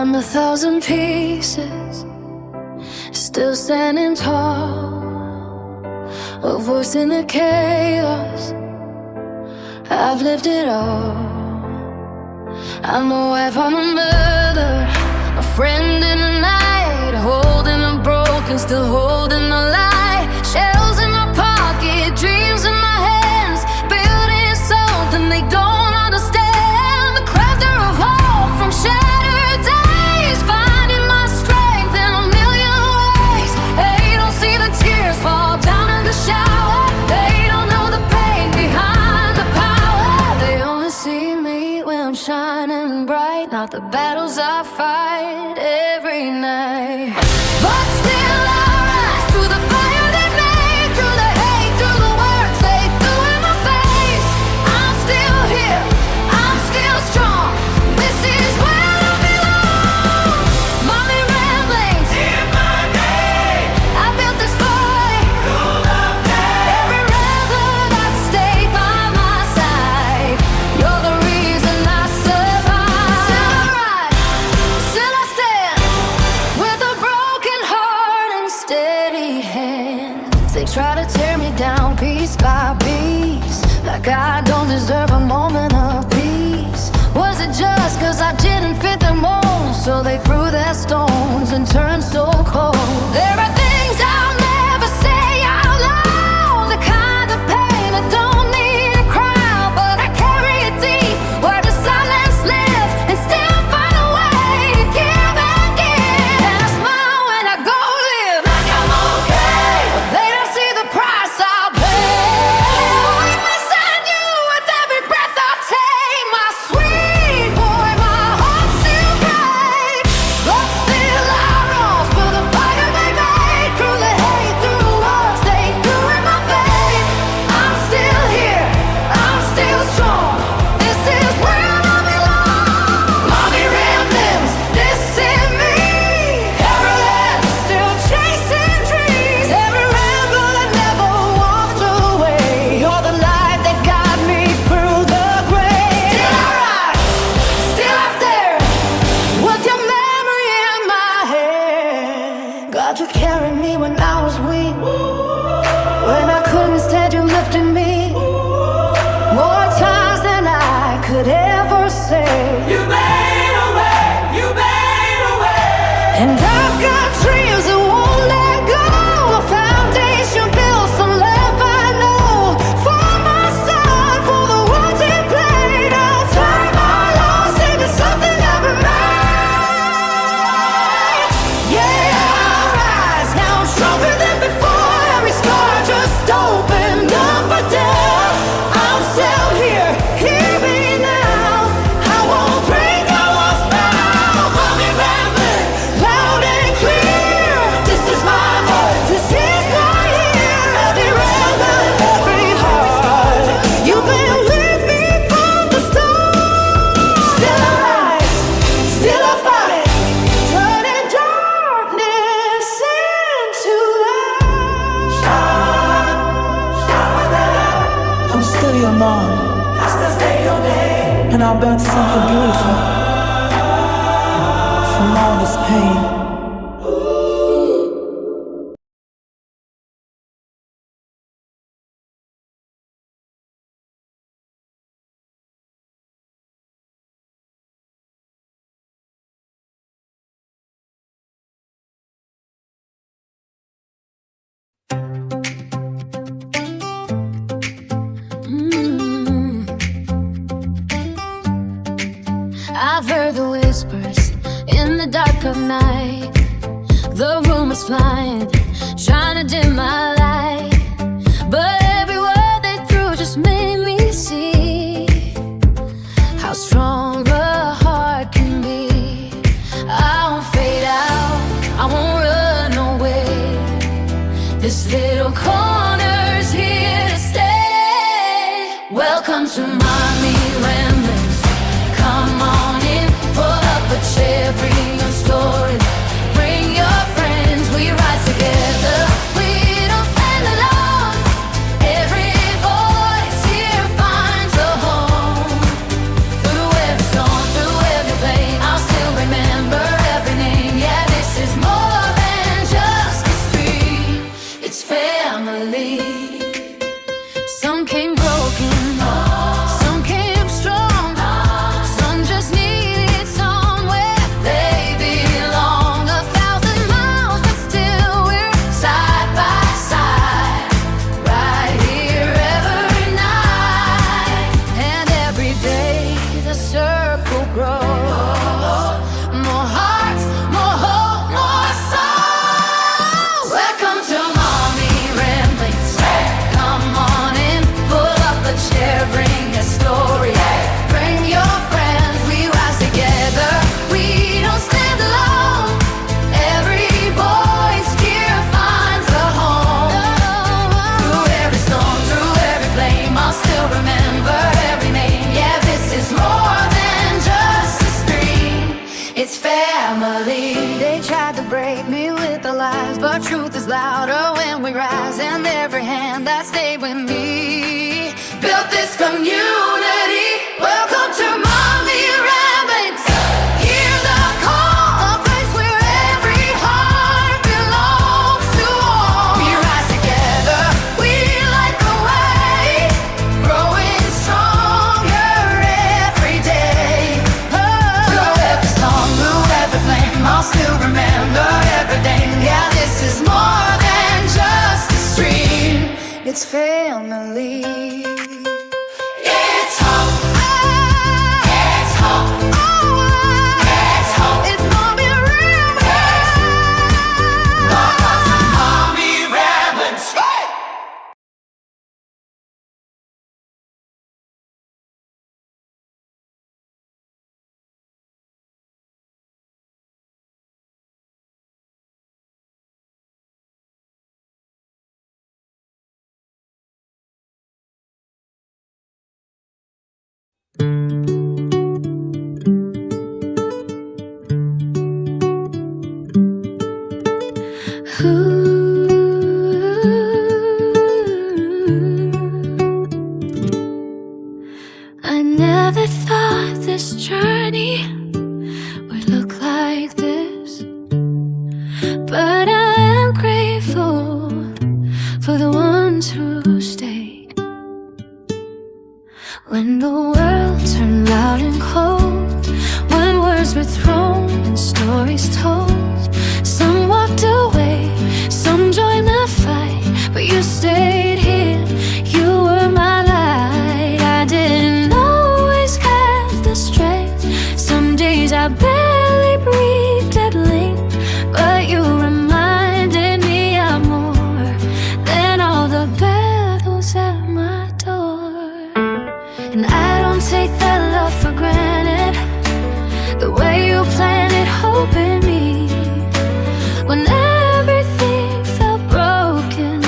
I'm 1,000 pieces, still standing tall, a voice in the chaos. I've lived it all. I'm a wife, I'm a mother, a friend in the night, holding a broken, still holding the light. Shells in my pocket, dreams in my hands, building something they don't understand. The crafter of hope from shattered days, finding my strength in a million ways. They don't see the tears fall down in the shower. They don't know the pain behind the power. They only see me when I'm shining bright, not the battles I fight every night. But still I rise through the fire they made, through the hate, through the words they threw in my face. I'm still here, I'm still strong. This is where I belong. Mommy ramblings in my name. I built this boy through the pain. Every rebel that stayed by my side. You're the reason I survive. Still I rise, still I stand, with a broken heart and steady hand. They try to tear me down piece by piece, like I don't deserve a moment of peace. Was it just cause I didn't fit their mold, so they threw their stones and turned so cold? There are things I'll never say out loud, the kind of pain I don't need a crowd, but I carry it deep where the silence lives, and still find a way to give and give. And I smile when I go live like I'm okay, but they don't see the price I pay. I'm missing you with every breath I take. My sweet boy, my heart's still breaks, but still I rose for the fire they made, through the hate, through the words they threw in my face. I'm still here, I'm still strong. This is where I belong. Mommy ramblings, this is me. Parallel, still chasing dreams. Every rebel that never walked away. You're the light that got me through the grave. Still I rise, still out there, with your memory in my head. God, you carried me when I was weak, when I couldn't stand, you lifted me more times than I could ever say. You made a way, you made a way. And I've got dreams that won't let go, a foundation built, some love I know. For my son, for the words he played, I'll turn my loss into something I've been made. Yeah, I rise, now I'm stronger than before. Every scar just opened up a door. I'm still here, hear me now. I won't break, I won't bow. Mommy rambling, loud and clear. This is my heart, this is my year. Every rebel, every heart. You've been with me from the start. Still I rise, still I fight, turning darkness into light. I'm still your mom, and I'll build something beautiful from all this pain. I've heard the whispers in the dark of night, the rumors flying, trying to dim my light. But every word they threw just made me see how strong a heart can be. I won't fade out, I won't run away. This little corner's here to stay. Welcome to Mommy Ramblings. Come on in, pull up a chair, bring your story, bring your friends. We rise together, we don't stand alone. Every voice here finds a home. Through every storm, through every pain, I'll still remember. it's family. Some came broken, some came strong, some just needed somewhere they belong. 1,000 miles, but still we're side by side, right here every night. And every day the circle grows. More hearts, more hope, more souls. Welcome to Mommy Ramblings. Come on in, pull up a chair, bring a story. Bring your friends, we rise together. We don't stand alone. Every voice here finds a home. Through every storm, through every flame, I'll still remember every name. Yeah, this is more than just a stream. It's family. They tried to break me with the lies, but truth is louder when we rise. And every hand that stayed with me built this community. Welcome to Mommy Ramblings. Hear the call, a place where every heart belongs to all. We rise together, we light the way, growing stronger every day. Through every storm, through every flame, I'll still remember everything. Yeah, this is more than just a stream. It's family. It's hope. It's hope. It's hope. It's Mommy Ramblings. Welcome to Mommy Ramblings. I never thought this journey would look like this, but I am grateful for the ones who stayed. When the world turned loud and cold, when words were thrown and stories told, some walked away, some joined the fight, but you stayed here, you were my light. I didn't always have the strength, some days I barely breathed at length, but you reminded me I'm more than all the battles at my door. And I don't take that love for granted, the way you planted hope in me. When everything felt broken,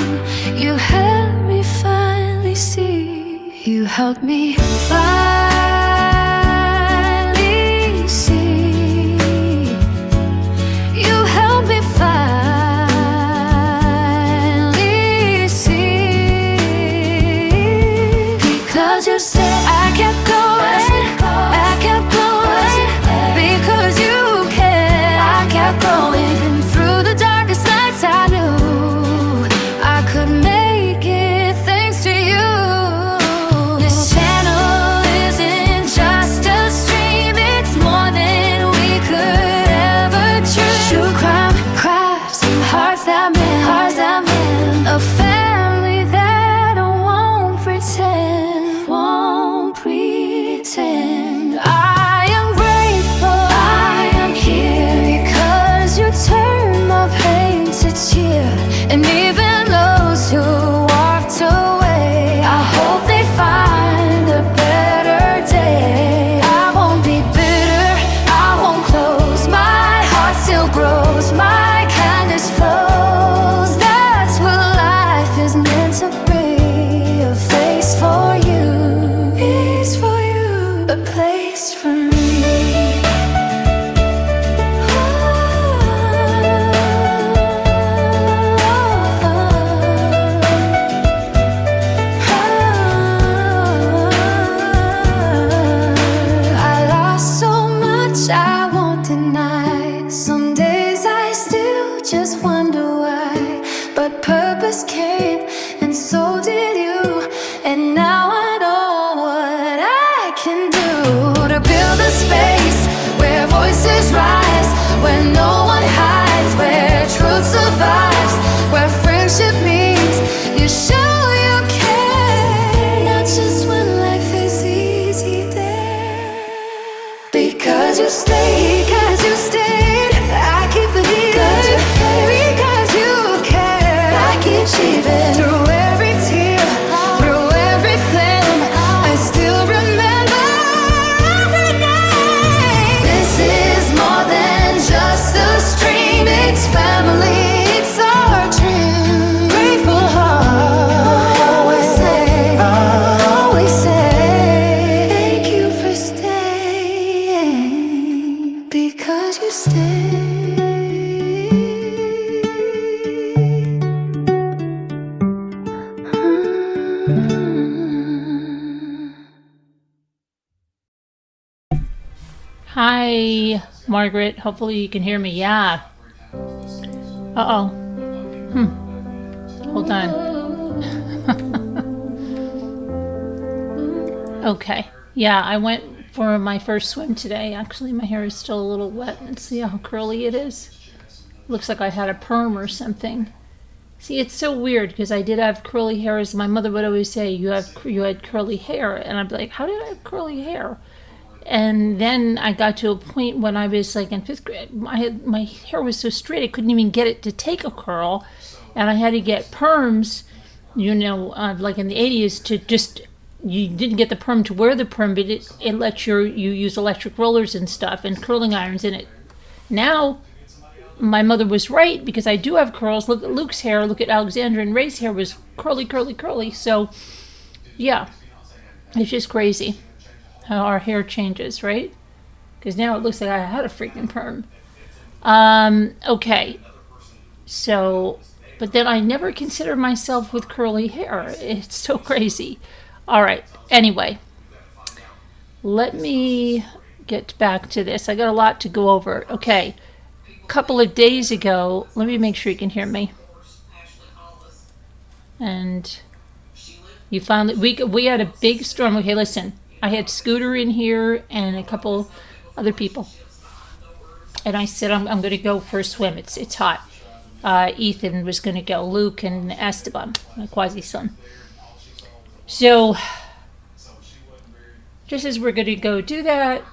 you helped me finally see. You helped me finally see. You helped me finally see. Because you said I kept going, I kept going. Because you cared, I kept going. And through the darkest nights I knew I could make it thanks to you. This channel first came, and so did you. And now I know what I can do to build a space where voices rise, where no one hides, where truth survives, where friendship means you show you care, not just when life is easy there. Because you stayed, because you stayed, I keep believing. Because you care, I keep achieving. Through every tear, through everything, I still remember every name. This is more than just a stream, it's family, it's our dream. Grateful heart, always say, thank you for staying, because you stayed. Hi, Margaret. Hopefully you can hear me. Yeah. Uh-oh. Hold on. Okay. Yeah, I went for my first swim today. Actually, my hair is still a little wet. Let's see how curly it is. Looks like I had a perm or something. See, it's so weird because I did have curly hair. As my mother would always say, you had curly hair. And I'd be like, how did I have curly hair? And then I got to a point when I was like in 5th grade, my hair was so straight I couldn't even get it to take a curl, and I had to get perms, like in the 80s to just, you didn't get the perm to wear the perm, but it lets you use electric rollers and stuff and curling irons in it. Now, my mother was right because I do have curls. Look at Luke's hair, look at Alexandra and Ray's hair was curly, curly, curly. So, yeah, it's just crazy how our hair changes, right? Because now it looks like I had a freaking perm. Okay. So, but then I never consider myself with curly hair. It's so crazy. All right. Anyway, let me get back to this. I got a lot to go over. Okay. A couple of days ago, let me make sure you can hear me. And you finally, we had a big storm. Okay, listen. I had Scooter in here and a couple other people. And I said, I'm going to go for a swim. It's hot. Ethan was going to go. Luke and Esteban, my quasi-son. So, just as we're going to go do that,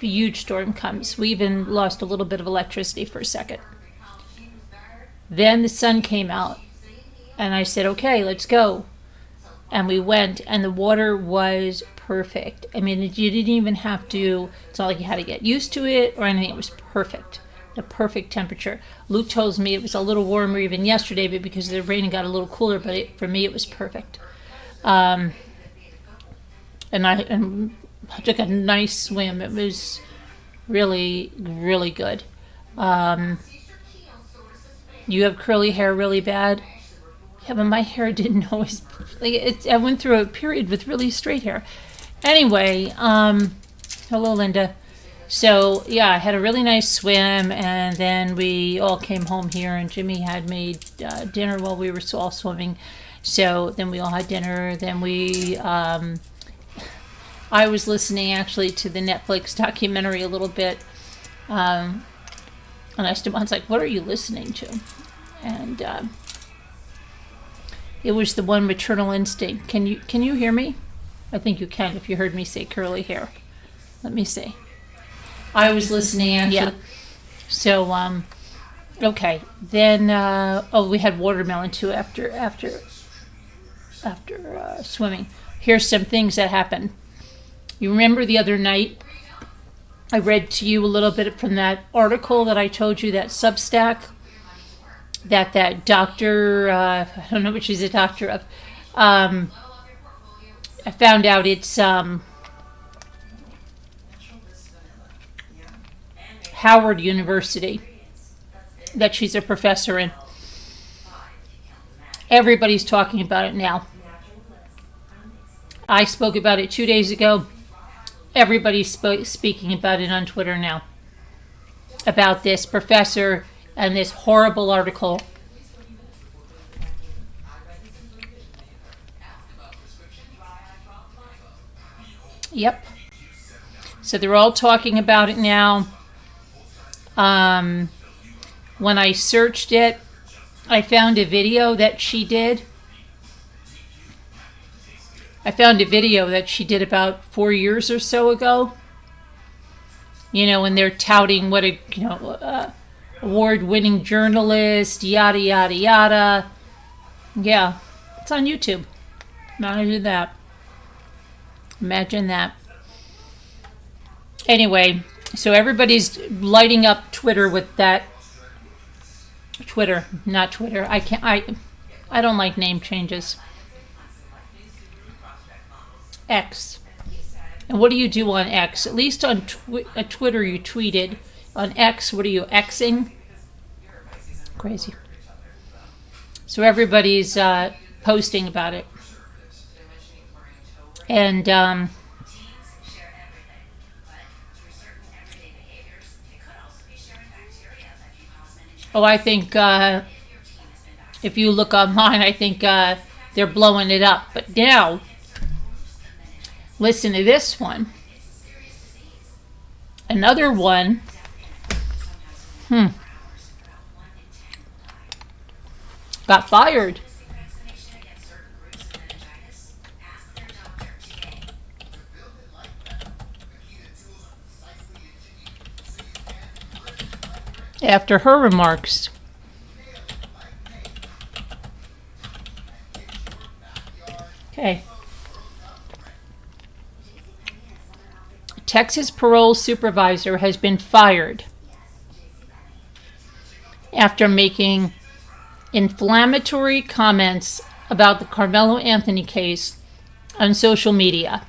a huge storm comes. We even lost a little bit of electricity for a second. Then the sun came out. And I said, okay, let's go. And we went, and the water was perfect. I mean, you didn't even have to, it's not like you had to get used to it or anything. It was perfect. The perfect temperature. Luke tells me it was a little warmer even yesterday, but because of the rain it got a little cooler, but for me it was perfect. And I took a nice swim. It was really, really good. You have curly hair really bad? Yeah, but my hair didn't always, I went through a period with really straight hair. Anyway, hello, Linda. So, yeah, I had a really nice swim, and then we all came home here, and Jimmy had made dinner while we were all swimming. So then we all had dinner. Then I was listening, actually, to the Netflix documentary a little bit. And Esteban's like, what are you listening to? And it was the one, Maternal Instinct. Can you hear me? I think you can if you heard me say curly hair. Let me see. I was listening, actually. Yeah. So, okay. Then, we had watermelon too after swimming. Here's some things that happened. You remember the other night I read to you a little bit from that article that I told you, that Substack, that doctor, I don't know what she's a doctor of, I found out it's Howard University that she's a professor in. Everybody's talking about it now. I spoke about it 2 days ago. Everybody's speaking about it on Twitter now. About this professor and this horrible article Yep. So they're all talking about it now. When I searched it, I found a video that she did. About 4 years or so ago. When they're touting what a award-winning journalist, yada yada yada. Yeah, it's on YouTube. Imagine that. Anyway, so everybody's lighting up Twitter with that. Not Twitter. I don't like name changes. X. And what do you do on X? At least on Twitter you tweeted. On X, what are you Xing? Crazy. So everybody's posting about it. And I think if you look online, I think they're blowing it up. But now, listen to this one. Another one. Got fired. After her remarks. Okay. Texas parole supervisor has been fired after making inflammatory comments about the Karmelo Anthony case on social media.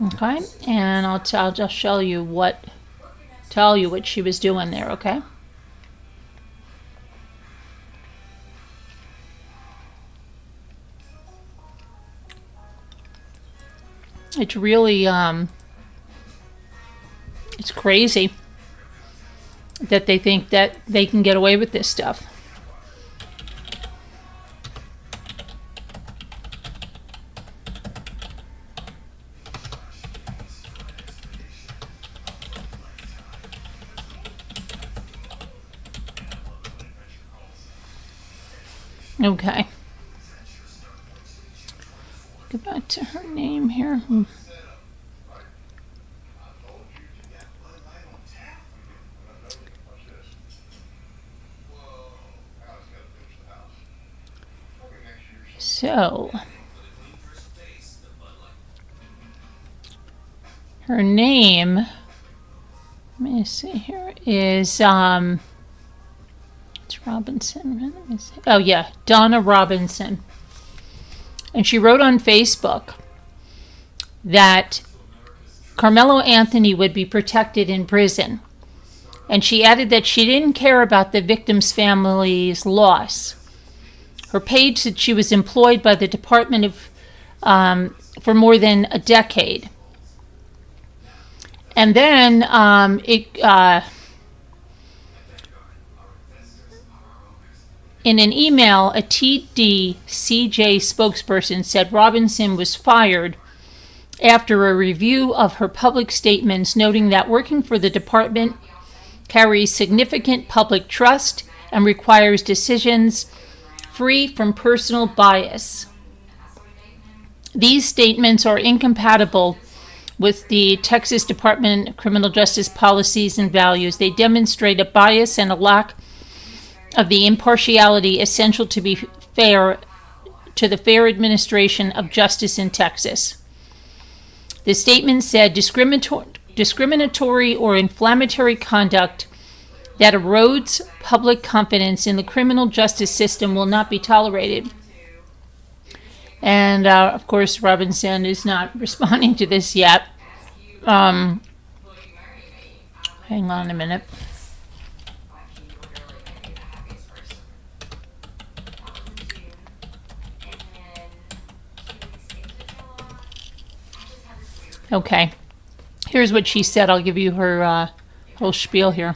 Okay, and I'll just tell you what she was doing there. Okay. It's really it's crazy that they think that they can get away with this stuff. Okay. Go back to her name here. So, her name, let me see here, is, it's Robinson. Let me see. Oh, yeah, Donna Robinson. And she wrote on Facebook that Karmelo Anthony would be protected in prison. And she added that she didn't care about the victim's family's loss. Her page said she was employed by the Department of for more than a decade. And then in an email, a TDCJ spokesperson said Robinson was fired after a review of her public statements, noting that working for the department carries significant public trust and requires decisions free from personal bias. These statements are incompatible with the Texas Department of Criminal Justice policies and values. They demonstrate a bias and a lack of the impartiality essential to be fair to the fair administration of justice in Texas. The statement said discriminatory or inflammatory conduct that erodes public confidence in the criminal justice system will not be tolerated. And of course, Robinson is not responding to this yet. Hang on a minute. Okay, here's what she said. I'll give you her whole spiel here.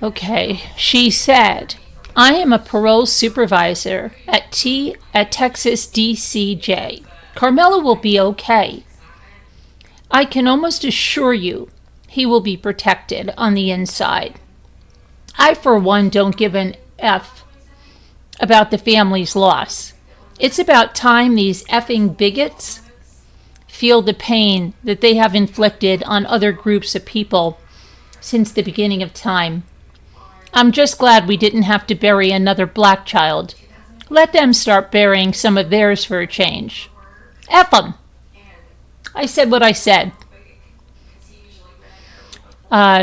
Okay, she said, I am a parole supervisor at Texas DCJ. Karmelo will be okay. I can almost assure you he will be protected on the inside. I, for one, don't give an F about the family's loss. It's about time these effing bigots feel the pain that they have inflicted on other groups of people since the beginning of time. I'm just glad we didn't have to bury another black child. Let them start burying some of theirs for a change. F them. I said what I said.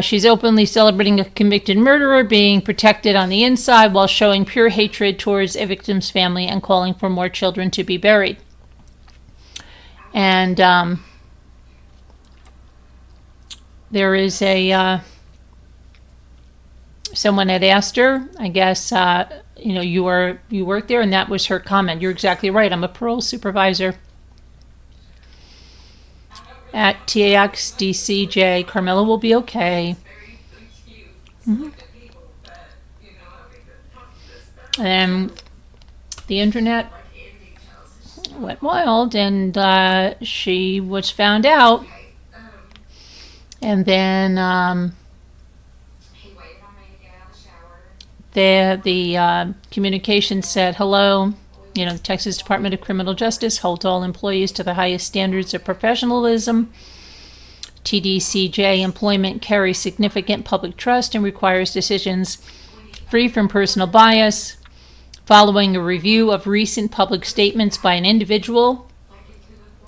She's openly celebrating a convicted murderer being protected on the inside while showing pure hatred towards a victim's family and calling for more children to be buried. And there is someone had asked her, I guess, you work there, and that was her comment. You're exactly right. I'm a parole supervisor at TAX DCJ. Karmelo will be okay. Mm-hmm. And the internet went wild, and she was found out. And then the communication said, hello, the Texas Department of Criminal Justice holds all employees to the highest standards of professionalism. TDCJ employment carries significant public trust and requires decisions free from personal bias. Following a review of recent public statements by an individual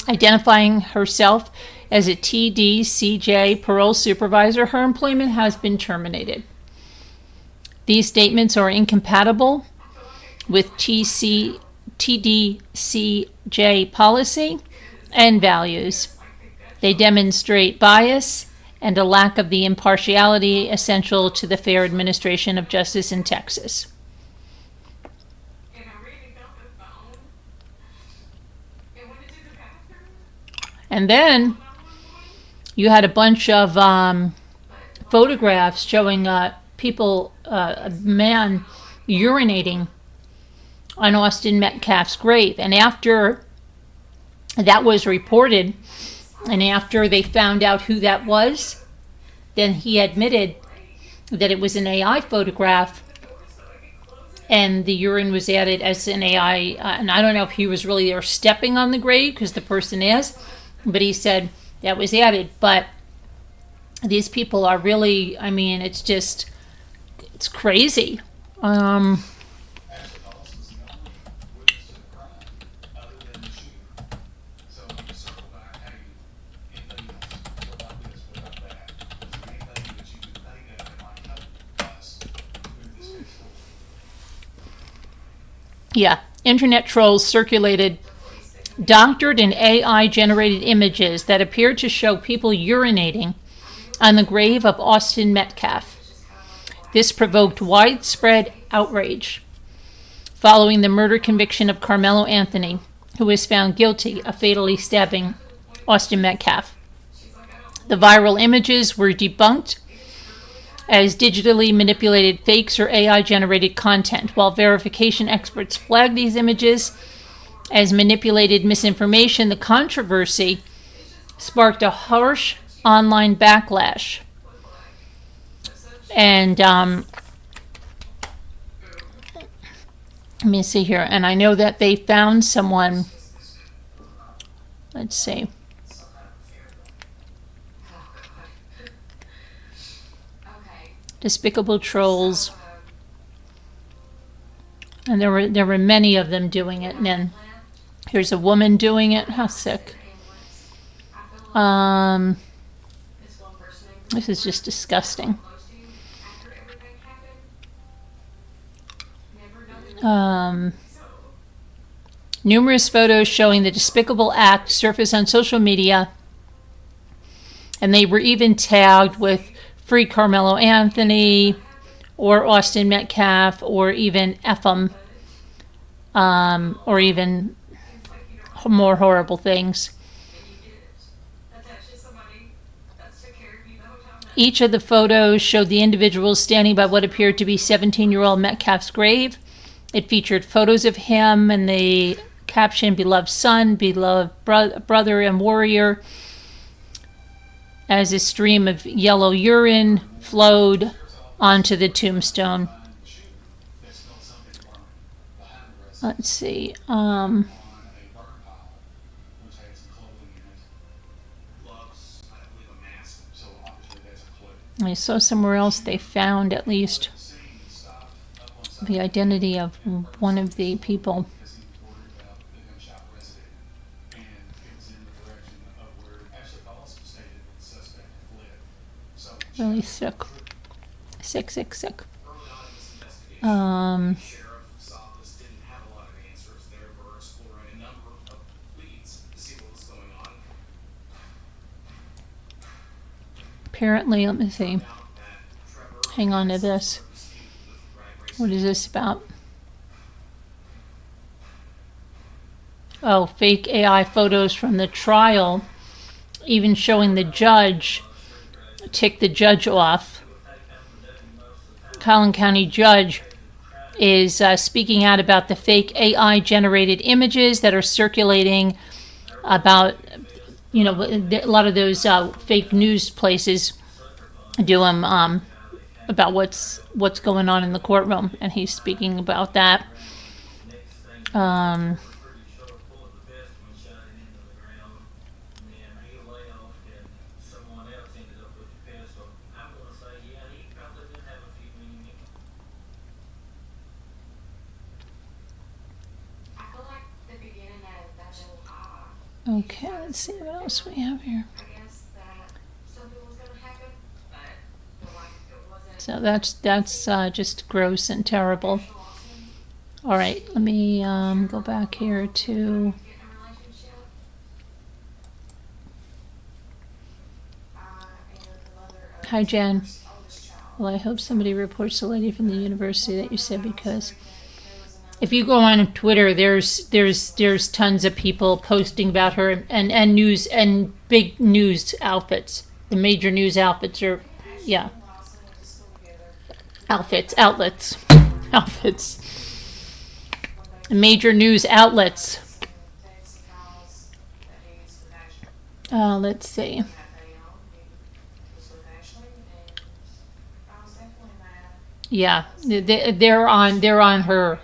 identifying herself as a TDCJ parole supervisor, her employment has been terminated. These statements are incompatible with TDCJ policy and values. They demonstrate bias and a lack of the impartiality essential to the fair administration of justice in Texas. And then you had a bunch of photographs showing people, a man urinating on Austin Metcalf's grave. And after that was reported, and after they found out who that was, then he admitted that it was an AI photograph, and the urine was added as an AI. And I don't know if he was really there stepping on the grave, because the person is, but he said that was added. But these people are really, it's crazy. Yeah, internet trolls circulated doctored and AI-generated images that appeared to show people urinating on the grave of Austin Metcalf. This provoked widespread outrage following the murder conviction of Karmelo Anthony, who was found guilty of fatally stabbing Austin Metcalf. The viral images were debunked as digitally manipulated fakes or AI-generated content, while verification experts flagged these images as manipulated misinformation. The controversy sparked a harsh online backlash. And let me see here. And I know that they found someone. Let's see. Despicable trolls. And there were many of them doing it. And then here's a woman doing it. How sick. This is just disgusting. Numerous photos showing the despicable act surfaced on social media, and they were even tagged with Free Karmelo Anthony or Austin Metcalf or even Ephraim, or even more horrible things. Each of the photos showed the individuals standing by what appeared to be 17-year-old Metcalf's grave. It featured photos of him and the caption, "Beloved son, beloved brother and warrior," as a stream of yellow urine flowed onto the tombstone. Let's see. I saw somewhere else they found at least the identity of one of the people. Really sick. Sick. Apparently, let me see. Hang on to this. What is this about? Oh, fake AI photos from the trial, even showing the judge, tick the judge off. Collin County judge is speaking out about the fake AI generated images that are circulating about, a lot of those fake news places do them about what's going on in the courtroom, and he's speaking about that. Okay, let's see what else we have here. So that's just gross and terrible. All right, let me go back here to hi, Jen. Well, I hope somebody reports the lady from the university that you said, because if you go on Twitter, there's tons of people posting about her and news and big news outfits. The major news outfits are, outlets. Major news outlets. Let's see. Yeah, they're on her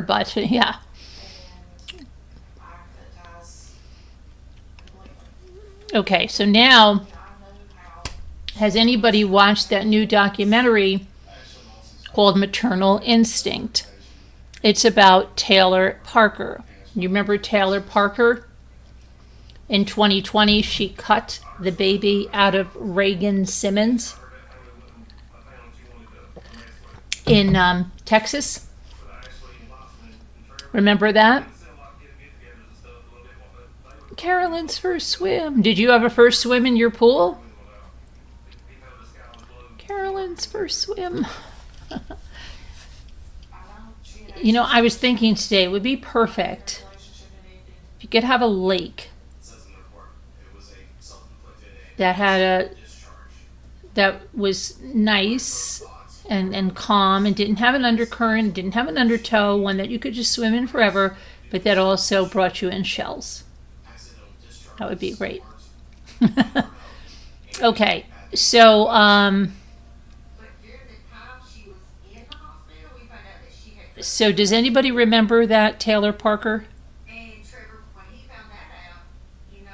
butt. Yeah. Okay, so now, has anybody watched that new documentary called Maternal Instinct? It's about Taylor Parker. You remember Taylor Parker? In 2020, she cut the baby out of Reagan Simmons in Texas. Remember that? Carolyn's first swim. Did you have a first swim in your pool? Carolyn's first swim. I was thinking today it would be perfect if you could have a lake that was nice and calm and didn't have an undercurrent, didn't have an undertow, one that you could just swim in forever, but that also brought you in shells. That would be great. Okay, so so does anybody remember that Taylor Parker?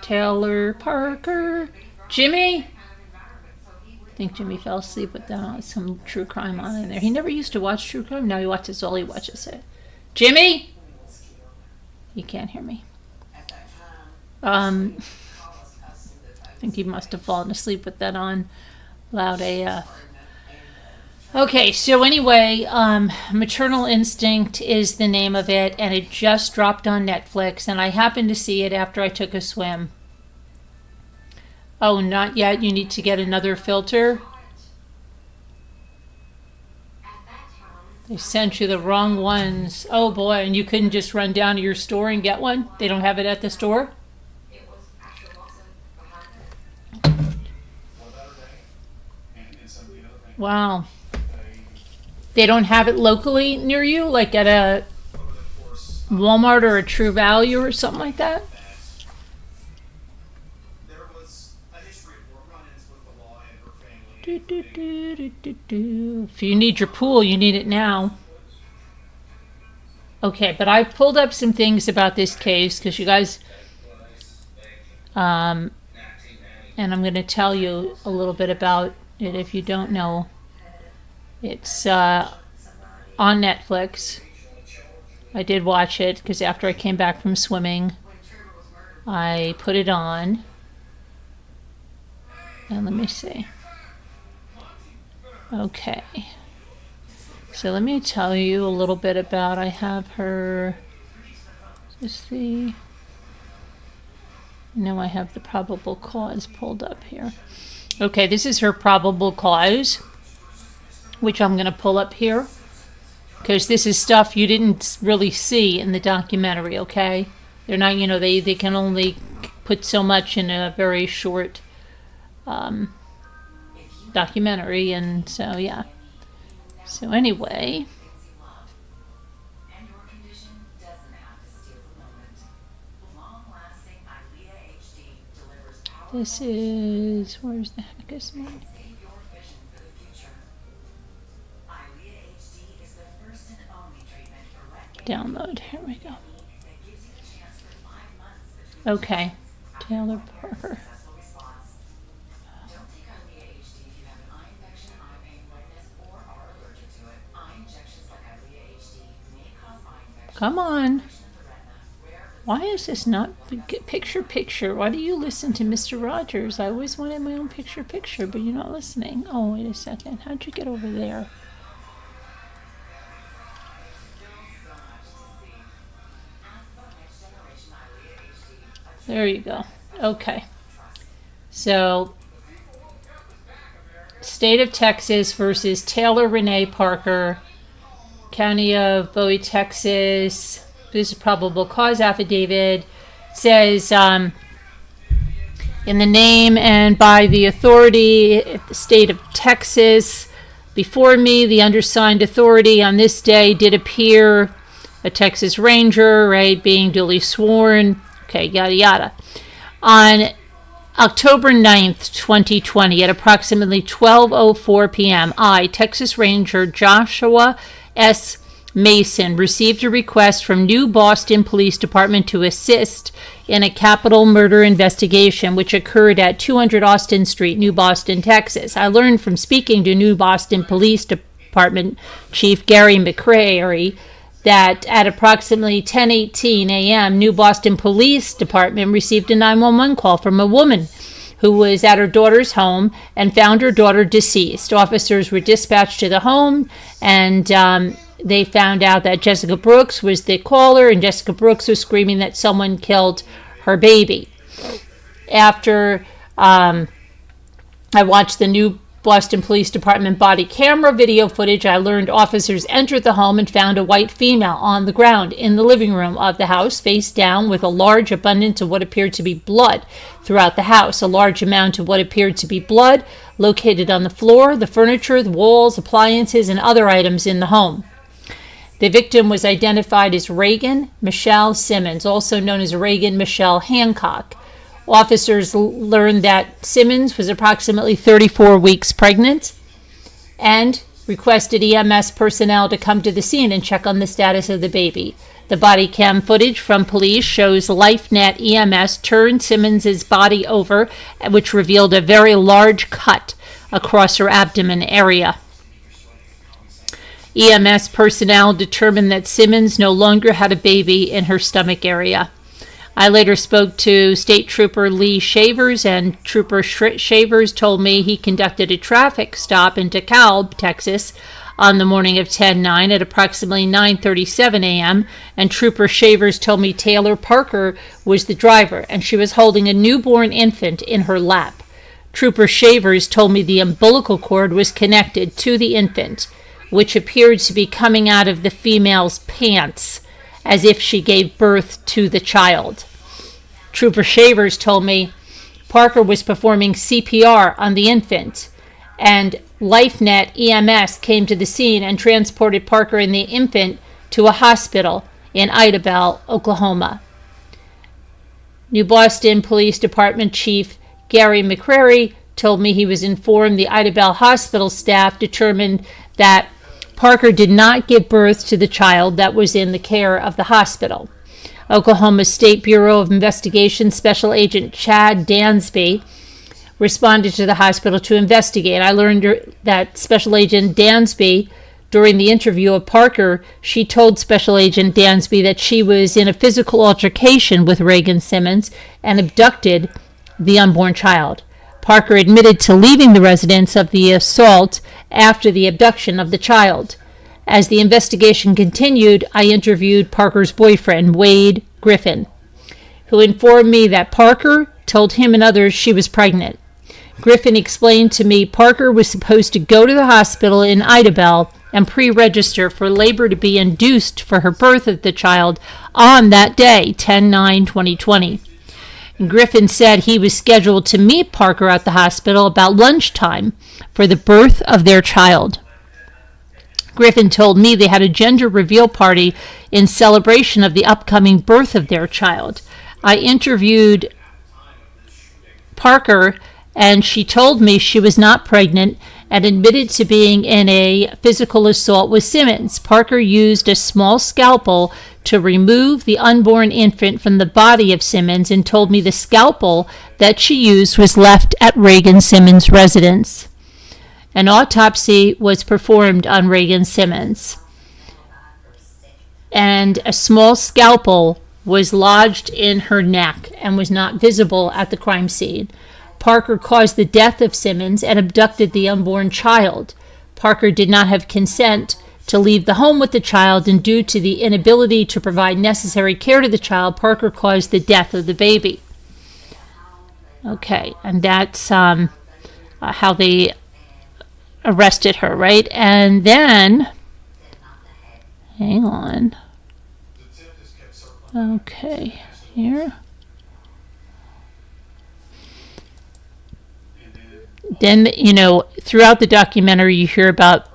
Taylor Parker. Jimmy? I think Jimmy fell asleep with some true crime on in there. He never used to watch true crime. Now he watches all he watches it. Jimmy? You can't hear me. I think he must have fallen asleep with that on loud AF. Okay, so anyway, Maternal Instinct is the name of it, and it just dropped on Netflix, and I happened to see it after I took a swim. Oh, not yet. You need to get another filter. They sent you the wrong ones. Oh boy, and you couldn't just run down to your store and get one? They don't have it at the store? Wow. They don't have it locally near you, like at a Walmart or a True Value or something like that? If you need your pool, you need it now. Okay, but I pulled up some things about this case because you guys, and I'm going to tell you a little bit about it if you don't know. It's on Netflix. I did watch it because after I came back from swimming, I put it on. And let me see. Okay. So let me tell you a little bit about, I have her, just the, now I have the probable cause pulled up here. Okay, this is her probable cause, which I'm going to pull up here, because this is stuff you didn't really see in the documentary, okay? They're not, they can only put so much in a very short documentary, and so, yeah. So anyway, this is, where's the heck is mine? Download, here we go. Okay, Taylor Parker. Come on. Why is this not picture? Why do you listen to Mr. Rogers? I always wanted my own picture, but you're not listening. Oh, wait a second. How'd you get over there? There you go. Okay. So, State of Texas versus Taylor Renee Parker. County of Bowie, Texas. This is probable cause affidavit. Says, in the name and by the authority of the state of Texas, before me, the undersigned authority on this day did appear a Texas Ranger, right, being duly sworn, okay, yada, yada. On October 9th, 2020, at approximately 12:04 p.m., I, Texas Ranger Joshua S. Mason, received a request from New Boston Police Department to assist in a capital murder investigation which occurred at 200 Austin Street, New Boston, Texas. I learned from speaking to New Boston Police Department Chief Gary McCrary that at approximately 10:18 a.m., New Boston Police Department received a 911 call from a woman who was at her daughter's home and found her daughter deceased. Officers were dispatched to the home, and they found out that Jessica Brooks was the caller, and Jessica Brooks was screaming that someone killed her baby. After I watched the New Boston Police Department body camera video footage, I learned officers entered the home and found a white female on the ground in the living room of the house, face down, with a large abundance of what appeared to be blood throughout the house. A large amount of what appeared to be blood located on the floor, the furniture, the walls, appliances, and other items in the home. The victim was identified as Reagan Michelle Simmons, also known as Reagan Michelle Hancock. Officers learned that Simmons was approximately 34 weeks pregnant and requested EMS personnel to come to the scene and check on the status of the baby. The body cam footage from police shows LifeNet EMS turned Simmons' body over, which revealed a very large cut across her abdomen area. EMS personnel determined that Simmons no longer had a baby in her stomach area. I later spoke to State Trooper Lee Shavers, and Trooper Shavers told me he conducted a traffic stop in DeKalb, Texas, on the morning of 10/9 at approximately 9:37 a.m., and Trooper Shavers told me Taylor Parker was the driver, and she was holding a newborn infant in her lap. Trooper Shavers told me the umbilical cord was connected to the infant, which appeared to be coming out of the female's pants, as if she gave birth to the child. Trooper Shavers told me Parker was performing CPR on the infant, and LifeNet EMS came to the scene and transported Parker and the infant to a hospital in Idabel, Oklahoma. New Boston Police Department Chief Gary McCrary told me he was informed the Idabel hospital staff determined that Parker did not give birth to the child that was in the care of the hospital. Oklahoma State Bureau of Investigation Special Agent Chad Dansby responded to the hospital to investigate. I learned that Special Agent Dansby, during the interview of Parker, she told Special Agent Dansby that she was in a physical altercation with Reagan Simmons and abducted the unborn child. Parker admitted to leaving the residence of the assault after the abduction of the child. As the investigation continued, I interviewed Parker's boyfriend, Wade Griffin, who informed me that Parker told him and others she was pregnant. Griffin explained to me Parker was supposed to go to the hospital in Idabel and pre-register for labor to be induced for her birth of the child on that day, 10/9/2020. Griffin said he was scheduled to meet Parker at the hospital about lunchtime for the birth of their child. Griffin told me they had a gender reveal party in celebration of the upcoming birth of their child. I interviewed Parker, and she told me she was not pregnant and admitted to being in a physical assault with Simmons. Parker used a small scalpel to remove the unborn infant from the body of Simmons and told me the scalpel that she used was left at Reagan Simmons' residence. An autopsy was performed on Reagan Simmons, and a small scalpel was lodged in her neck and was not visible at the crime scene. Parker caused the death of Simmons and abducted the unborn child. Parker did not have consent to leave the home with the child, and due to the inability to provide necessary care to the child, Parker caused the death of the baby. Okay, and that's how they arrested her, right? And then, hang on. Okay, here. Then, throughout the documentary, you hear about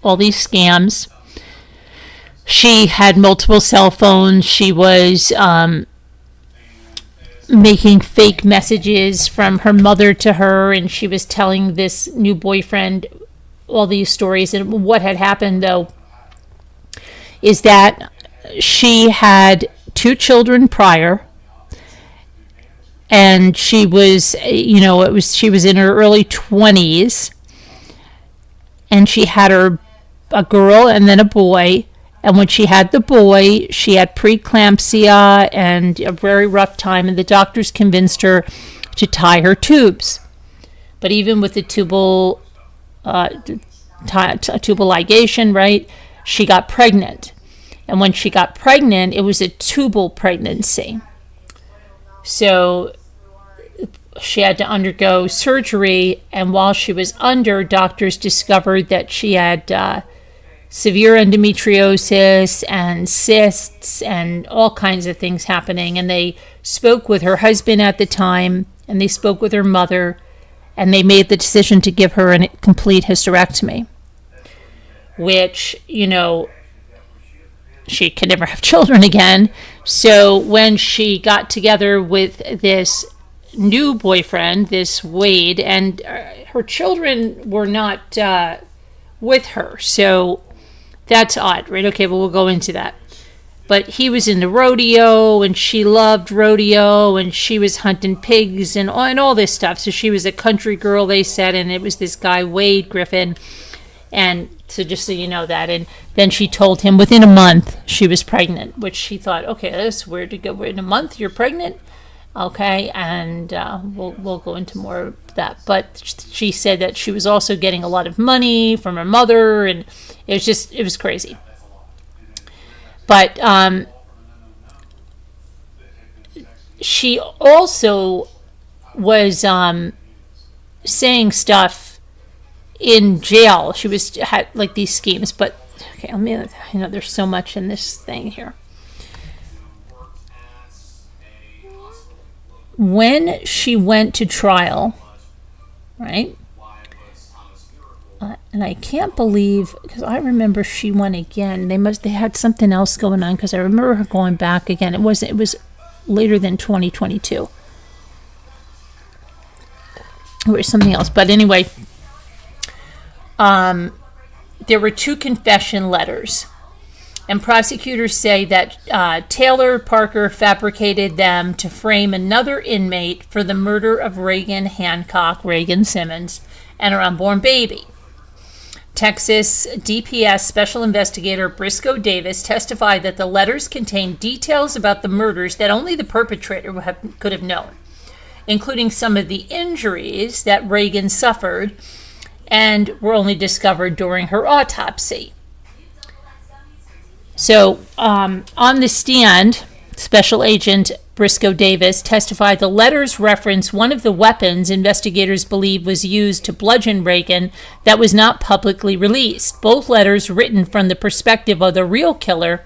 all these scams. She had multiple cell phones. She was making fake messages from her mother to her, and she was telling this new boyfriend all these stories. And what had happened, though, is that she had 2 children prior, and she was, she was in her early 20s, and she had a girl and then a boy. And when she had the boy, she had preeclampsia and a very rough time, and the doctors convinced her to tie her tubes. But even with the tubal ligation, right, she got pregnant. And when she got pregnant, it was a tubal pregnancy. So she had to undergo surgery, and while she was under, doctors discovered that she had severe endometriosis and cysts and all kinds of things happening. And they spoke with her husband at the time, and they spoke with her mother, and they made the decision to give her a complete hysterectomy, which, she could never have children again. So when she got together with this new boyfriend, this Wade, and her children were not with her, so that's odd, right? Okay, well, we'll go into that. But he was in the rodeo, and she loved rodeo, and she was hunting pigs and all this stuff. So she was a country girl, they said, and it was this guy, Wade Griffin. And so just so you know that. And then she told him within a month she was pregnant, which she thought, okay, that's weird to go. In a month, you're pregnant? Okay, and we'll go into more of that. But she said that she was also getting a lot of money from her mother, and it was crazy. But she also was saying stuff in jail. She had like these schemes. But okay, there's so much in this thing here. When she went to trial, right, And I can't believe, because I remember she won again. They had something else going on, because I remember her going back again. It was later than 2022. It was something else. But anyway, there were 2 confession letters. And prosecutors say that Taylor Parker fabricated them to frame another inmate for the murder of Reagan Simmons, and her unborn baby. Texas DPS Special Investigator Briscoe Davis testified that the letters contained details about the murders that only the perpetrator could have known, including some of the injuries that Reagan suffered and were only discovered during her autopsy. So, on the stand, Special Agent Briscoe Davis testified the letters reference one of the weapons investigators believe was used to bludgeon Reagan that was not publicly released. Both letters, written from the perspective of the real killer,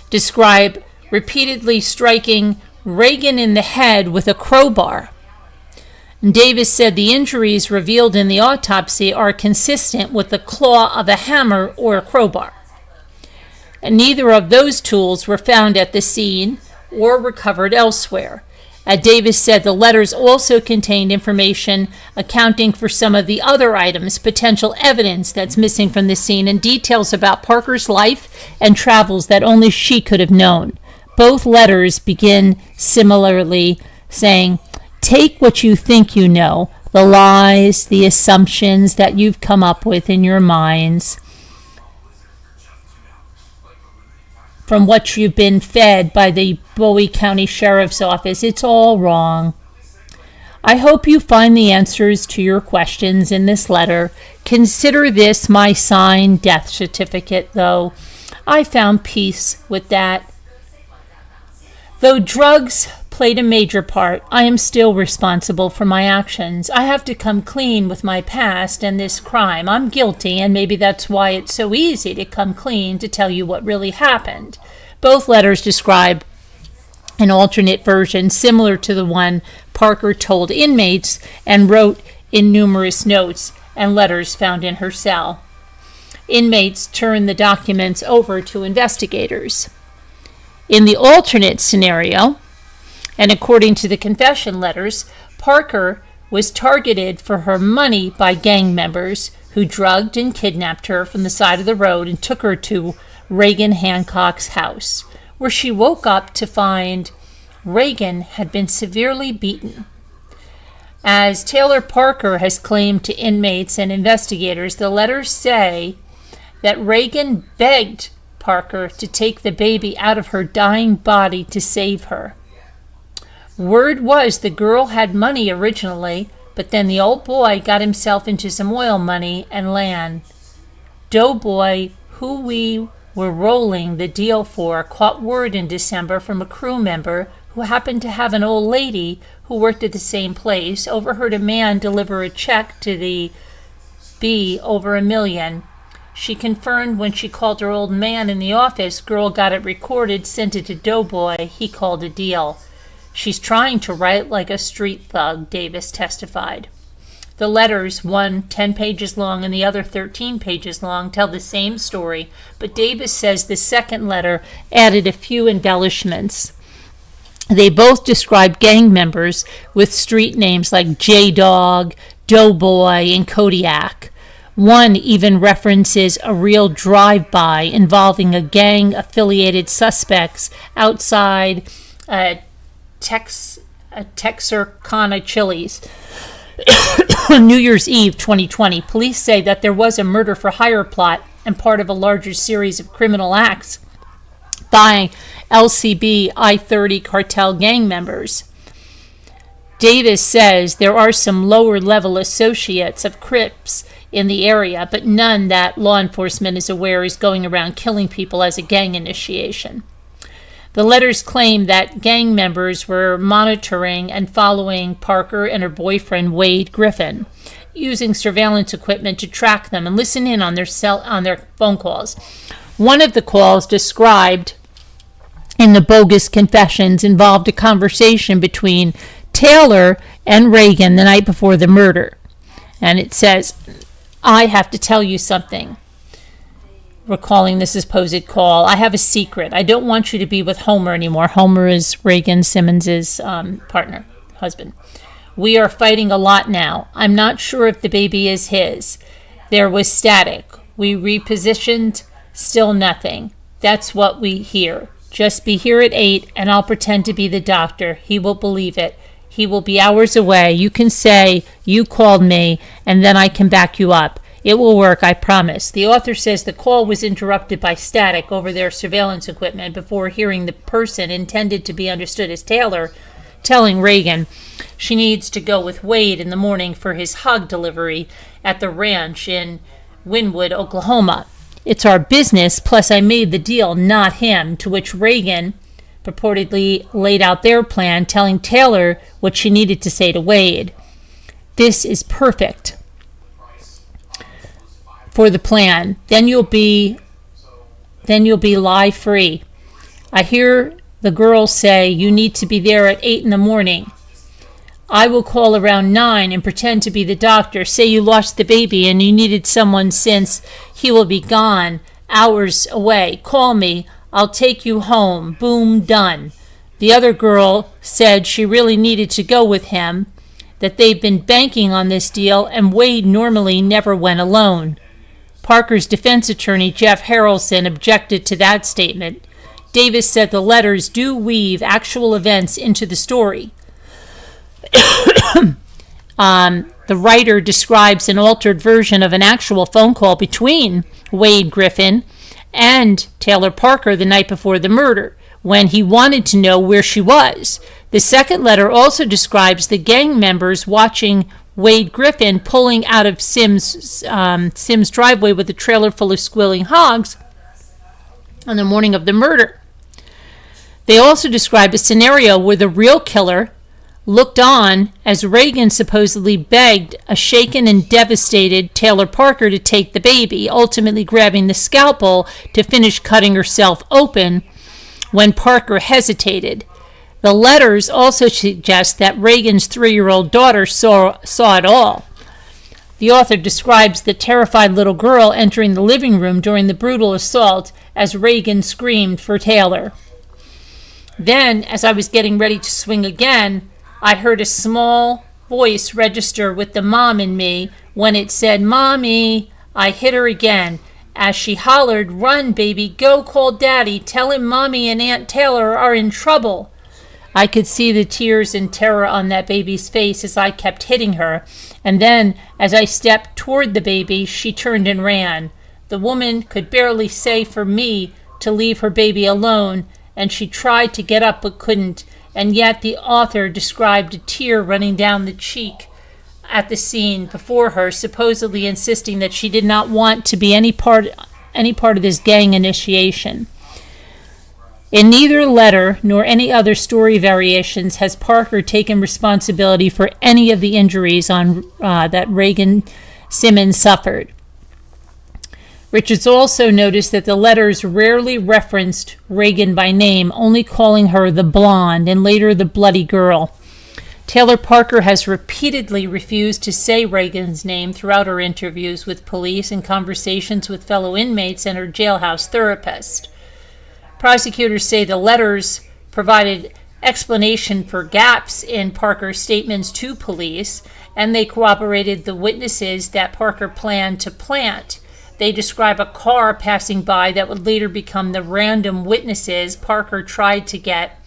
describe repeatedly striking Reagan in the head with a crowbar. Davis said the injuries revealed in the autopsy are consistent with the claw of a hammer or a crowbar. And neither of those tools were found at the scene or recovered elsewhere. Davis said the letters also contained information accounting for some of the other items, potential evidence that's missing from the scene, and details about Parker's life and travels that only she could have known. Both letters begin similarly, saying, "Take what you think you know, the lies, the assumptions that you've come up with in your minds, from what you've been fed by the Bowie County Sheriff's Office. It's all wrong. I hope you find the answers to your questions in this letter. Consider this my signed death certificate, though. I found peace with that. Though drugs played a major part, I am still responsible for my actions. I have to come clean with my past and this crime. I'm guilty, and maybe that's why it's so easy to come clean, to tell you what really happened." Both letters describe an alternate version similar to the one Parker told inmates and wrote in numerous notes and letters found in her cell. Inmates turned the documents over to investigators. In the alternate scenario, and according to the confession letters, Parker was targeted for her money by gang members who drugged and kidnapped her from the side of the road and took her to Reagan Hancock's house, where she woke up to find Reagan had been severely beaten. As Taylor Parker has claimed to inmates and investigators, the letters say that Reagan begged Parker to take the baby out of her dying body to save her. Word was the girl had money originally, but then the old boy got himself into some oil money and land. Doughboy, who we were rolling the deal for, caught word in December from a crew member who happened to have an old lady who worked at the same place, overheard a man deliver a check to the B over $1 million. She confirmed when she called her old man in the office. Girl got it recorded, sent it to Doughboy. He called a deal. She's trying to write like a street thug, Davis testified. The letters, one 10 pages long and the other 13 pages long, tell the same story, but Davis says the second letter added a few embellishments. They both describe gang members with street names like J-Dog, Doughboy, and Kodiak. One even references a real drive-by involving a gang-affiliated suspects outside Texarkana Chili's. New Year's Eve 2020. Police say that there was a murder for hire plot and part of a larger series of criminal acts by LCB I-30 cartel gang members. Davis says there are some lower-level associates of Crips in the area, but none that law enforcement is aware is going around killing people as a gang initiation. The letters claim that gang members were monitoring and following Parker and her boyfriend Wade Griffin, using surveillance equipment to track them and listen in on their phone calls. One of the calls described in the bogus confessions involved a conversation between Taylor and Reagan the night before the murder. And it says, I have to tell you something. Recalling this supposed call, I have a secret. I don't want you to be with Homer anymore. Homer is Reagan Simmons' partner, husband. We are fighting a lot now. I'm not sure if the baby is his. There was static. We repositioned, still nothing. That's what we hear. Just be here at 8 and I'll pretend to be the doctor. He will believe it. He will be hours away. You can say you called me and then I can back you up. It will work, I promise. The author says the call was interrupted by static over their surveillance equipment before hearing the person intended to be understood as Taylor telling Reagan she needs to go with Wade in the morning for his hog delivery at the ranch in Wynwood, Oklahoma. It's our business, plus I made the deal, not him, to which Reagan purportedly laid out their plan, telling Taylor what she needed to say to Wade. This is perfect for the plan. Then you'll be lie free. I hear the girls say you need to be there at 8 in the morning. I will call around 9 and pretend to be the doctor. Say you lost the baby and you needed someone since he will be gone, hours away. Call me. I'll take you home. Boom, done. The other girl said she really needed to go with him, that they've been banking on this deal, and Wade normally never went alone. Parker's defense attorney, Jeff Harrelson, objected to that statement. Davis said the letters do weave actual events into the story. The writer describes an altered version of an actual phone call between Wade Griffin and Taylor Parker the night before the murder, when he wanted to know where she was. The second letter also describes the gang members watching Wade Griffin pulling out of Sims' driveway with a trailer full of squealing hogs on the morning of the murder. They also describe a scenario where the real killer looked on as Reagan supposedly begged a shaken and devastated Taylor Parker to take the baby, ultimately grabbing the scalpel to finish cutting herself open when Parker hesitated. The letters also suggest that Reagan's 3-year-old daughter saw it all. The author describes the terrified little girl entering the living room during the brutal assault as Reagan screamed for Taylor. Then, as I was getting ready to swing again, I heard a small voice register with the mom in me when it said, "Mommy." I hit her again. As she hollered, "Run, baby, go call Daddy. Tell him Mommy and Aunt Taylor are in trouble." I could see the tears and terror on that baby's face as I kept hitting her. And then, as I stepped toward the baby, she turned and ran. The woman could barely say for me to leave her baby alone, and she tried to get up but couldn't. And yet the author described a tear running down the cheek at the scene before her, supposedly insisting that she did not want to be any part of this gang initiation. In neither letter nor any other story variations has Parker taken responsibility for any of the injuries that Reagan Simmons suffered. Richards also noticed that the letters rarely referenced Reagan by name, only calling her the blonde and later the bloody girl. Taylor Parker has repeatedly refused to say Reagan's name throughout her interviews with police and conversations with fellow inmates and her jailhouse therapist. Prosecutors say the letters provided explanation for gaps in Parker's statements to police, and they corroborated the witnesses that Parker planned to plant. They describe a car passing by that would later become the random witnesses Parker tried to get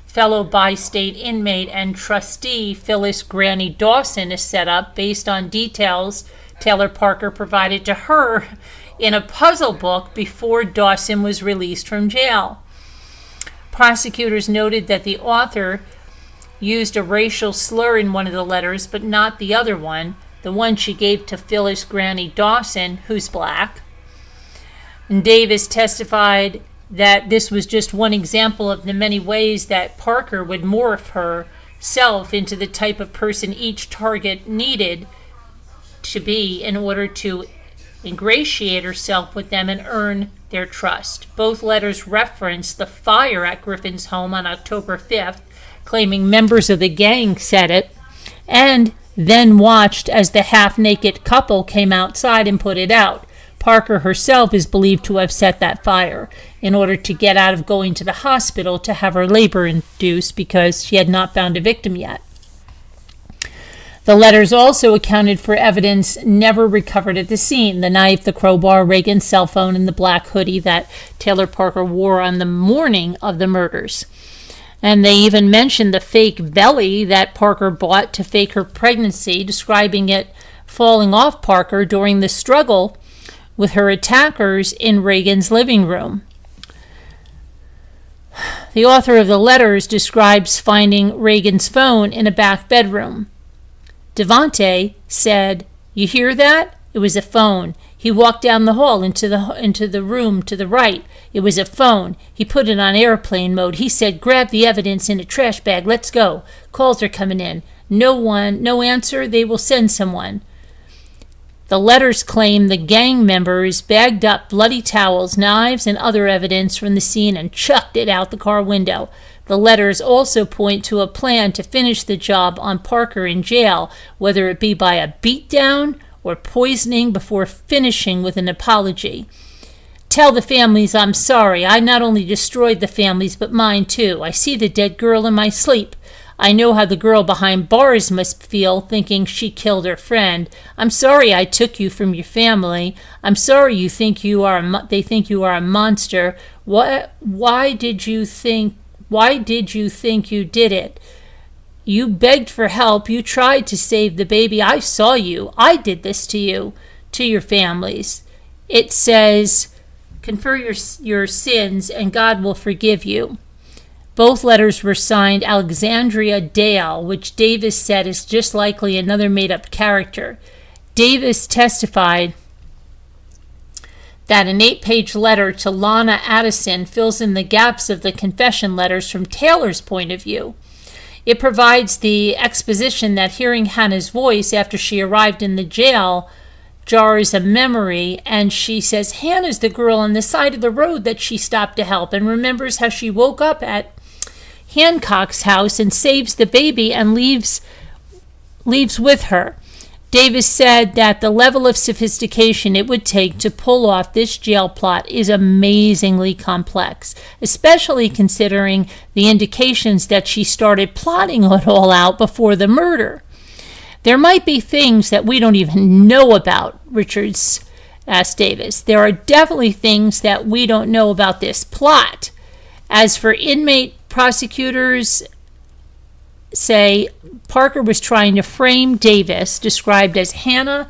fellow bi-state inmate and trustee Phyllis Granny Dawson to set up based on details Taylor Parker provided to her in a puzzle book before Dawson was released from jail. Prosecutors noted that the author used a racial slur in one of the letters, but not the other one, the one she gave to Phyllis Granny Dawson, who's black. And Davis testified that this was just one example of the many ways that Parker would morph herself into the type of person each target needed to be in order to ingratiate herself with them and earn their trust. Both letters reference the fire at Griffin's home on October 5th, claiming members of the gang set it, and then watched as the half-naked couple came outside and put it out. Parker herself is believed to have set that fire in order to get out of going to the hospital to have her labor induced because she had not found a victim yet. The letters also accounted for evidence never recovered at the scene: the knife, the crowbar, Reagan's cell phone, and the black hoodie that Taylor Parker wore on the morning of the murders. And they even mentioned the fake belly that Parker bought to fake her pregnancy, describing it falling off Parker during the struggle with her attackers in Reagan's living room. The author of the letters describes finding Reagan's phone in a back bedroom. Devante said, "You hear that? It was a phone. He walked down the hall into the room to the right. It was a phone. He put it on airplane mode. He said, 'Grab the evidence in a trash bag. Let's go. Calls are coming in. No answer. They will send someone.'" The letters claim the gang members bagged up bloody towels, knives, and other evidence from the scene and chucked it out the car window. The letters also point to a plan to finish the job on Parker in jail, whether it be by a beatdown or poisoning, before finishing with an apology. "Tell the families I'm sorry. I not only destroyed the families, but mine too. I see the dead girl in my sleep. I know how the girl behind bars must feel, thinking she killed her friend. I'm sorry I took you from your family. I'm sorry they think you are a monster. Why did you think you did it? You begged for help. You tried to save the baby. I saw you. I did this to you, to your families." It says, "Confess your sins and God will forgive you." Both letters were signed Alexandria Dale, which Davis said is just likely another made-up character. Davis testified that an 8-page letter to Lana Addison fills in the gaps of the confession letters from Taylor's point of view. It provides the exposition that hearing Hannah's voice after she arrived in the jail jars a memory, and she says Hannah's the girl on the side of the road that she stopped to help, and remembers how she woke up at Hancock's house and saves the baby and leaves with her. Davis said that the level of sophistication it would take to pull off this jail plot is amazingly complex, especially considering the indications that she started plotting it all out before the murder. "There might be things that we don't even know about," Richards asked Davis. "There are definitely things that we don't know about this plot. As for inmate prosecutors say, Parker was trying to frame Davis, described as Hannah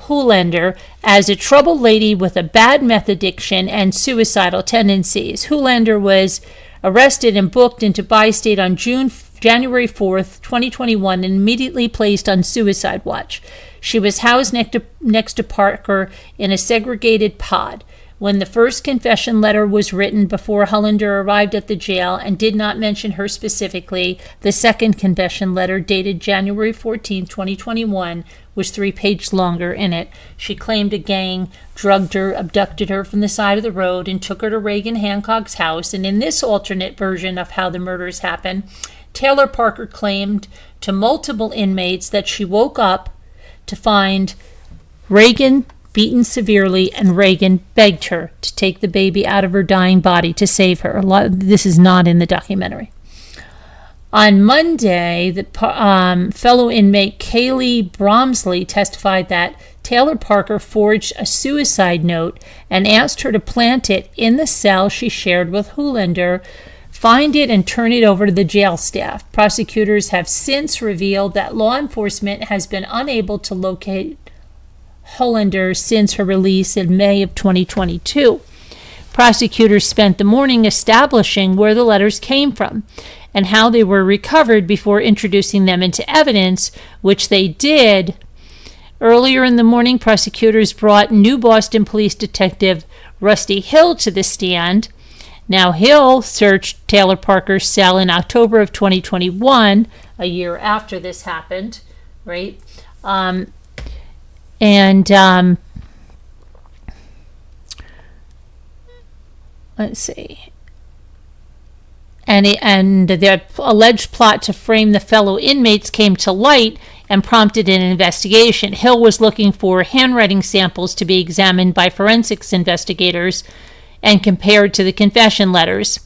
Hoolander, as a troubled lady with a bad meth addiction and suicidal tendencies. Hoolander was arrested and booked into bi-state on January 4th, 2021, and immediately placed on suicide watch. She was housed next to Parker in a segregated pod. When the first confession letter was written before Hollander arrived at the jail and did not mention her specifically, the second confession letter, dated January 14, 2021, was 3 pages longer. In it, she claimed a gang drugged her, abducted her from the side of the road, and took her to Reagan Hancock's house. And in this alternate version of how the murders happened, Taylor Parker claimed to multiple inmates that she woke up to find Reagan beaten severely, and Reagan begged her to take the baby out of her dying body to save her. This is not in the documentary. On Monday, the fellow inmate Kaylee Bromsley testified that Taylor Parker forged a suicide note and asked her to plant it in the cell she shared with Hoolander, find it, and turn it over to the jail staff. Prosecutors have since revealed that law enforcement has been unable to locate Hollander since her release in May of 2022. Prosecutors spent the morning establishing where the letters came from and how they were recovered before introducing them into evidence, which they did. Earlier in the morning, prosecutors brought new Boston Police Detective Rusty Hill to the stand. Now, Hill searched Taylor Parker's cell in October of 2021, a year after this happened, right? Let's see. And the alleged plot to frame the fellow inmates came to light and prompted an investigation. Hill was looking for handwriting samples to be examined by forensics investigators and compared to the confession letters.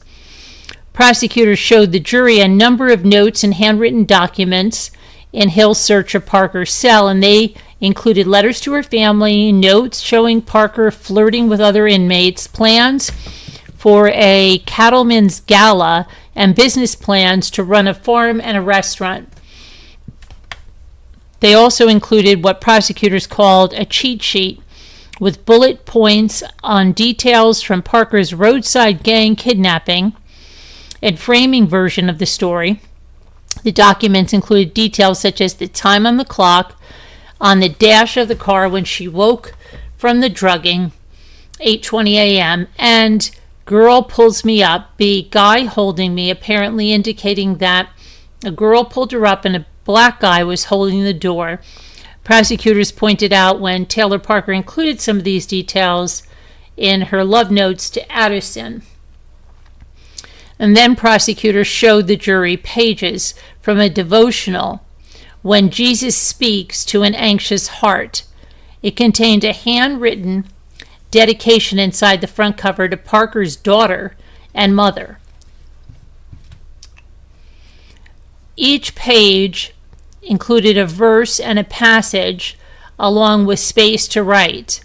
Prosecutors showed the jury a number of notes and handwritten documents in Hill's search of Parker's cell, and they included letters to her family, notes showing Parker flirting with other inmates, plans for a cattleman's gala, and business plans to run a farm and a restaurant. They also included what prosecutors called a cheat sheet with bullet points on details from Parker's roadside gang kidnapping and framing version of the story. The documents included details such as the time on the clock on the dash of the car when she woke from the drugging, 8:20 a.m., and girl pulls me up, B, guy holding me, apparently indicating that a girl pulled her up and a black guy was holding the door. Prosecutors pointed out when Taylor Parker included some of these details in her love notes to Addison. And then prosecutors showed the jury pages from a devotional, When Jesus Speaks to an Anxious Heart. It contained a handwritten dedication inside the front cover to Parker's daughter and mother. Each page included a verse and a passage along with space to write.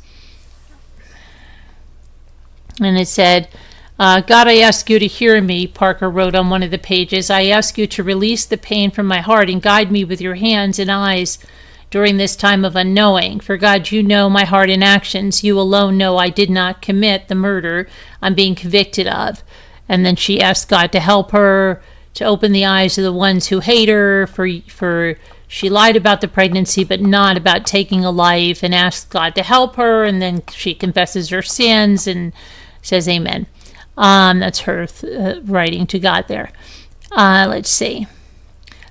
And it said, God, I ask you to hear me, Parker wrote on one of the pages. I ask you to release the pain from my heart and guide me with your hands and eyes during this time of unknowing. For God, you know my heart and actions. You alone know I did not commit the murder I'm being convicted of. And then she asked God to help her, to open the eyes of the ones who hate her, for she lied about the pregnancy but not about taking a life, and asked God to help her, and then she confesses her sins and says amen. That's her writing to God there. Let's see.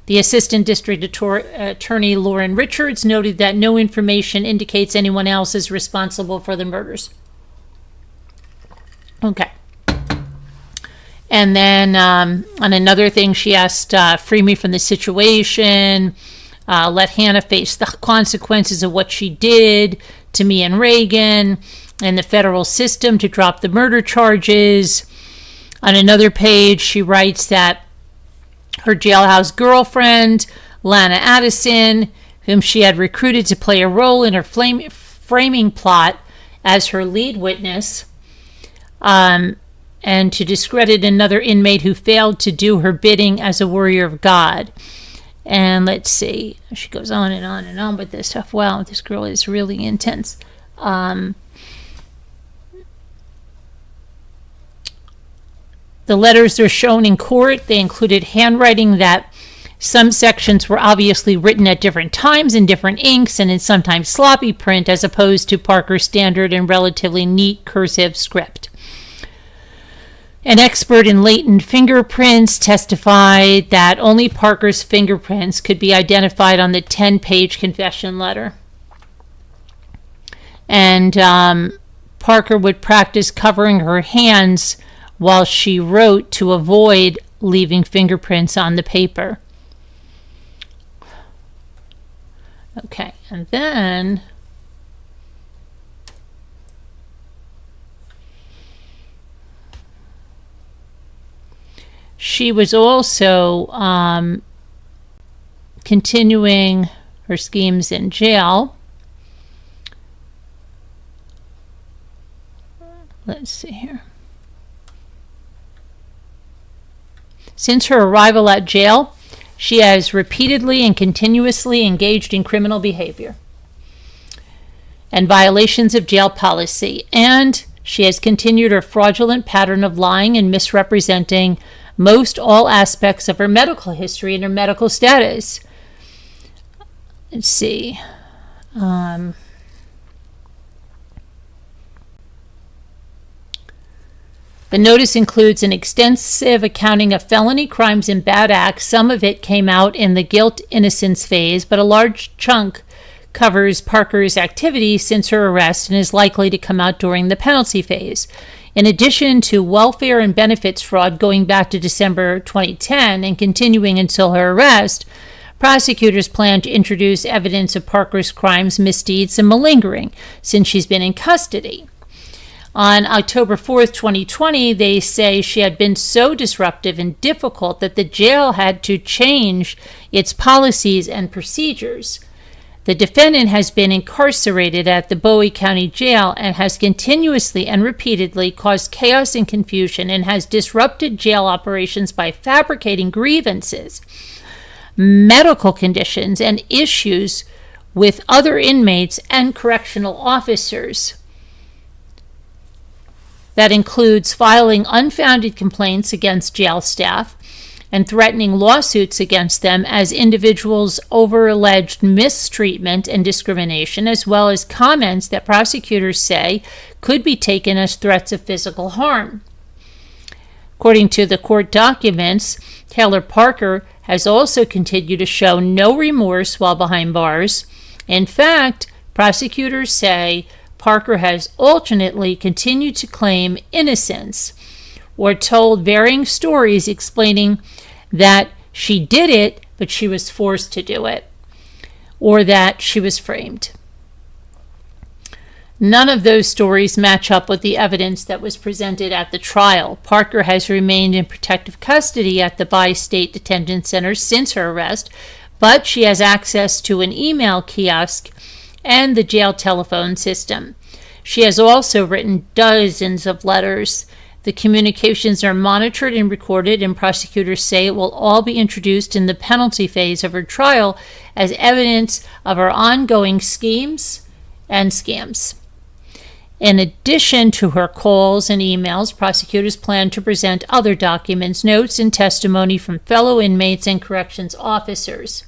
The Assistant District Attorney Lauren Richards noted that no information indicates anyone else is responsible for the murders. Okay. And then on another thing, she asked, free me from the situation, let Hannah face the consequences of what she did to me and Reagan, and the federal system to drop the murder charges. On another page, she writes that her jailhouse girlfriend, Lana Addison, whom she had recruited to play a role in her framing plot as her lead witness, and to discredit another inmate who failed to do her bidding as a warrior of God. And let's see, she goes on and on and on with this stuff. Wow, this girl is really intense. The letters are shown in court. They included handwriting that some sections were obviously written at different times in different inks and in sometimes sloppy print, as opposed to Parker's standard and relatively neat cursive script. An expert in latent fingerprints testified that only Parker's fingerprints could be identified on the 10-page confession letter. And Parker would practice covering her hands while she wrote to avoid leaving fingerprints on the paper. Okay, and then she was also continuing her schemes in jail. Let's see here. Since her arrival at jail, she has repeatedly and continuously engaged in criminal behavior and violations of jail policy, and she has continued her fraudulent pattern of lying and misrepresenting most all aspects of her medical history and her medical status. Let's see. The notice includes an extensive accounting of felony crimes and bad acts. Some of it came out in the guilt-innocence phase, but a large chunk covers Parker's activity since her arrest and is likely to come out during the penalty phase. In addition to welfare and benefits fraud going back to December 2010 and continuing until her arrest, prosecutors plan to introduce evidence of Parker's crimes, misdeeds, and malingering since she's been in custody. On October 4th, 2020, they say she had been so disruptive and difficult that the jail had to change its policies and procedures. The defendant has been incarcerated at the Bowie County Jail and has continuously and repeatedly caused chaos and confusion and has disrupted jail operations by fabricating grievances, medical conditions, and issues with other inmates and correctional officers. That includes filing unfounded complaints against jail staff and threatening lawsuits against them as individuals over alleged mistreatment and discrimination, as well as comments that prosecutors say could be taken as threats of physical harm. According to the court documents, Taylor Parker has also continued to show no remorse while behind bars. In fact, prosecutors say Parker has alternately continued to claim innocence or told varying stories explaining that she did it, but she was forced to do it, or that she was framed. None of those stories match up with the evidence that was presented at the trial. Parker has remained in protective custody at the Bi-State Detention Center since her arrest, but she has access to an email kiosk and the jail telephone system. She has also written dozens of letters. The communications are monitored and recorded, and prosecutors say it will all be introduced in the penalty phase of her trial as evidence of her ongoing schemes and scams. In addition to her calls and emails, prosecutors plan to present other documents, notes, and testimony from fellow inmates and corrections officers,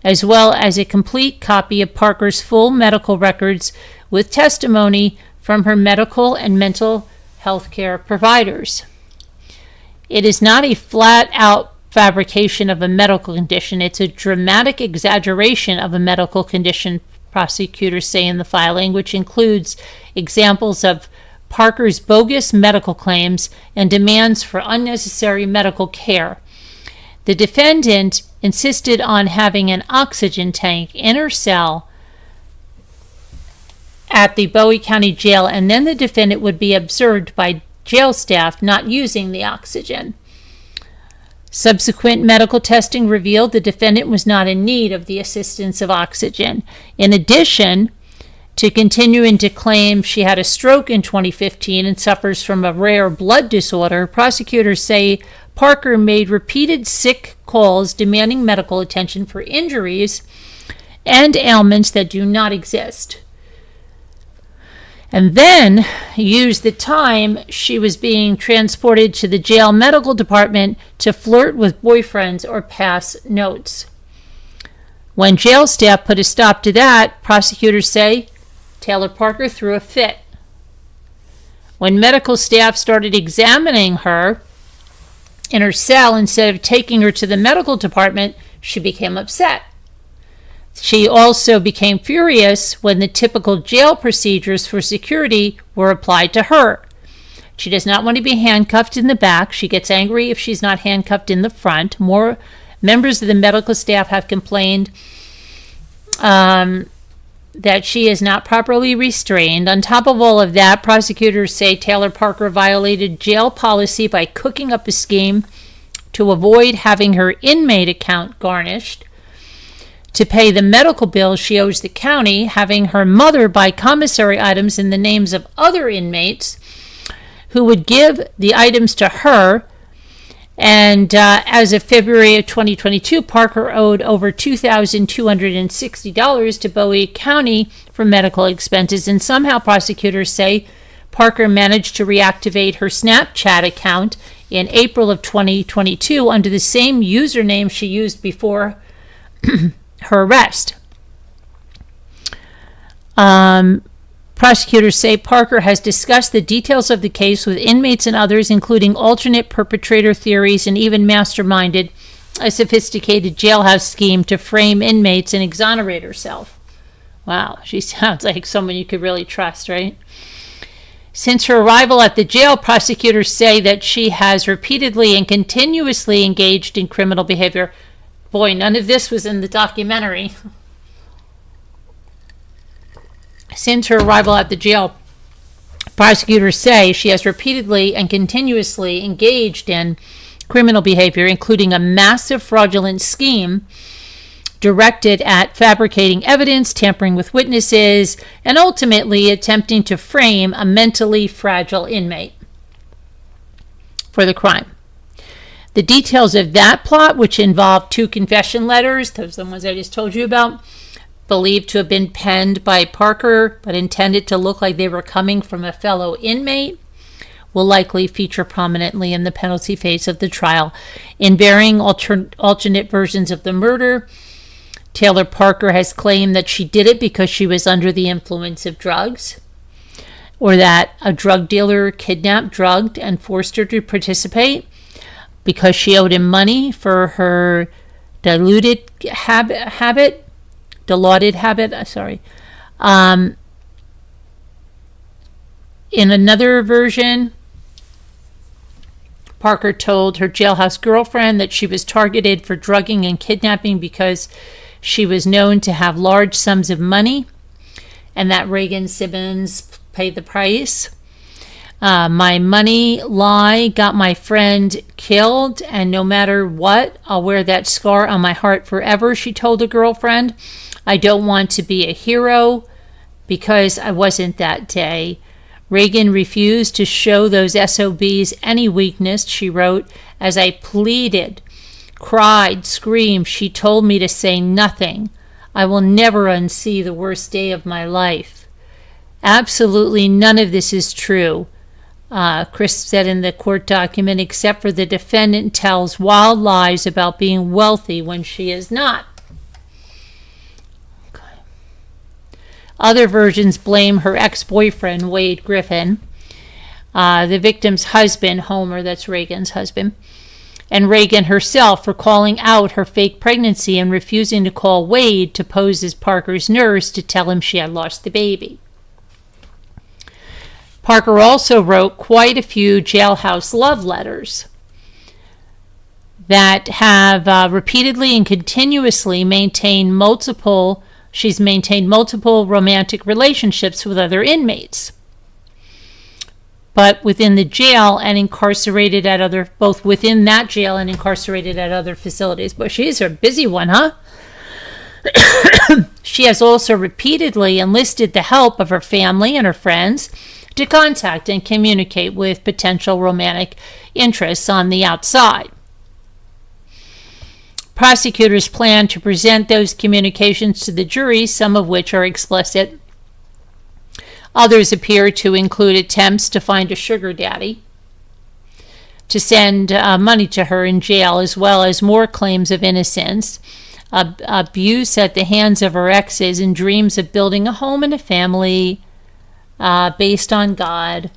as well as a complete copy of Parker's full medical records with testimony from her medical and mental health care providers. It is not a flat-out fabrication of a medical condition. It's a dramatic exaggeration of a medical condition, prosecutors say in the filing, which includes examples of Parker's bogus medical claims and demands for unnecessary medical care. The defendant insisted on having an oxygen tank in her cell at the Bowie County Jail, and then the defendant would be observed by jail staff not using the oxygen. Subsequent medical testing revealed the defendant was not in need of the assistance of oxygen. In addition to continuing to claim she had a stroke in 2015 and suffers from a rare blood disorder, prosecutors say Parker made repeated sick calls demanding medical attention for injuries and ailments that do not exist, and then used the time she was being transported to the jail medical department to flirt with boyfriends or pass notes. When jail staff put a stop to that, prosecutors say Taylor Parker threw a fit. When medical staff started examining her in her cell instead of taking her to the medical department, she became upset. She also became furious when the typical jail procedures for security were applied to her. She does not want to be handcuffed in the back. She gets angry if she's not handcuffed in the front. More members of the medical staff have complained that she is not properly restrained. On top of all of that, prosecutors say Taylor Parker violated jail policy by cooking up a scheme to avoid having her inmate account garnished, to pay the medical bills she owes the county, having her mother buy commissary items in the names of other inmates who would give the items to her. And as of February of 2022, Parker owed over $2,260 to Bowie County for medical expenses. And somehow prosecutors say Parker managed to reactivate her Snapchat account in April of 2022 under the same username she used before her arrest. Prosecutors say Parker has discussed the details of the case with inmates and others, including alternate perpetrator theories, and even masterminded a sophisticated jailhouse scheme to frame inmates and exonerate herself. Wow, she sounds like someone you could really trust, right? Since her arrival at the jail, prosecutors say that she has repeatedly and continuously engaged in criminal behavior. Boy, none of this was in the documentary. Since her arrival at the jail, prosecutors say she has repeatedly and continuously engaged in criminal behavior, including a massive fraudulent scheme directed at fabricating evidence, tampering with witnesses, and ultimately attempting to frame a mentally fragile inmate for the crime. The details of that plot, which involved 2 confession letters, those are the ones I just told you about, believed to have been penned by Parker but intended to look like they were coming from a fellow inmate, will likely feature prominently in the penalty phase of the trial. In varying alternate versions of the murder, Taylor Parker has claimed that she did it because she was under the influence of drugs, or that a drug dealer kidnapped, drugged, and forced her to participate because she owed him money for her diluted habit. In another version, Parker told her jailhouse girlfriend that she was targeted for drugging and kidnapping because she was known to have large sums of money, and that Reagan Simmons paid the price. My money lie got my friend killed, and no matter what, I'll wear that scar on my heart forever, she told a girlfriend. I don't want to be a hero because I wasn't that day. Reagan refused to show those SOBs any weakness, she wrote. As I pleaded, cried, screamed, she told me to say nothing. I will never unsee the worst day of my life. Absolutely none of this is true, Chris said in the court document, except for the defendant tells wild lies about being wealthy when she is not. Other versions blame her ex-boyfriend, Wade Griffin, the victim's husband, Homer, that's Reagan's husband, and Reagan herself for calling out her fake pregnancy and refusing to call Wade to pose as Parker's nurse to tell him she had lost the baby. Parker also wrote quite a few jailhouse love letters that have repeatedly and continuously maintained multiple romantic relationships with other inmates, but within the jail and incarcerated at both within that jail and incarcerated at other facilities. But she's a busy one, huh? She has also repeatedly enlisted the help of her family and her friends to contact and communicate with potential romantic interests on the outside. Prosecutors plan to present those communications to the jury, some of which are explicit. Others appear to include attempts to find a sugar daddy to send money to her in jail, as well as more claims of innocence, abuse at the hands of her exes, and dreams of building a home and a family based on God.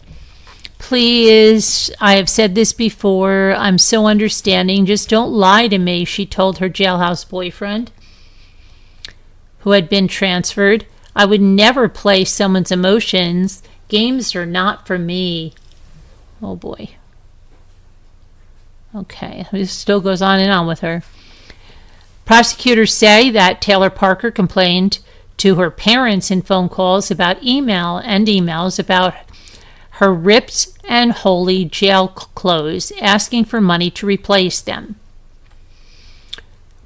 Please, I have said this before, I'm so understanding, just don't lie to me, she told her jailhouse boyfriend, who had been transferred. I would never play someone's emotions. Games are not for me. Oh boy. Okay, this still goes on and on with her. Prosecutors say that Taylor Parker complained to her parents in phone calls about emails about her ripped and holey jail clothes, asking for money to replace them.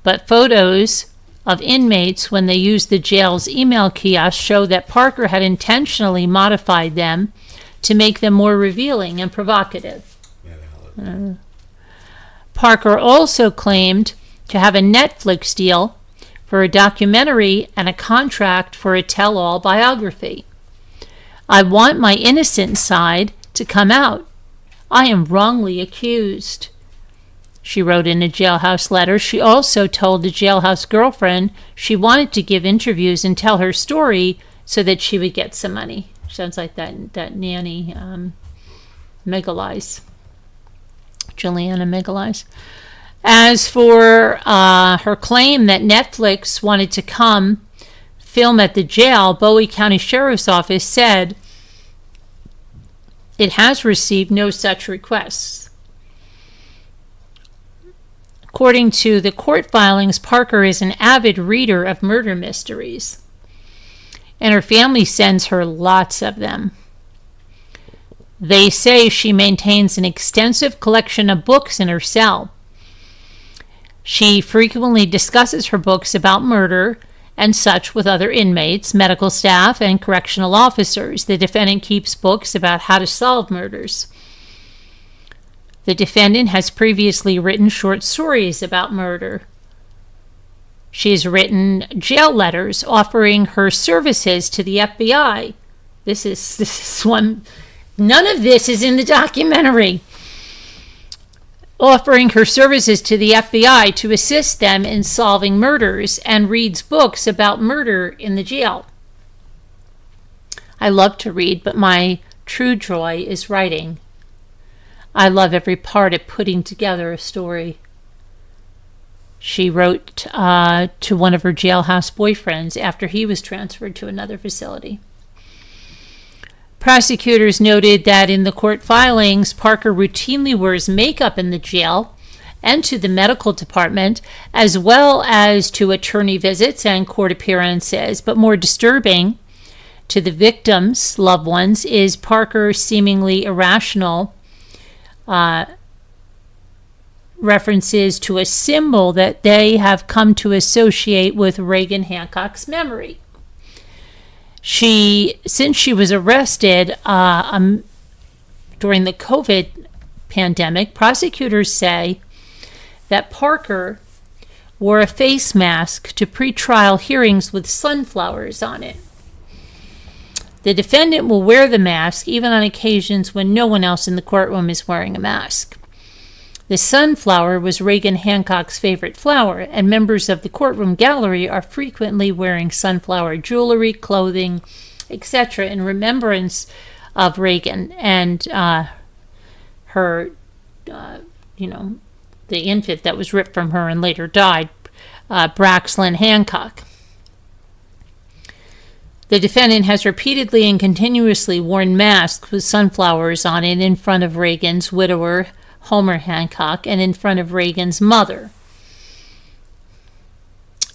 But photos of inmates when they used the jail's email kiosk show that Parker had intentionally modified them to make them more revealing and provocative. Parker also claimed to have a Netflix deal for a documentary and a contract for a tell-all biography. I want my innocent side to come out. I am wrongly accused, she wrote in a jailhouse letter. She also told the jailhouse girlfriend she wanted to give interviews and tell her story so that she would get some money. Sounds like that nanny, Megalize. Juliana Megalize. As for her claim that Netflix wanted to come film at the jail, Bowie County Sheriff's Office said it has received no such requests. According to the court filings, Parker is an avid reader of murder mysteries, and her family sends her lots of them. They say she maintains an extensive collection of books in her cell. She frequently discusses her books about murder and such with other inmates, medical staff, and correctional officers. The defendant keeps books about how to solve murders. The defendant has previously written short stories about murder. She has written jail letters offering her services to the FBI. This is one. None of this is in the documentary. Offering her services to the FBI to assist them in solving murders, and reads books about murder in the jail. I love to read, but my true joy is writing. I love every part of putting together a story. She wrote to one of her jailhouse boyfriends after he was transferred to another facility. Prosecutors noted that in the court filings, Parker routinely wears makeup in the jail and to the medical department, as well as to attorney visits and court appearances. But more disturbing to the victims' loved ones is Parker's seemingly irrational references to a symbol that they have come to associate with Reagan Hancock's memory. Since she was arrested during the COVID pandemic, prosecutors say that Parker wore a face mask to pretrial hearings with sunflowers on it. The defendant will wear the mask even on occasions when no one else in the courtroom is wearing a mask. The sunflower was Reagan Hancock's favorite flower, and members of the courtroom gallery are frequently wearing sunflower jewelry, clothing, etc. in remembrance of Reagan and her, the infant that was ripped from her and later died, Braxlyn Hancock. The defendant has repeatedly and continuously worn masks with sunflowers on it in front of Reagan's widower, Homer Hancock, and in front of Reagan's mother,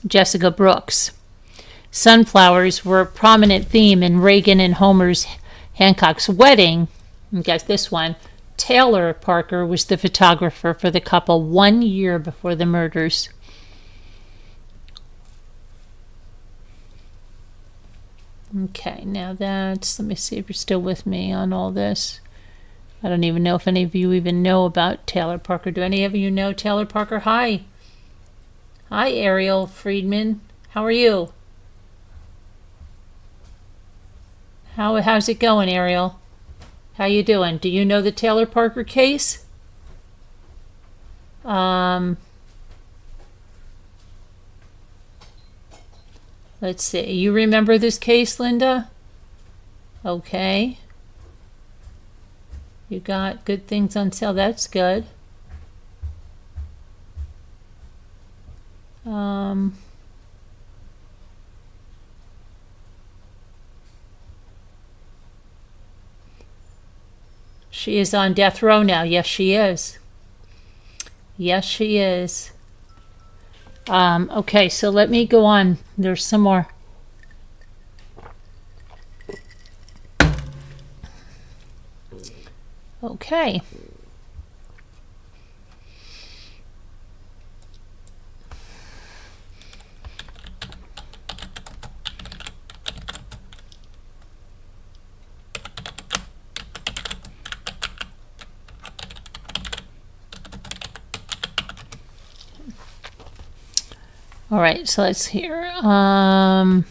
Jessica Brooks. Sunflowers were a prominent theme in Reagan and Homer's Hancock's wedding. And guess this one. Taylor Parker was the photographer for the couple 1 year before the murders. Okay, now let me see if you're still with me on all this. I don't even know if any of you even know about Taylor Parker. Do any of you know Taylor Parker? Hi. Hi, Ariel Friedman. How are you? How's it going, Ariel? How you doing? Do you know the Taylor Parker case? Let's see. You remember this case, Linda? Okay. You got good things on sale. That's good. She is on death row now. Yes, she is. Yes, she is. Okay, so let me go on. There's some more. Okay. All right, so let's hear. Of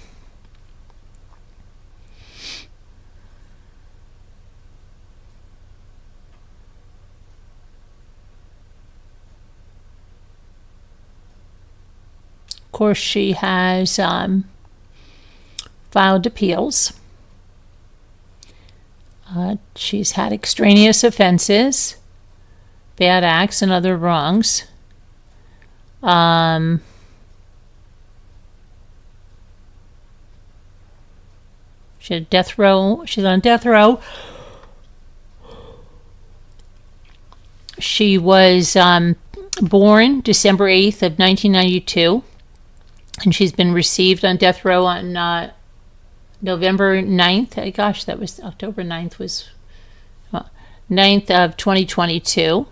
course, she has filed appeals. She's had extraneous offenses, bad acts, and other wrongs. She's on death row. She was born December 8th of 1992, and she's been received on death row on November 9th. Gosh, that was October 9th was 9th of 2022.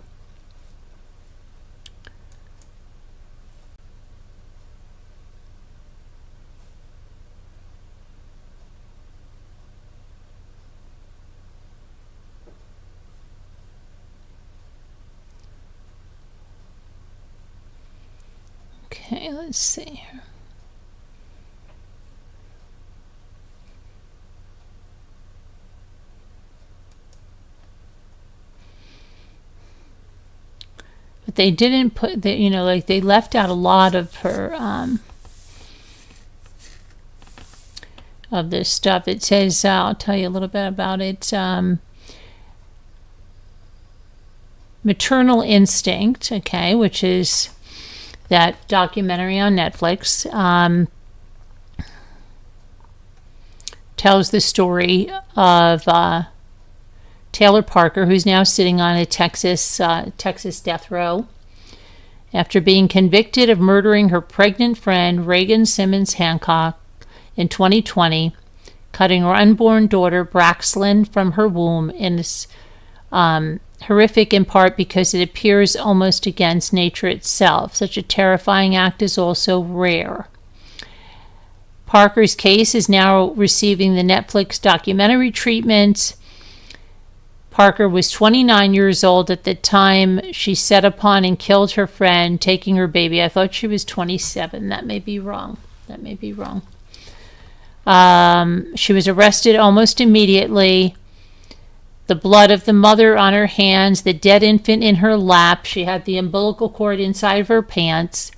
Okay, let's see here. But they didn't put the, like they left out a lot of her of this stuff. It says, I'll tell you a little bit about it. Maternal Instinct, okay, which is that documentary on Netflix, tells the story of Taylor Parker, who's now sitting on a Texas death row after being convicted of murdering her pregnant friend Reagan Simmons Hancock in 2020, cutting her unborn daughter Braxlyn from her womb. In this horrific in part because it appears almost against nature itself. Such a terrifying act is also rare. Parker's case is now receiving the Netflix documentary treatment. Parker was 29 years old at the time she set upon and killed her friend, taking her baby. I thought she was 27. That may be wrong. She was arrested almost immediately. The blood of the mother on her hands, the dead infant in her lap. She had the umbilical cord inside of her pants.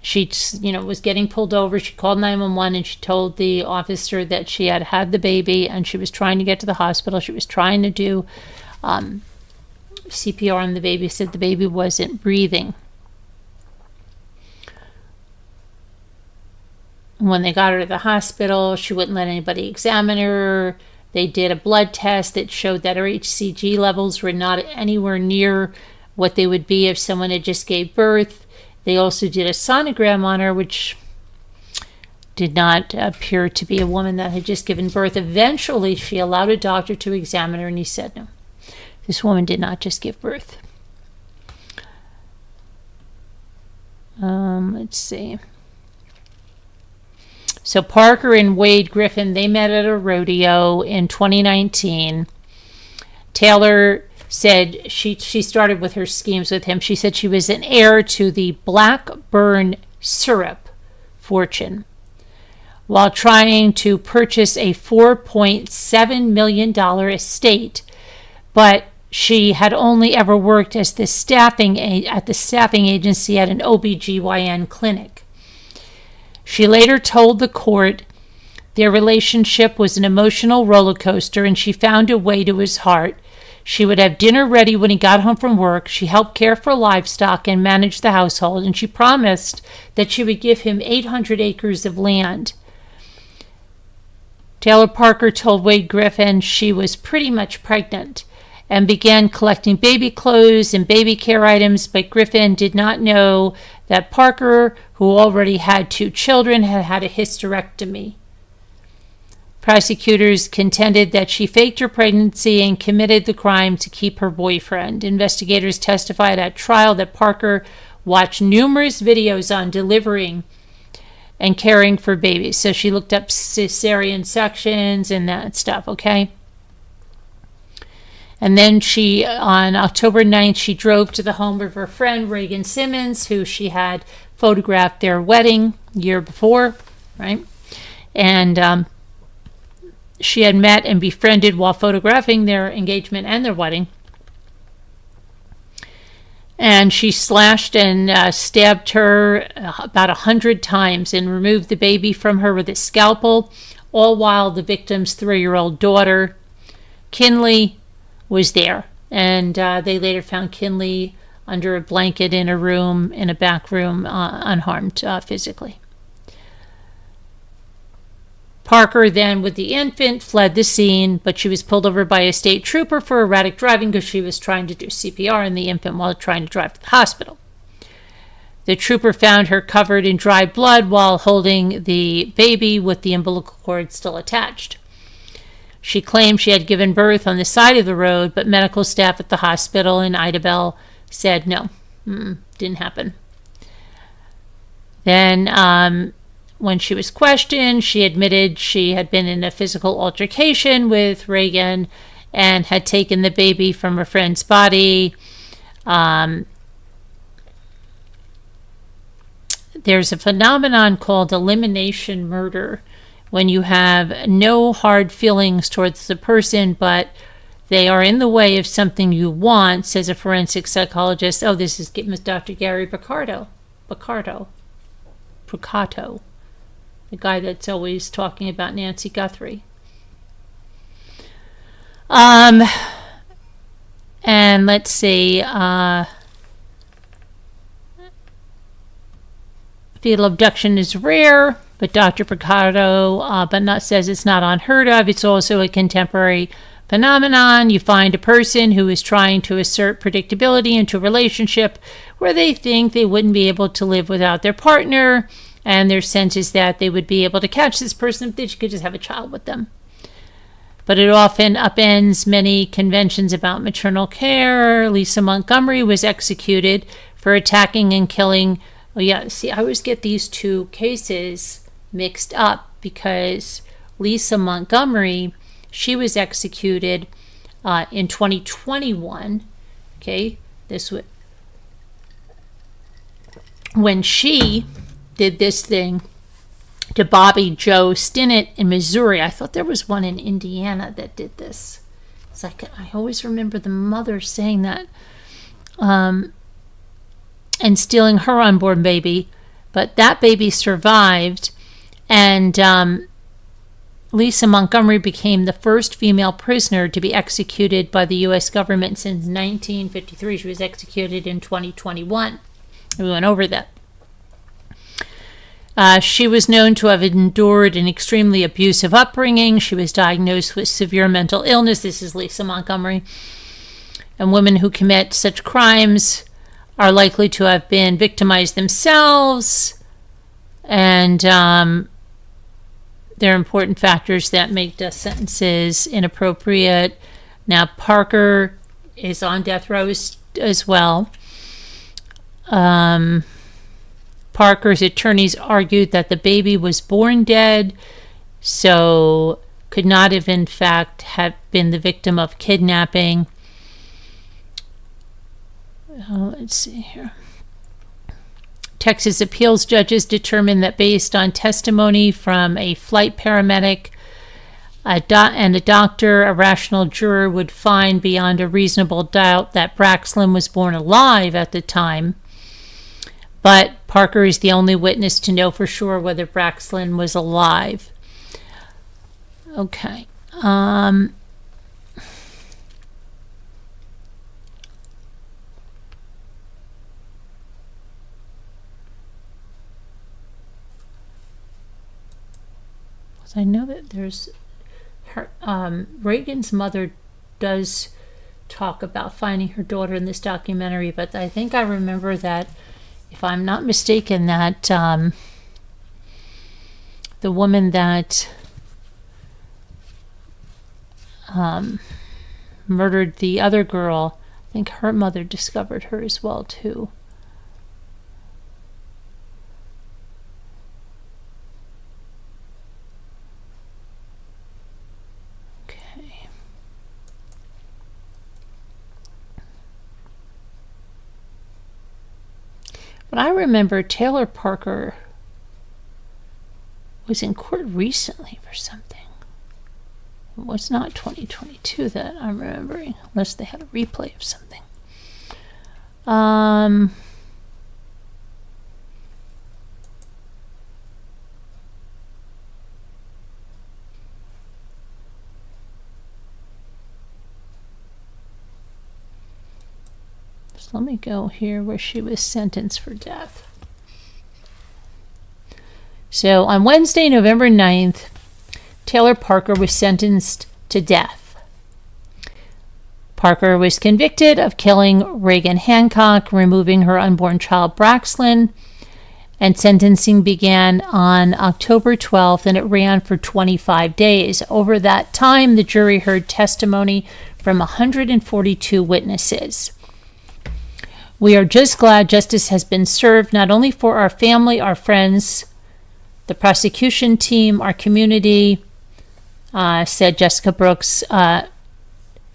She, was getting pulled over. She called 911 and she told the officer that she had had the baby and she was trying to get to the hospital. She was trying to do CPR on the baby. Said the baby wasn't breathing. When they got her to the hospital, she wouldn't let anybody examine her. They did a blood test that showed that her HCG levels were not anywhere near what they would be if someone had just gave birth. They also did a sonogram on her, which did not appear to be a woman that had just given birth. Eventually, she allowed a doctor to examine her, and he said, no, this woman did not just give birth. Let's see. So Parker and Wade Griffin, they met at a rodeo in 2019. Taylor said she started with her schemes with him. She said she was an heir to the Blackburn syrup fortune while trying to purchase a $4.7 million estate, but she had only ever worked as the staffing agency at an OBGYN clinic. She later told the court their relationship was an emotional roller coaster and she found a way to his heart. She would have dinner ready when he got home from work. She helped care for livestock and manage the household, and she promised that she would give him 800 acres of land. Taylor Parker told Wade Griffin she was pretty much pregnant and began collecting baby clothes and baby care items, but Griffin did not know that Parker, who already had 2 children, had had a hysterectomy. Prosecutors contended that she faked her pregnancy and committed the crime to keep her boyfriend. Investigators testified at trial that Parker watched numerous videos on delivering and caring for babies. So she looked up cesarean sections and that stuff, okay? And then she, on October 9th, she drove to the home of her friend, Reagan Simmons, who she had photographed their wedding year before, right? And she had met and befriended while photographing their engagement and their wedding. And she slashed and stabbed her about 100 times and removed the baby from her with a scalpel, all while the victim's 3-year-old daughter, Kinley, was there. And they later found Kinley under a blanket in a back room, unharmed physically. Parker then, with the infant, fled the scene, but she was pulled over by a state trooper for erratic driving because she was trying to do CPR on the infant while trying to drive to the hospital. The trooper found her covered in dry blood while holding the baby with the umbilical cord still attached. She claimed she had given birth on the side of the road, but medical staff at the hospital in Idabel said no, didn't happen. Then when she was questioned, she admitted she had been in a physical altercation with Reagan and had taken the baby from her friend's body. There's a phenomenon called elimination murder, when you have no hard feelings towards the person, but they are in the way of something you want, says a forensic psychologist. Oh, this is Dr. Gary Picardo, the guy that's always talking about Nancy Guthrie. And let's see, fetal abduction is rare, but Dr. Picardo says it's not unheard of. It's also a contemporary phenomenon. You find a person who is trying to assert predictability into a relationship where they think they wouldn't be able to live without their partner, and their sense is that they would be able to catch this person if they could just have a child with them. But it often upends many conventions about maternal care. Lisa Montgomery was executed for attacking and killing. Oh yeah, see, I always get these two cases mixed up because Lisa Montgomery, she was executed in 2021. Okay, when she did this thing to Bobby Joe Stinnett in Missouri. I thought there was one in Indiana that did this. It's like I always remember the mother saying that, and stealing her unborn baby, but that baby survived, and Lisa Montgomery became the first female prisoner to be executed by the U.S. government since 1953. She was executed in 2021. We went over that. She was known to have endured an extremely abusive upbringing. She was diagnosed with severe mental illness. This is Lisa Montgomery. And women who commit such crimes are likely to have been victimized themselves. And there are important factors that make death sentences inappropriate. Now, Parker is on death row as well. Parker's attorneys argued that the baby was born dead, so could not have in fact have been the victim of kidnapping. Let's see here. Texas appeals judges determined that based on testimony from a flight paramedic and a doctor, a rational juror would find beyond a reasonable doubt that Braxlin was born alive at the time. But Parker is the only witness to know for sure whether Braxlin was alive. Okay. I know that there's her, Reagan's mother does talk about finding her daughter in this documentary, but I think I remember that, if I'm not mistaken, that the woman that murdered the other girl, I think her mother discovered her as well too. Okay. But I remember Taylor Parker was in court recently for something. It was not 2022 that I'm remembering, unless they had a replay of something. So let me go here where she was sentenced for death. So on Wednesday, November 9th, Taylor Parker was sentenced to death. Parker was convicted of killing Reagan Hancock, removing her unborn child Braxlin, and sentencing began on October 12th, and it ran for 25 days. Over that time, the jury heard testimony from 142 witnesses. We are just glad justice has been served, not only for our family, our friends, the prosecution team, our community, said Jessica Brooks,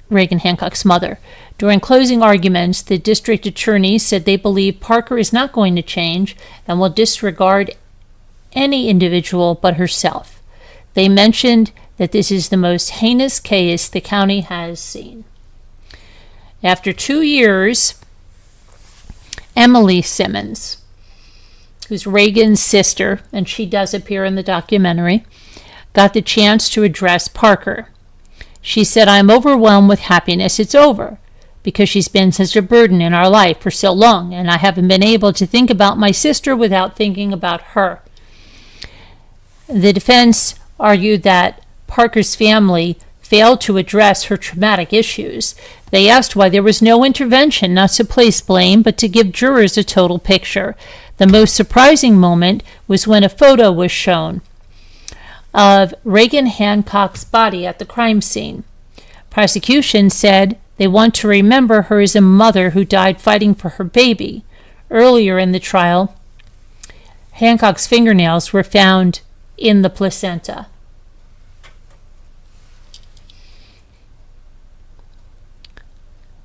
Reagan Hancock's mother. During closing arguments, the district attorney said they believe Parker is not going to change and will disregard any individual but herself. They mentioned that this is the most heinous case the county has seen. After 2 years, Emily Simmons, who's Reagan's sister, and she does appear in the documentary, got the chance to address Parker. She said, "I'm overwhelmed with happiness it's over, because she's been such a burden in our life for so long, and I haven't been able to think about my sister without thinking about her." The defense argued that Parker's family failed to address her traumatic issues. They asked why there was no intervention, not to place blame, but to give jurors a total picture. The most surprising moment was when a photo was shown of Reagan Hancock's body at the crime scene. Prosecution said they want to remember her as a mother who died fighting for her baby. Earlier in the trial, Hancock's fingernails were found in the placenta.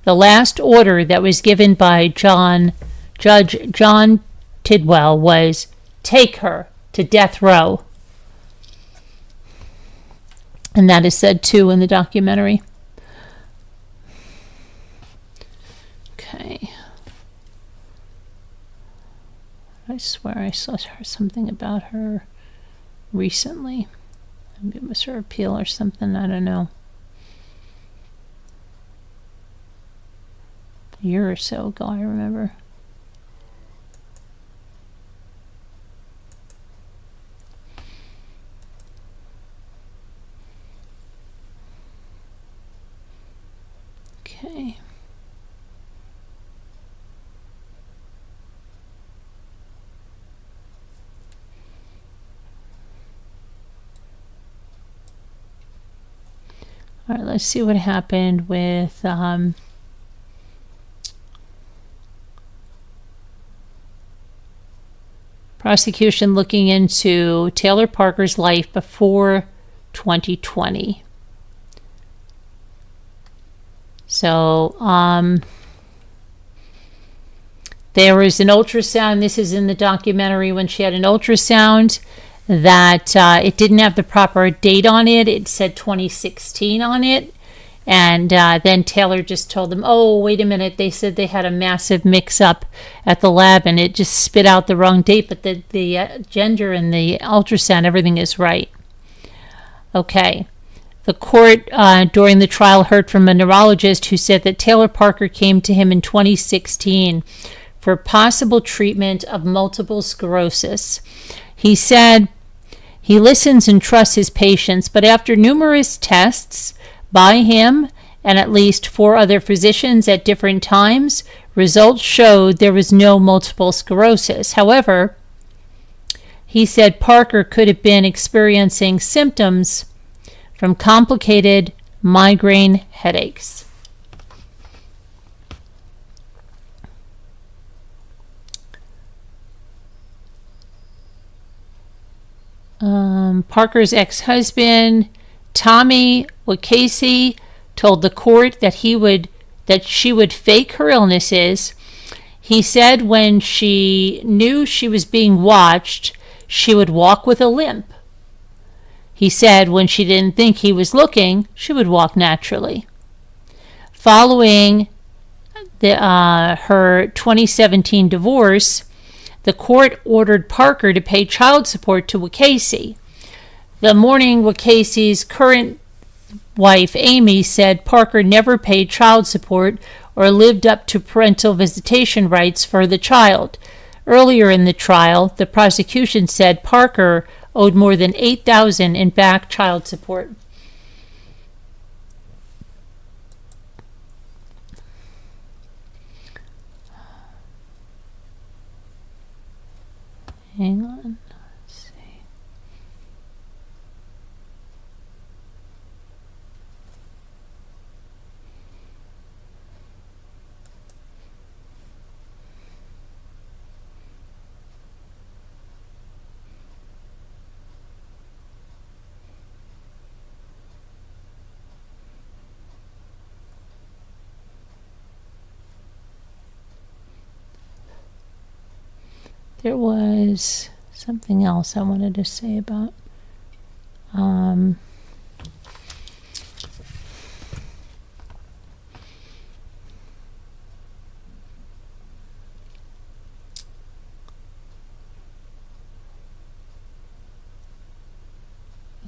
The last order that was given by Judge John Tidwell was, "Take her to death row." And that is said too in the documentary. Okay. I swear I saw something about her recently. Maybe it was her appeal or something, I don't know. A year or so ago, I remember. Okay. All right, let's see what happened with prosecution looking into Taylor Parker's life before 2020. So there was an ultrasound. This is in the documentary when she had an ultrasound that it didn't have the proper date on it. It said 2016 on it. And then Taylor just told them, "Oh, wait a minute. They said they had a massive mix-up at the lab and it just spit out the wrong date. But the gender and the ultrasound, everything is right." Okay. The court during the trial heard from a neurologist who said that Taylor Parker came to him in 2016 for possible treatment of multiple sclerosis. He said he listens and trusts his patients, but after numerous tests by him and at least 4 other physicians at different times, results showed there was no multiple sclerosis. However, he said Parker could have been experiencing symptoms from complicated migraine headaches. Parker's ex-husband, Tommy Wakasey, told the court that she would fake her illnesses. He said when she knew she was being watched, she would walk with a limp. He said when she didn't think he was looking, she would walk naturally. Following her 2017 divorce, the court ordered Parker to pay child support to Wakasey. The morning Wakasey's current wife, Amy, said Parker never paid child support or lived up to parental visitation rights for the child. Earlier in the trial, the prosecution said Parker owed more than $8,000 in back child support. Hang on. Let's see. There was something else I wanted to say about I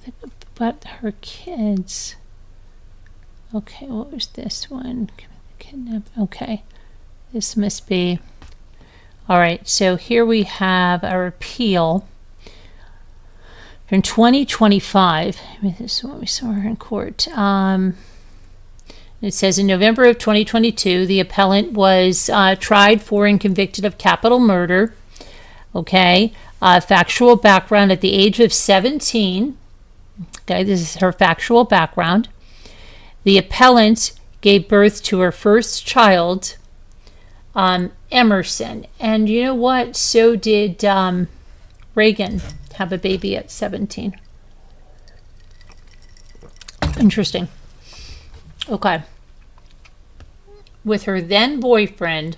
think about her kids. Okay, what was this one? Kidnap. Okay, this must be. All right, so here we have our appeal from 2025. This is what we saw her in court. It says in November of 2022, the appellant was tried for and convicted of capital murder. Okay, factual background at the age of 17. Okay, this is her factual background. The appellant gave birth to her first child, Emerson. And you know what? So did Reagan have a baby at 17. Interesting. Okay. With her then boyfriend,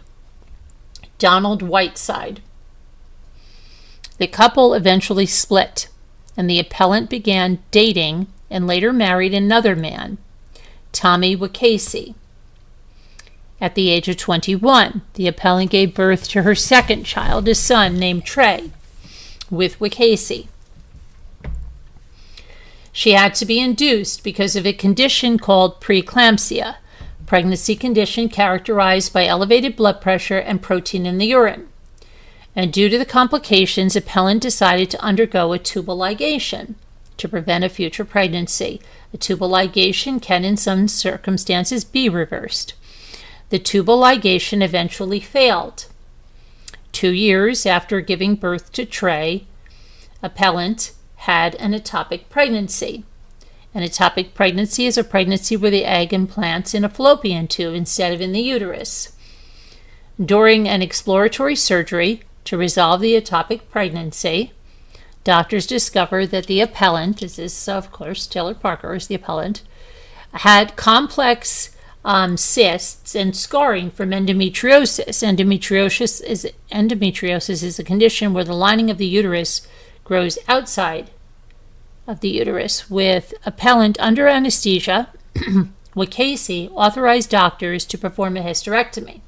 Donald Whiteside. The couple eventually split, and the appellant began dating and later married another man, Tommy Wakasey. At the age of 21, the appellant gave birth to her second child, a son named Trey, with Wakasey. She had to be induced because of a condition called preeclampsia, a pregnancy condition characterized by elevated blood pressure and protein in the urine. And due to the complications, appellant decided to undergo a tubal ligation to prevent a future pregnancy. A tubal ligation can, in some circumstances, be reversed. The tubal ligation eventually failed. 2 years after giving birth to Trey, appellant had an ectopic pregnancy. An ectopic pregnancy is a pregnancy where the egg implants in a fallopian tube instead of in the uterus. During an exploratory surgery to resolve the ectopic pregnancy, doctors discovered that the appellant, this is of course Taylor Parker is the appellant, had complex cysts and scarring from endometriosis. Endometriosis is a condition where the lining of the uterus grows outside of the uterus. With appellant under anesthesia, Wakasey authorized doctors to perform a hysterectomy.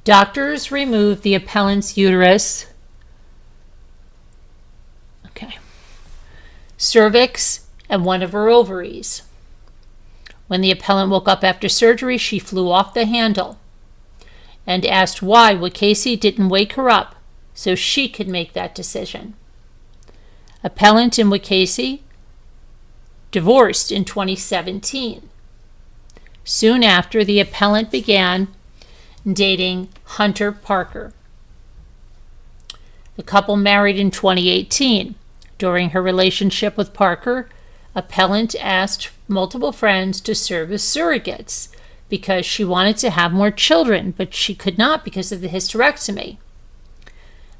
Doctors removed the appellant's uterus, cervix, and one of her ovaries. When the appellant woke up after surgery, she flew off the handle and asked why Wakasey didn't wake her up so she could make that decision. Appellant and Wakasey divorced in 2017. Soon after, the appellant began dating Hunter Parker. The couple married in 2018. During her relationship with Parker, appellant asked multiple friends to serve as surrogates because she wanted to have more children, but she could not because of the hysterectomy.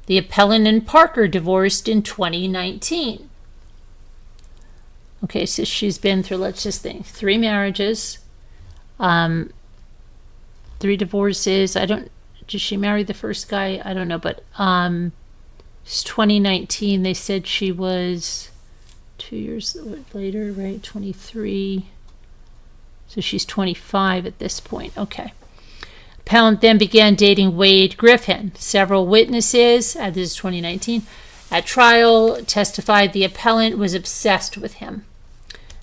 The appellant and Parker divorced in 2019. Okay, so she's been through, let's just think, 3 marriages, 3 divorces. Did she marry the first guy? I don't know, but it's 2019. They said she was 2 years later, right? 23. So she's 25 at this point. Okay. Appellant then began dating Wade Griffin. Several witnesses, this is 2019, at trial testified the appellant was obsessed with him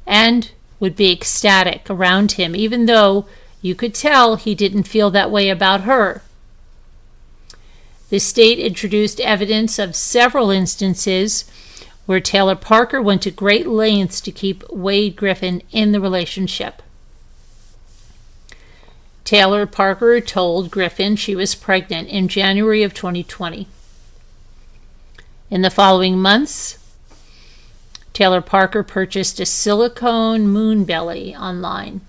and would be ecstatic around him, even though you could tell he didn't feel that way about her. The state introduced evidence of several instances where Taylor Parker went to great lengths to keep Wade Griffin in the relationship. Taylor Parker told Griffin she was pregnant in January of 2020. In the following months, Taylor Parker purchased a silicone moon belly online,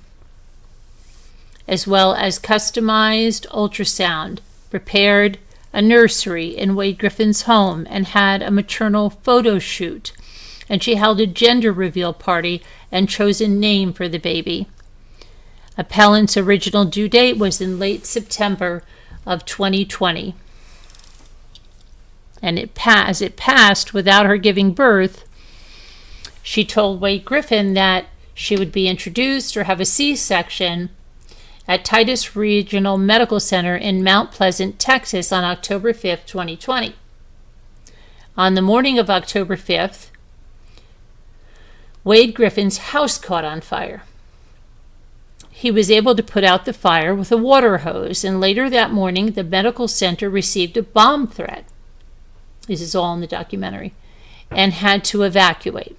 as well as customized ultrasound, prepared a nursery in Wade Griffin's home, and had a maternal photo shoot. And she held a gender reveal party and chose a name for the baby. Appellant's original due date was in late September of 2020. And it passed without her giving birth. She told Wade Griffin that she would be introduced or have a C-section at Titus Regional Medical Center in Mount Pleasant, Texas on October 5th, 2020. On the morning of October 5th, Wade Griffin's house caught on fire. He was able to put out the fire with a water hose, and later that morning, the medical center received a bomb threat. This is all in the documentary, and had to evacuate.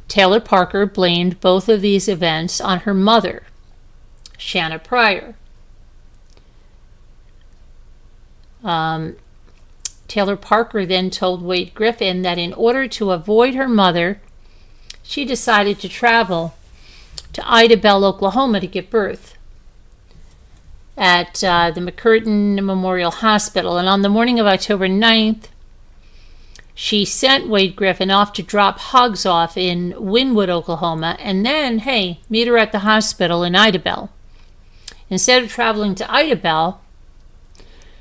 Taylor Parker blamed both of these events on her mother, Shanna Pryor. Taylor Parker then told Wade Griffin that in order to avoid her mother, she decided to travel to Idabel, Oklahoma to give birth at the McCurtain Memorial Hospital. And on the morning of October 9th, she sent Wade Griffin off to drop Huggs off in Wynwood, Oklahoma, and then, meet her at the hospital in Idabel. Instead of traveling to Idabel,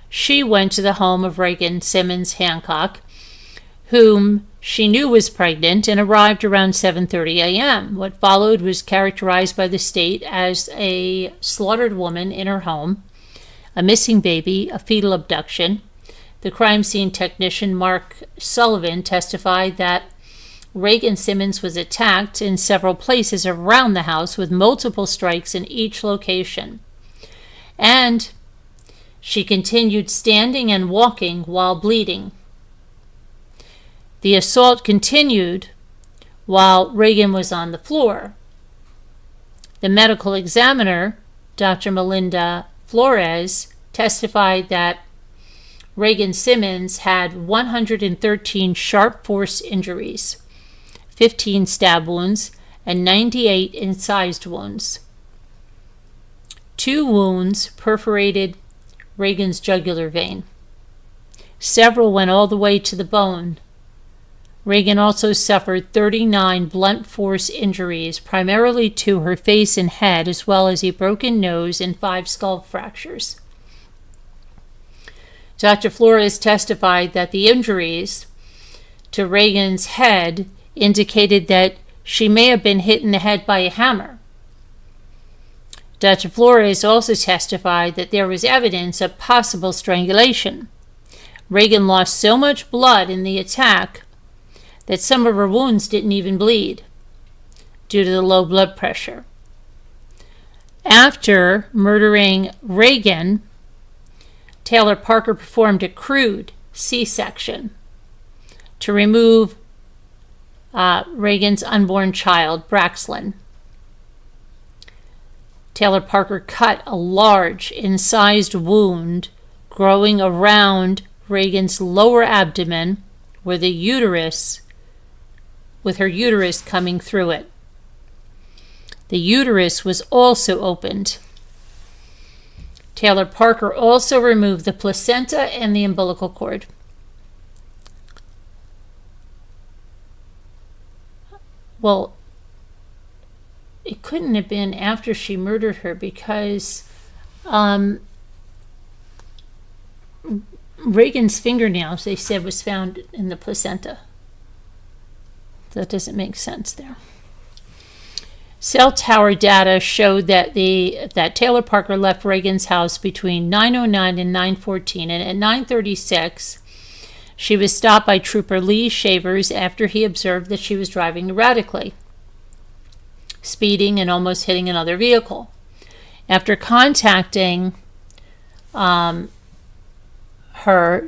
she went to the home of Reagan Simmons Hancock, whom she knew was pregnant, and arrived around 7:30 a.m. What followed was characterized by the state as a slaughtered woman in her home, a missing baby, a fetal abduction. The crime scene technician Mark Sullivan testified that Reagan Simmons was attacked in several places around the house with multiple strikes in each location. And she continued standing and walking while bleeding. The assault continued while Reagan was on the floor. The medical examiner, Dr. Melinda Flores, testified that Reagan Simmons had 113 sharp force injuries, 15 stab wounds, and 98 incised wounds. 2 wounds perforated Reagan's jugular vein. Several went all the way to the bone. Reagan also suffered 39 blunt force injuries, primarily to her face and head, as well as a broken nose and 5 skull fractures. Dr. Flores testified that the injuries to Reagan's head indicated that she may have been hit in the head by a hammer. Dr. Flores also testified that there was evidence of possible strangulation. Reagan lost so much blood in the attack that some of her wounds didn't even bleed due to the low blood pressure. After murdering Reagan, Taylor Parker performed a crude C-section to remove Reagan's unborn child, Braxlin. Taylor Parker cut a large incised wound growing around Reagan's lower abdomen with her uterus coming through it. The uterus was also opened. Taylor Parker also removed the placenta and the umbilical cord. Well, it couldn't have been after she murdered her because Reagan's fingernails, they said, was found in the placenta. That doesn't make sense there. Cell tower data showed that Taylor Parker left Reagan's house between 9:09 and 9:14, and at 9:36, she was stopped by Trooper Lee Shavers after he observed that she was driving erratically, speeding and almost hitting another vehicle. After contacting her,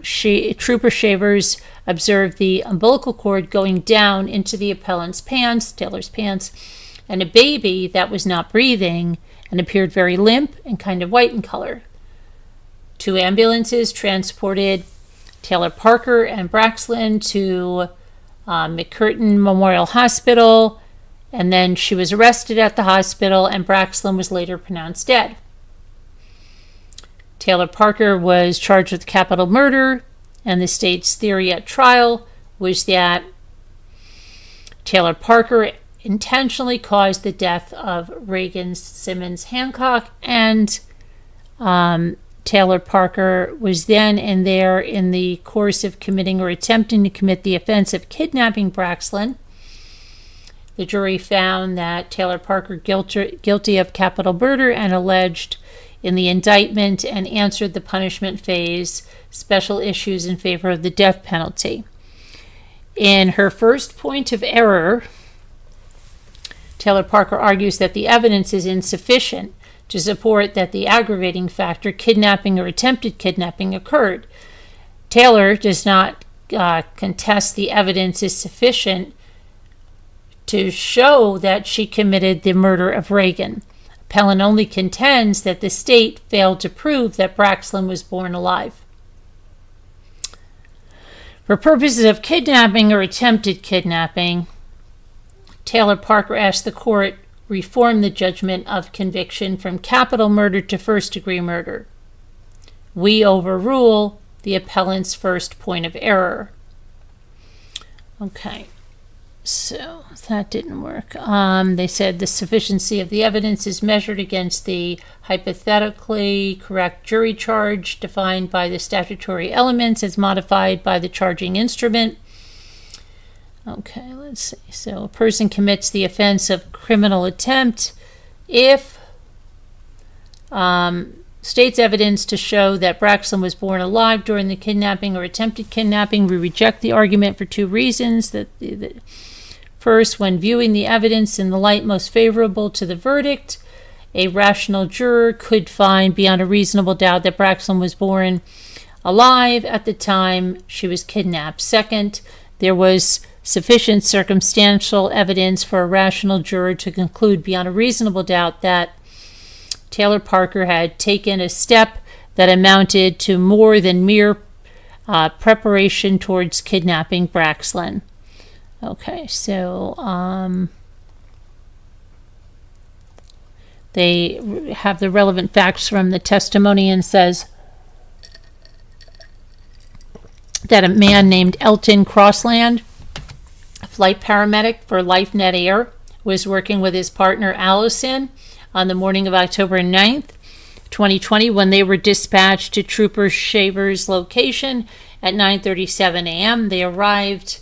Trooper Shavers observed the umbilical cord going down into the appellant's pants, Taylor's pants, and a baby that was not breathing and appeared very limp and kind of white in color. 2 ambulances transported Taylor Parker and Braxland to McCurtain Memorial Hospital, and then she was arrested at the hospital, and Braxland was later pronounced dead. Taylor Parker was charged with capital murder, and the state's theory at trial was that Taylor Parker intentionally caused the death of Reagan, Simmons, Hancock, and Taylor Parker was then and there in the course of committing or attempting to commit the offense of kidnapping Braxland. The jury found that Taylor Parker guilty of capital murder and alleged in the indictment and answered the punishment phase special issues in favor of the death penalty. In her first point of error, Taylor Parker argues that the evidence is insufficient to support that the aggravating factor, kidnapping or attempted kidnapping, occurred. Taylor does not contest the evidence is sufficient to show that she committed the murder of Reagan. Appellant only contends that the state failed to prove that Braxland was born alive. For purposes of kidnapping or attempted kidnapping, Taylor Parker asked the court reform the judgment of conviction from capital murder to first-degree murder. We overrule the appellant's first point of error. Okay, so that didn't work. They said the sufficiency of the evidence is measured against the hypothetically correct jury charge defined by the statutory elements as modified by the charging instrument. Okay, let's see. So a person commits the offense of criminal attempt if states evidence to show that Braxland was born alive during the kidnapping or attempted kidnapping. We reject the argument for two reasons. First, when viewing the evidence in the light most favorable to the verdict, a rational juror could find beyond a reasonable doubt that Braxland was born alive at the time she was kidnapped. Second, there was sufficient circumstantial evidence for a rational juror to conclude beyond a reasonable doubt that Taylor Parker had taken a step that amounted to more than mere preparation towards kidnapping Braxland. Okay, so they have the relevant facts from the testimony and says that a man named Elton Crossland, a flight paramedic for LifeNet Air, was working with his partner Allison on the morning of October 9th, 2020, when they were dispatched to Trooper Shaver's location at 9:37 a.m. They arrived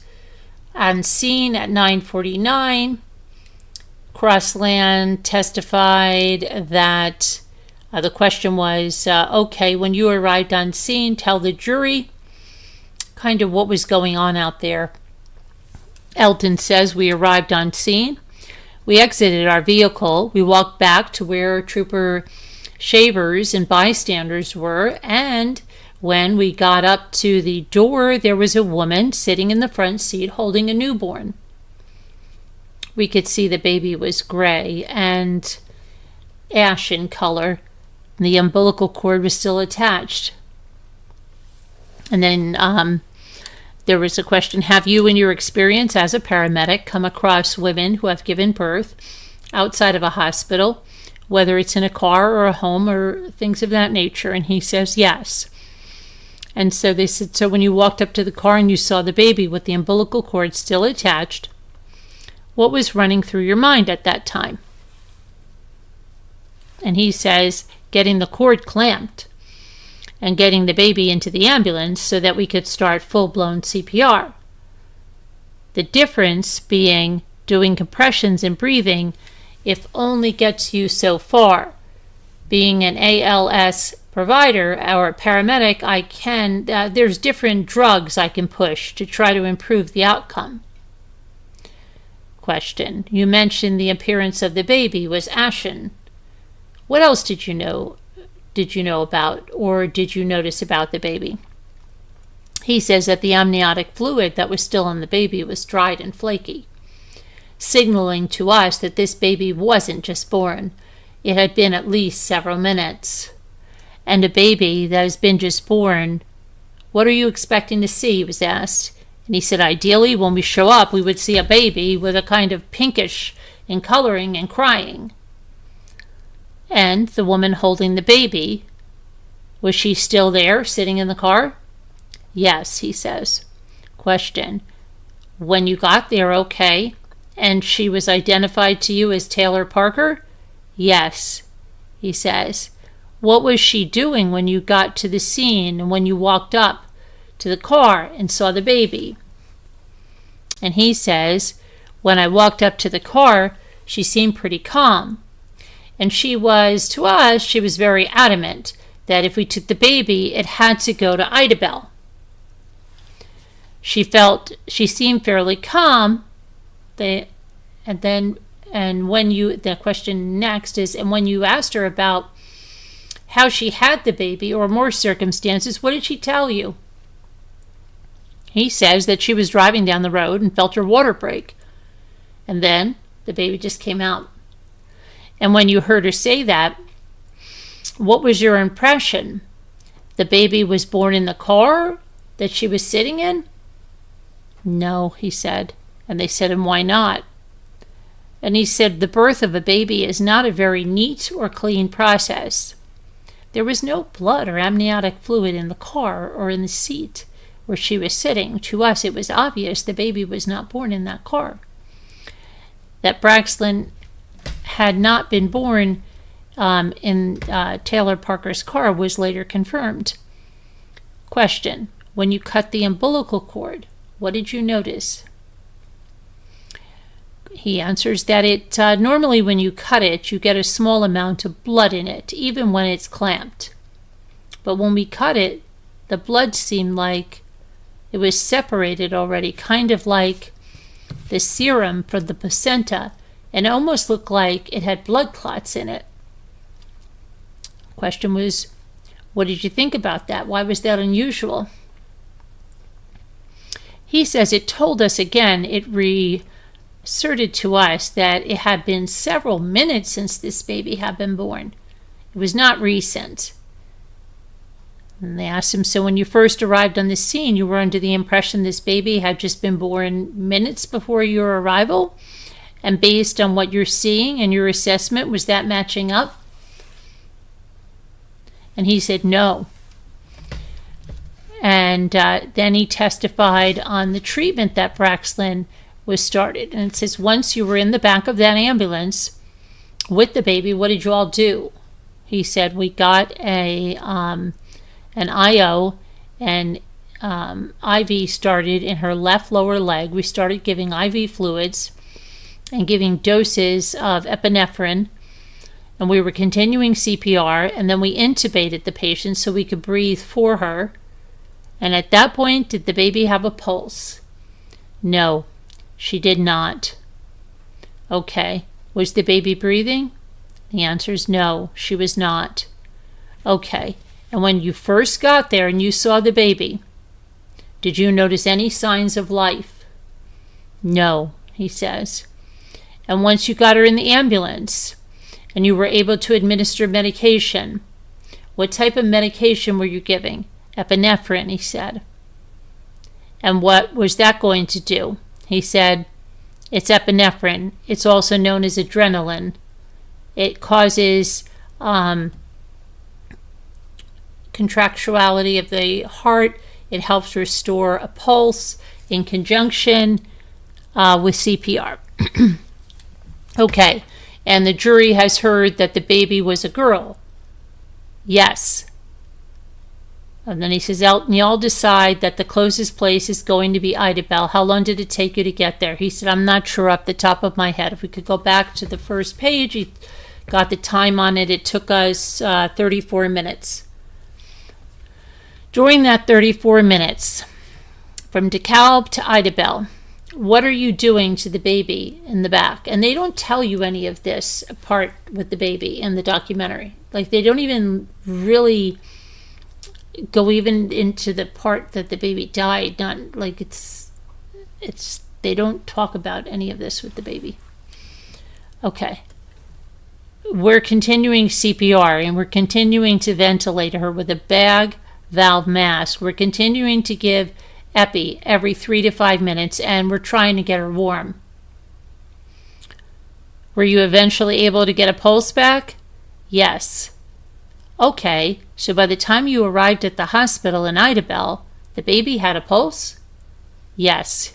on scene at 9:49. Crossland testified that the question was, okay, when you arrived on scene, tell the jury kind of what was going on out there. Elton says, we arrived on scene. We exited our vehicle. We walked back to where Trooper Shavers and bystanders were, and when we got up to the door, there was a woman sitting in the front seat holding a newborn. We could see the baby was gray and ash in color, and the umbilical cord was still attached. And then there was a question, have you in your experience as a paramedic come across women who have given birth outside of a hospital, whether it's in a car or a home or things of that nature? And he says yes. And so they said, so when you walked up to the car and you saw the baby with the umbilical cord still attached, what was running through your mind at that time? And he says, getting the cord clamped and getting the baby into the ambulance so that we could start full-blown CPR. The difference being doing compressions and breathing, if only gets you so far. Being an ALS provider or a paramedic, there's different drugs I can push to try to improve the outcome. Question, you mentioned the appearance of the baby was ashen. What else did you know about, or did you notice about the baby? He says that the amniotic fluid that was still in the baby was dried and flaky, signaling to us that this baby wasn't just born. It had been at least several minutes. And a baby that has been just born What are you expecting to see? He was asked. And he said, ideally, when we show up, we would see a baby with a kind of pinkish in coloring and crying. And the woman holding the baby, was she still there, sitting in the car? Yes, he says. Question, when you got there, okay, and she was identified to you as Taylor Parker? Yes, he says. What was she doing when you got to the scene and when you walked up to the car and saw the baby? And he says, when I walked up to the car, she seemed pretty calm. And she was, to us, she was very adamant that if we took the baby, it had to go to Idabel. She seemed fairly calm. The question next is, and when you asked her about how she had the baby or more circumstances, what did she tell you? He says that she was driving down the road and felt her water break. And then the baby just came out. And when you heard her say that, what was your impression? The baby was born in the car that she was sitting in? No, he said. And they said, and why not? And he said, the birth of a baby is not a very neat or clean process. There was no blood or amniotic fluid in the car or in the seat where she was sitting. To us, it was obvious the baby was not born in that car. That Braxton had not been born in Taylor Parker's car was later confirmed. Question, when you cut the umbilical cord, what did you notice? He answers that it normally when you cut it, you get a small amount of blood in it, even when it's clamped. But when we cut it, the blood seemed like it was separated already, kind of like the serum from the placenta, and it almost looked like it had blood clots in it. Question was, what did you think about that? Why was that unusual? He says it told us again, it reasserted to us that it had been several minutes since this baby had been born. It was not recent. And they asked him, so when you first arrived on the scene, you were under the impression this baby had just been born minutes before your arrival? And based on what you're seeing and your assessment, was that matching up? And he said no. And then he testified on the treatment that Braxton was started. And it says, once you were in the back of that ambulance with the baby, what did you all do? He said, we got an IO and IV started in her left lower leg. We started giving IV fluids and giving doses of epinephrine. And we were continuing CPR. And then we intubated the patient so we could breathe for her. And at that point, did the baby have a pulse? No, she did not. Okay. Was the baby breathing? The answer is no, she was not. Okay. And when you first got there and you saw the baby, did you notice any signs of life? No, he says. And once you got her in the ambulance and you were able to administer medication, what type of medication were you giving? Epinephrine, he said. And what was that going to do? He said, it's epinephrine. It's also known as adrenaline. It causes contractuality of the heart. It helps restore a pulse in conjunction with CPR. Okay, and the jury has heard that the baby was a girl. Yes. And then he says, Elton, y'all decide that the closest place is going to be Idabel. How long did it take you to get there? He said, I'm not sure off the top of my head. If we could go back to the first page, he got the time on it. It took us 34 minutes. During that 34 minutes, from DeKalb to Idabel, what are you doing to the baby in the back? And they don't tell you any of this part with the baby in the documentary. Like, they don't even really go even into the part that the baby died. Not like it's they don't talk about any of this with the baby. Okay. We're continuing CPR and we're continuing to ventilate her with a bag valve mask. We're continuing to give epi every 3 to 5 minutes, and we're trying to get her warm. Were you eventually able to get a pulse back? Yes. Okay, so by the time you arrived at the hospital in Idabel, the baby had a pulse? Yes.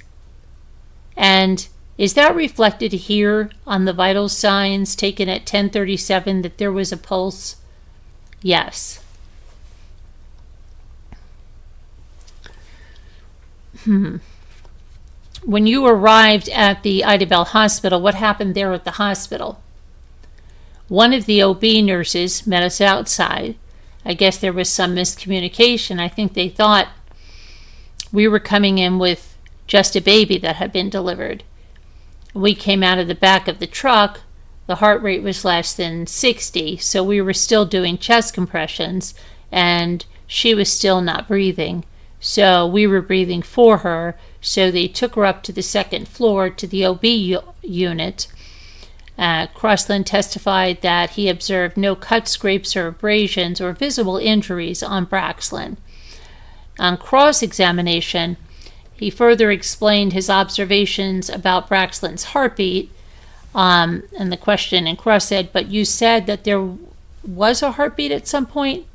And is that reflected here on the vital signs taken at 10:37 that there was a pulse? Yes. When you arrived at the Idabel hospital, what happened there at the hospital? One of the OB nurses met us outside. I guess there was some miscommunication. I think they thought we were coming in with just a baby that had been delivered. We came out of the back of the truck. The heart rate was less than 60, so we were still doing chest compressions, and she was still not breathing. So we were breathing for her, so they took her up to the second floor to the OB unit. Crossland testified that he observed no cuts, scrapes, or abrasions or visible injuries on Braxland. On cross-examination, he further explained his observations about Braxland's heartbeat, and the question in cross said, "But you said that there was a heartbeat at some point?"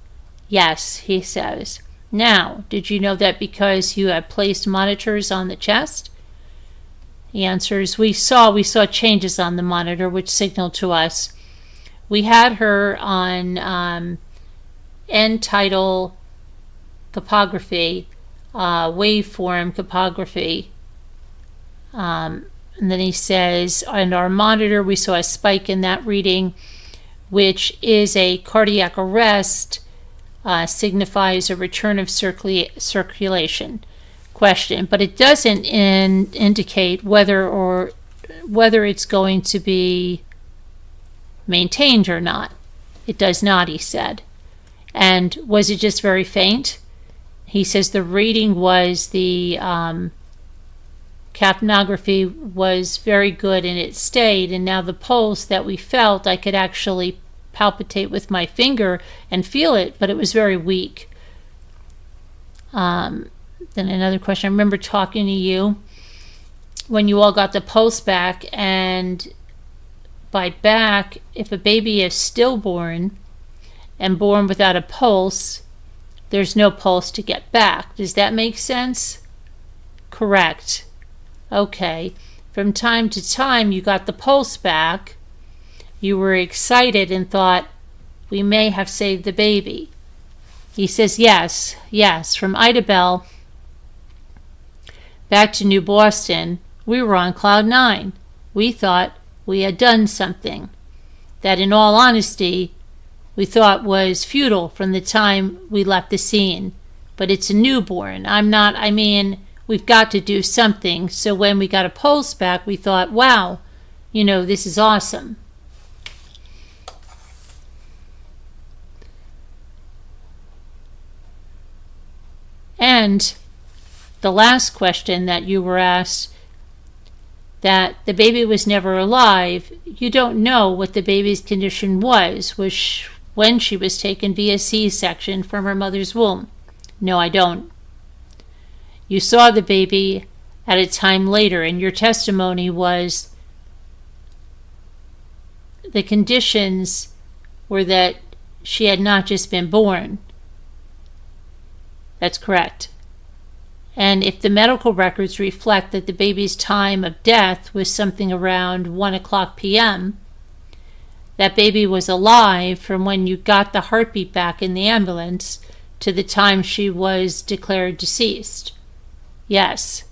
"Yes," he says. "Now, did you know that because you had placed monitors on the chest?" He answers, we saw changes on the monitor which signaled to us. We had her on end-tidal capography, waveform capography. And then he says, on our monitor we saw a spike in that reading, which is a cardiac arrest, signifies a return of circulation. Question, but it doesn't indicate whether it's going to be maintained or not. It does not, he said. And was it just very faint? He says the reading was the capnography was very good and it stayed, and now the pulse that we felt, I could actually palpitate with my finger and feel it, but it was very weak. Then another question. I remember talking to you when you all got the pulse back, and by back, if a baby is stillborn and born without a pulse, there's no pulse to get back. Does that make sense? Correct. Okay. From time to time, you got the pulse back. You were excited and thought, we may have saved the baby. He says, yes. From Idabel back to New Boston, we were on cloud 9. We thought we had done something that, in all honesty, we thought was futile from the time we left the scene. But it's a newborn. We've got to do something. So when we got a pulse back, we thought, wow, this is awesome. And the last question that you were asked, that the baby was never alive, you don't know what the baby's condition was when she was taken via C-section from her mother's womb. No, I don't. You saw the baby at a time later, and your testimony was the conditions were that she had not just been born. That's correct. And if the medical records reflect that the baby's time of death was something around 1 o'clock p.m., that baby was alive from when you got the heartbeat back in the ambulance to the time she was declared deceased. Yes.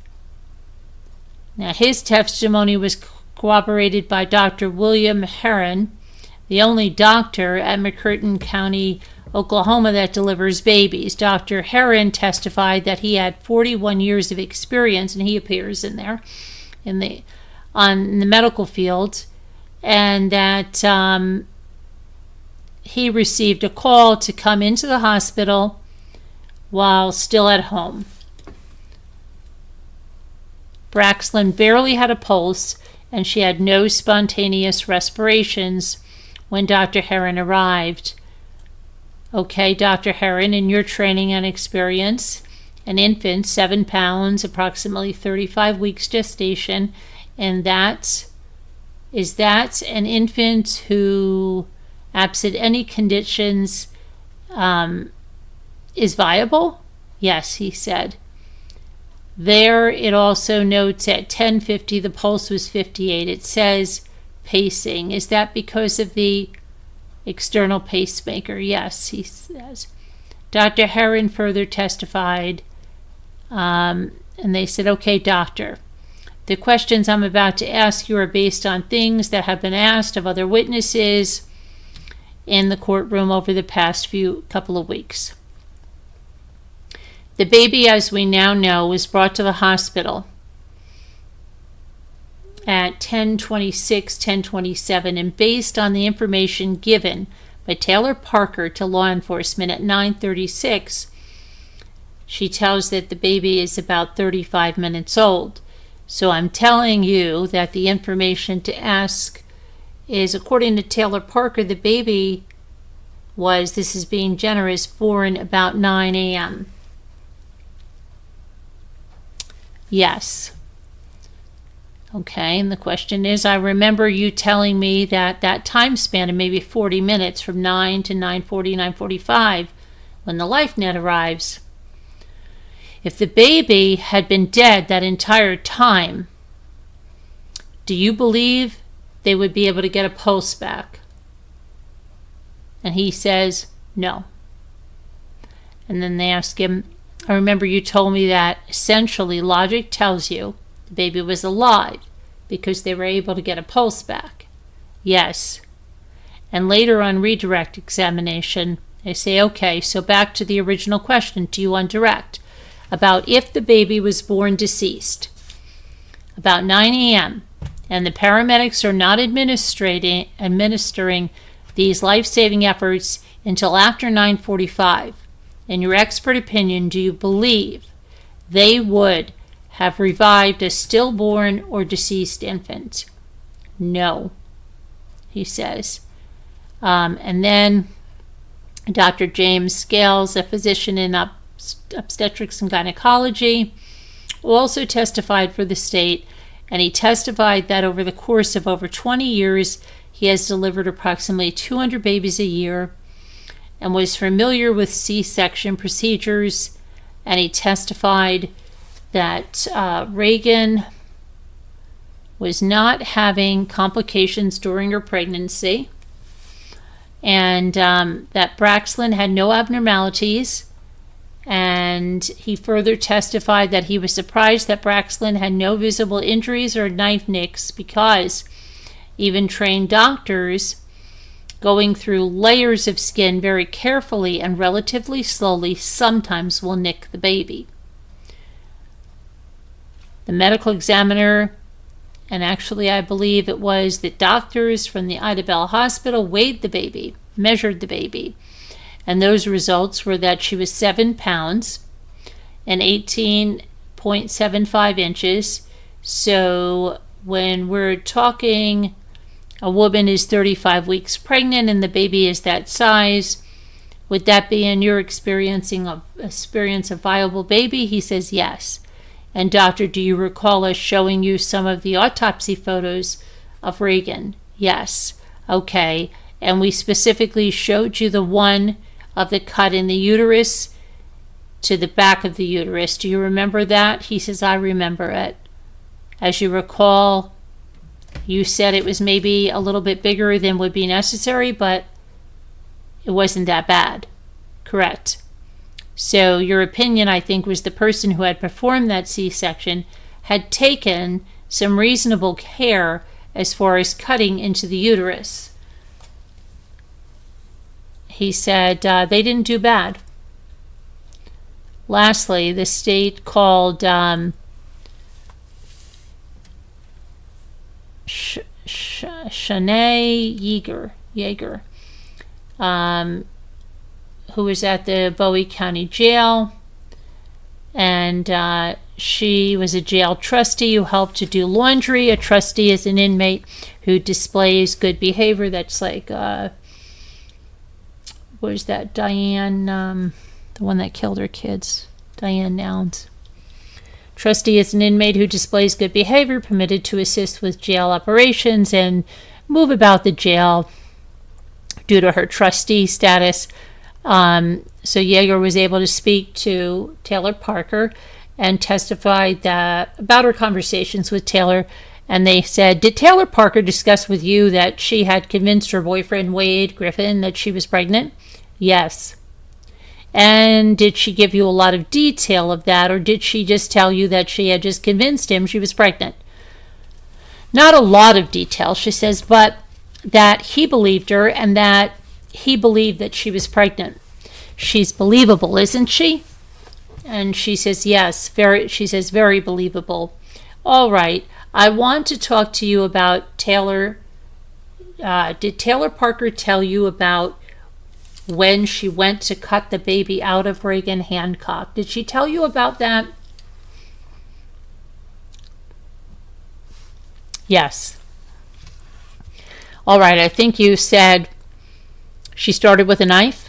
Now, his testimony was corroborated by Dr. William Herron, the only doctor at McCurtain County, Oklahoma, that delivers babies. Dr. Herron testified that he had 41 years of experience, and he appears in there, in the medical field, and that he received a call to come into the hospital while still at home. Braxland barely had a pulse, and she had no spontaneous respirations when Dr. Herron arrived. Okay, Dr. Herron, in your training and experience, an infant, 7 pounds, approximately 35 weeks gestation, and is that an infant who, absent any conditions, is viable? Yes, he said. There, it also notes at 10:50 the pulse was 58. It says pacing. Is that because of the external pacemaker? Yes, he says. Dr. Herron further testified, and they said, okay, doctor, the questions I'm about to ask you are based on things that have been asked of other witnesses in the courtroom over the past couple of weeks. The baby, as we now know, was brought to the hospital at 10:26, 10:27, and based on the information given by Taylor Parker to law enforcement at 9:36, she tells that the baby is about 35 minutes old. So I'm telling you that the information to ask is, according to Taylor Parker, the baby was, this is being generous, born about 9 a.m. Yes. Okay, and the question is, I remember you telling me that time span of maybe 40 minutes from 9 to 9:40, 9:45 when the LifeNet arrives. If the baby had been dead that entire time, do you believe they would be able to get a pulse back? And he says, no. And then they ask him, I remember you told me that essentially logic tells you the baby was alive because they were able to get a pulse back. Yes. And later on redirect examination, they say, okay, so back to the original question to you on direct about if the baby was born deceased about 9 a.m. and the paramedics are not administering these life-saving efforts until after 9:45. In your expert opinion, do you believe they would have revived a stillborn or deceased infant? No, he says. And then Dr. James Scales, a physician in obstetrics and gynecology, also testified for the state, and he testified that over the course of over 20 years, he has delivered approximately 200 babies a year and was familiar with C-section procedures, and he testified that Reagan was not having complications during her pregnancy, and that Braxton had no abnormalities, and he further testified that he was surprised that Braxton had no visible injuries or knife nicks because even trained doctors going through layers of skin very carefully and relatively slowly sometimes will nick the baby. The medical examiner, and actually I believe it was the doctors from the Ida Bell Hospital, weighed the baby, measured the baby, and those results were that she was 7 pounds and 18.75 inches. So when we're talking a woman is 35 weeks pregnant and the baby is that size, would that be in your experience a viable baby? He says yes. And doctor, do you recall us showing you some of the autopsy photos of Reagan? Yes. Okay. And we specifically showed you the one of the cut in the uterus to the back of the uterus. Do you remember that? He says, I remember it. As you recall, you said it was maybe a little bit bigger than would be necessary, but it wasn't that bad. Correct. So your opinion, I think, was the person who had performed that C-section had taken some reasonable care as far as cutting into the uterus. He said they didn't do bad. Lastly, the state called Shanae Yeager, who was at the Bowie County Jail, and she was a jail trustee who helped to do laundry. A trustee is an inmate who displays good behavior. That's like was that Diane, the one that killed her kids, Diane Nouns. Trustee is an inmate who displays good behavior, permitted to assist with jail operations and move about the jail due to her trustee status. So Yeager was able to speak to Taylor Parker and testified about her conversations with Taylor. And they said, did Taylor Parker discuss with you that she had convinced her boyfriend, Wade Griffin, that she was pregnant? Yes. And did she give you a lot of detail of that, or did she just tell you that she had just convinced him she was pregnant? Not a lot of detail, she says, but that he believed her and that he believed that she was pregnant. She's believable, isn't she? And she says, yes, very believable. All right. I want to talk to you about Taylor. Did Taylor Parker tell you about when she went to cut the baby out of Reagan Hancock? Did she tell you about that? Yes. All right, I think you said she started with a knife.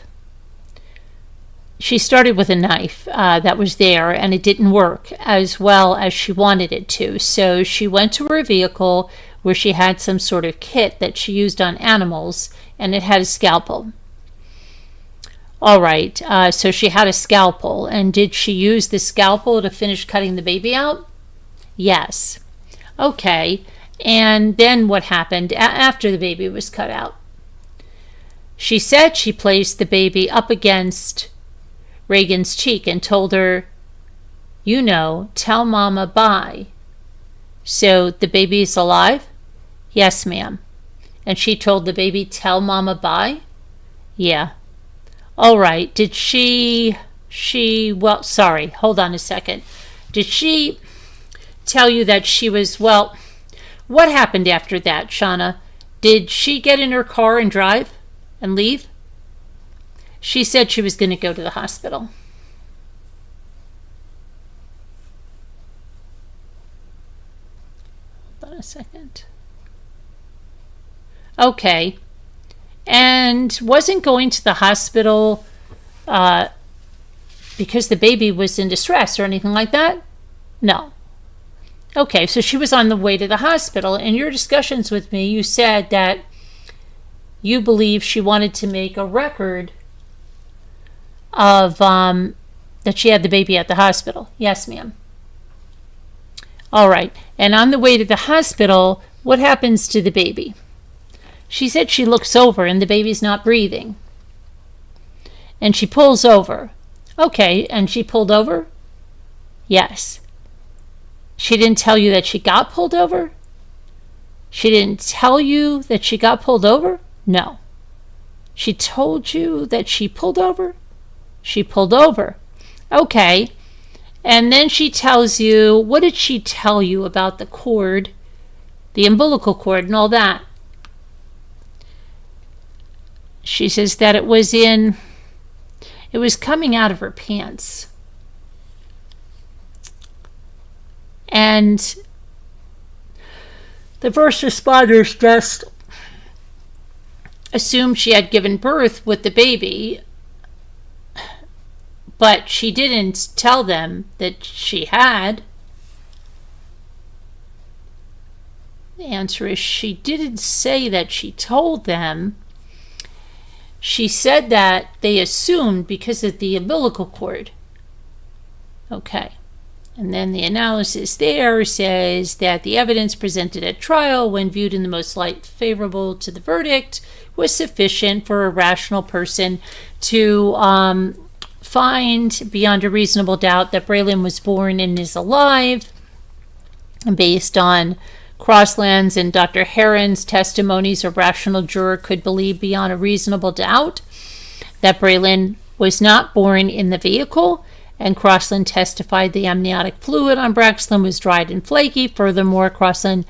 She started with a knife that was there, and it didn't work as well as she wanted it to. So she went to her vehicle where she had some sort of kit that she used on animals, and it had a scalpel. All right, so she had a scalpel, and did she use the scalpel to finish cutting the baby out? Yes. Okay, and then what happened after the baby was cut out? She said she placed the baby up against Reagan's cheek and told her, tell Mama bye. So the baby is alive? Yes, ma'am. And she told the baby, tell Mama bye? Yeah. All right. Did sorry, hold on a second. Did she tell you that she was, what happened after that, Shauna? Did she get in her car and drive and leave? She said she was going to go to the hospital. Hold on a second. Okay. And wasn't going to the hospital because the baby was in distress or anything like that? No. Okay, so she was on the way to the hospital. In your discussions with me, you said that you believe she wanted to make a record of that she had the baby at the hospital. Yes, ma'am. All right. And on the way to the hospital, what happens to the baby? She said she looks over and the baby's not breathing. And she pulls over. Okay, and she pulled over? Yes. She didn't tell you that she got pulled over? She didn't tell you that she got pulled over? No. She told you that she pulled over? She pulled over. Okay. And then she tells you, what did she tell you about the cord, the umbilical cord and all that? She says that it was coming out of her pants. And the first responders just assumed she had given birth with the baby, but she didn't tell them that she had. The answer is she didn't say that she told them. She said that they assumed because of the umbilical cord. Okay. And then the analysis there says that the evidence presented at trial, when viewed in the most light favorable to the verdict, was sufficient for a rational person to find beyond a reasonable doubt that Braylon was born and is alive. And based on Crossland's and Dr. Heron's testimonies, a rational juror could believe beyond a reasonable doubt that Braylon was not born in the vehicle, and Crossland testified the amniotic fluid on Braxton was dried and flaky. Furthermore, Crossland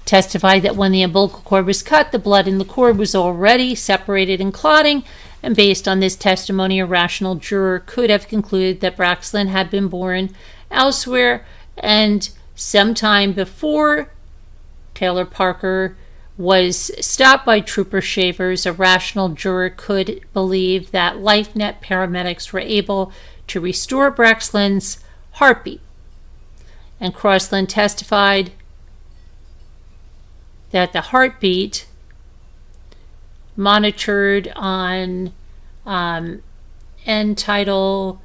testified that when the umbilical cord was cut, the blood in the cord was already separated and clotting, and based on this testimony, a rational juror could have concluded that Braxton had been born elsewhere and sometime before Taylor Parker was stopped by Trooper Shavers, a rational juror could believe that LifeNet paramedics were able to restore Braxton's heartbeat. And Crossland testified that the heartbeat monitored on end-tidal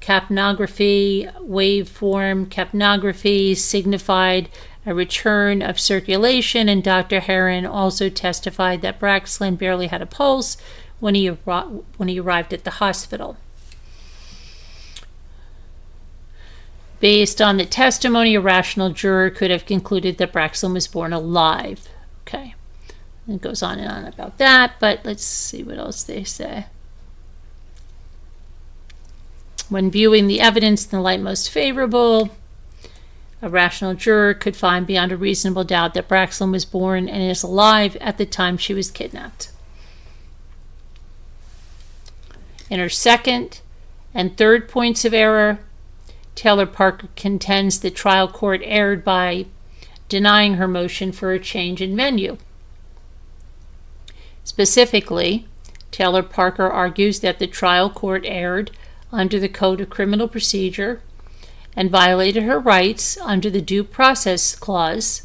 capnography, waveform capnography signified a return of circulation, and Dr. Heron also testified that Braxton barely had a pulse when he arrived at the hospital. Based on the testimony, a rational juror could have concluded that Braxton was born alive. Okay. It goes on and on about that, but let's see what else they say. When viewing the evidence in the light most favorable, a rational juror could find beyond a reasonable doubt that Braxton was born and is alive at the time she was kidnapped. In her second and third points of error, Taylor Parker contends the trial court erred by denying her motion for a change in venue. Specifically, Taylor Parker argues that the trial court erred under the Code of Criminal Procedure and violated her rights under the Due Process Clause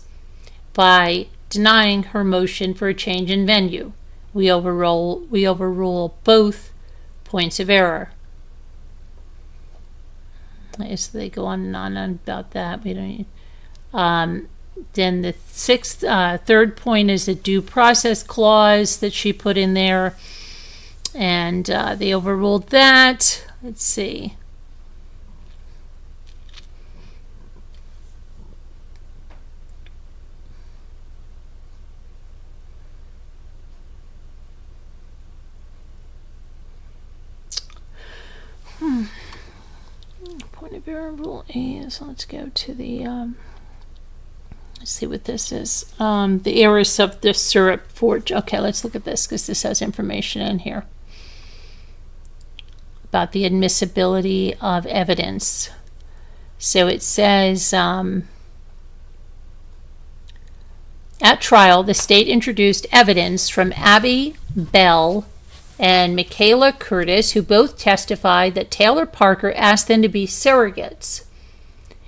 by denying her motion for a change in venue. We overrule both points of error. So they go on and on about that. We don't. Then the third point is the Due Process Clause that she put in there, and they overruled that. Let's see. Point of error rule A. So let's go to the let's see what this is. The errors of the syrup forge. Okay, let's look at this because this has information in here about the admissibility of evidence. So it says, at trial, the state introduced evidence from Abby Bell and Michaela Curtis, who both testified that Taylor Parker asked them to be surrogates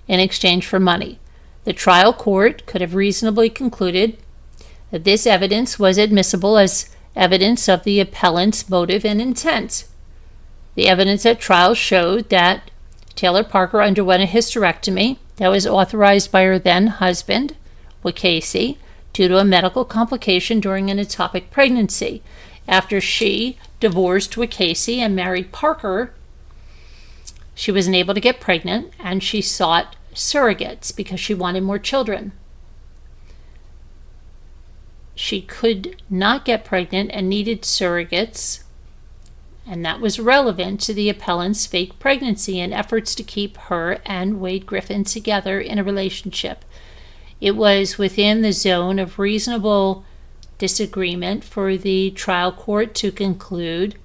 in exchange for money. The trial court could have reasonably concluded that this evidence was admissible as evidence of the appellant's motive and intent. The evidence at trial showed that Taylor Parker underwent a hysterectomy that was authorized by her then husband, Wakasey, due to a medical complication during an ectopic pregnancy. After she divorced Wakasey and married Parker, she was unable to get pregnant, and she sought surrogates because she wanted more children. She could not get pregnant and needed surrogates, and that was relevant to the appellant's fake pregnancy and efforts to keep her and Wade Griffin together in a relationship. It was within the zone of reasonable disagreement for the trial court to conclude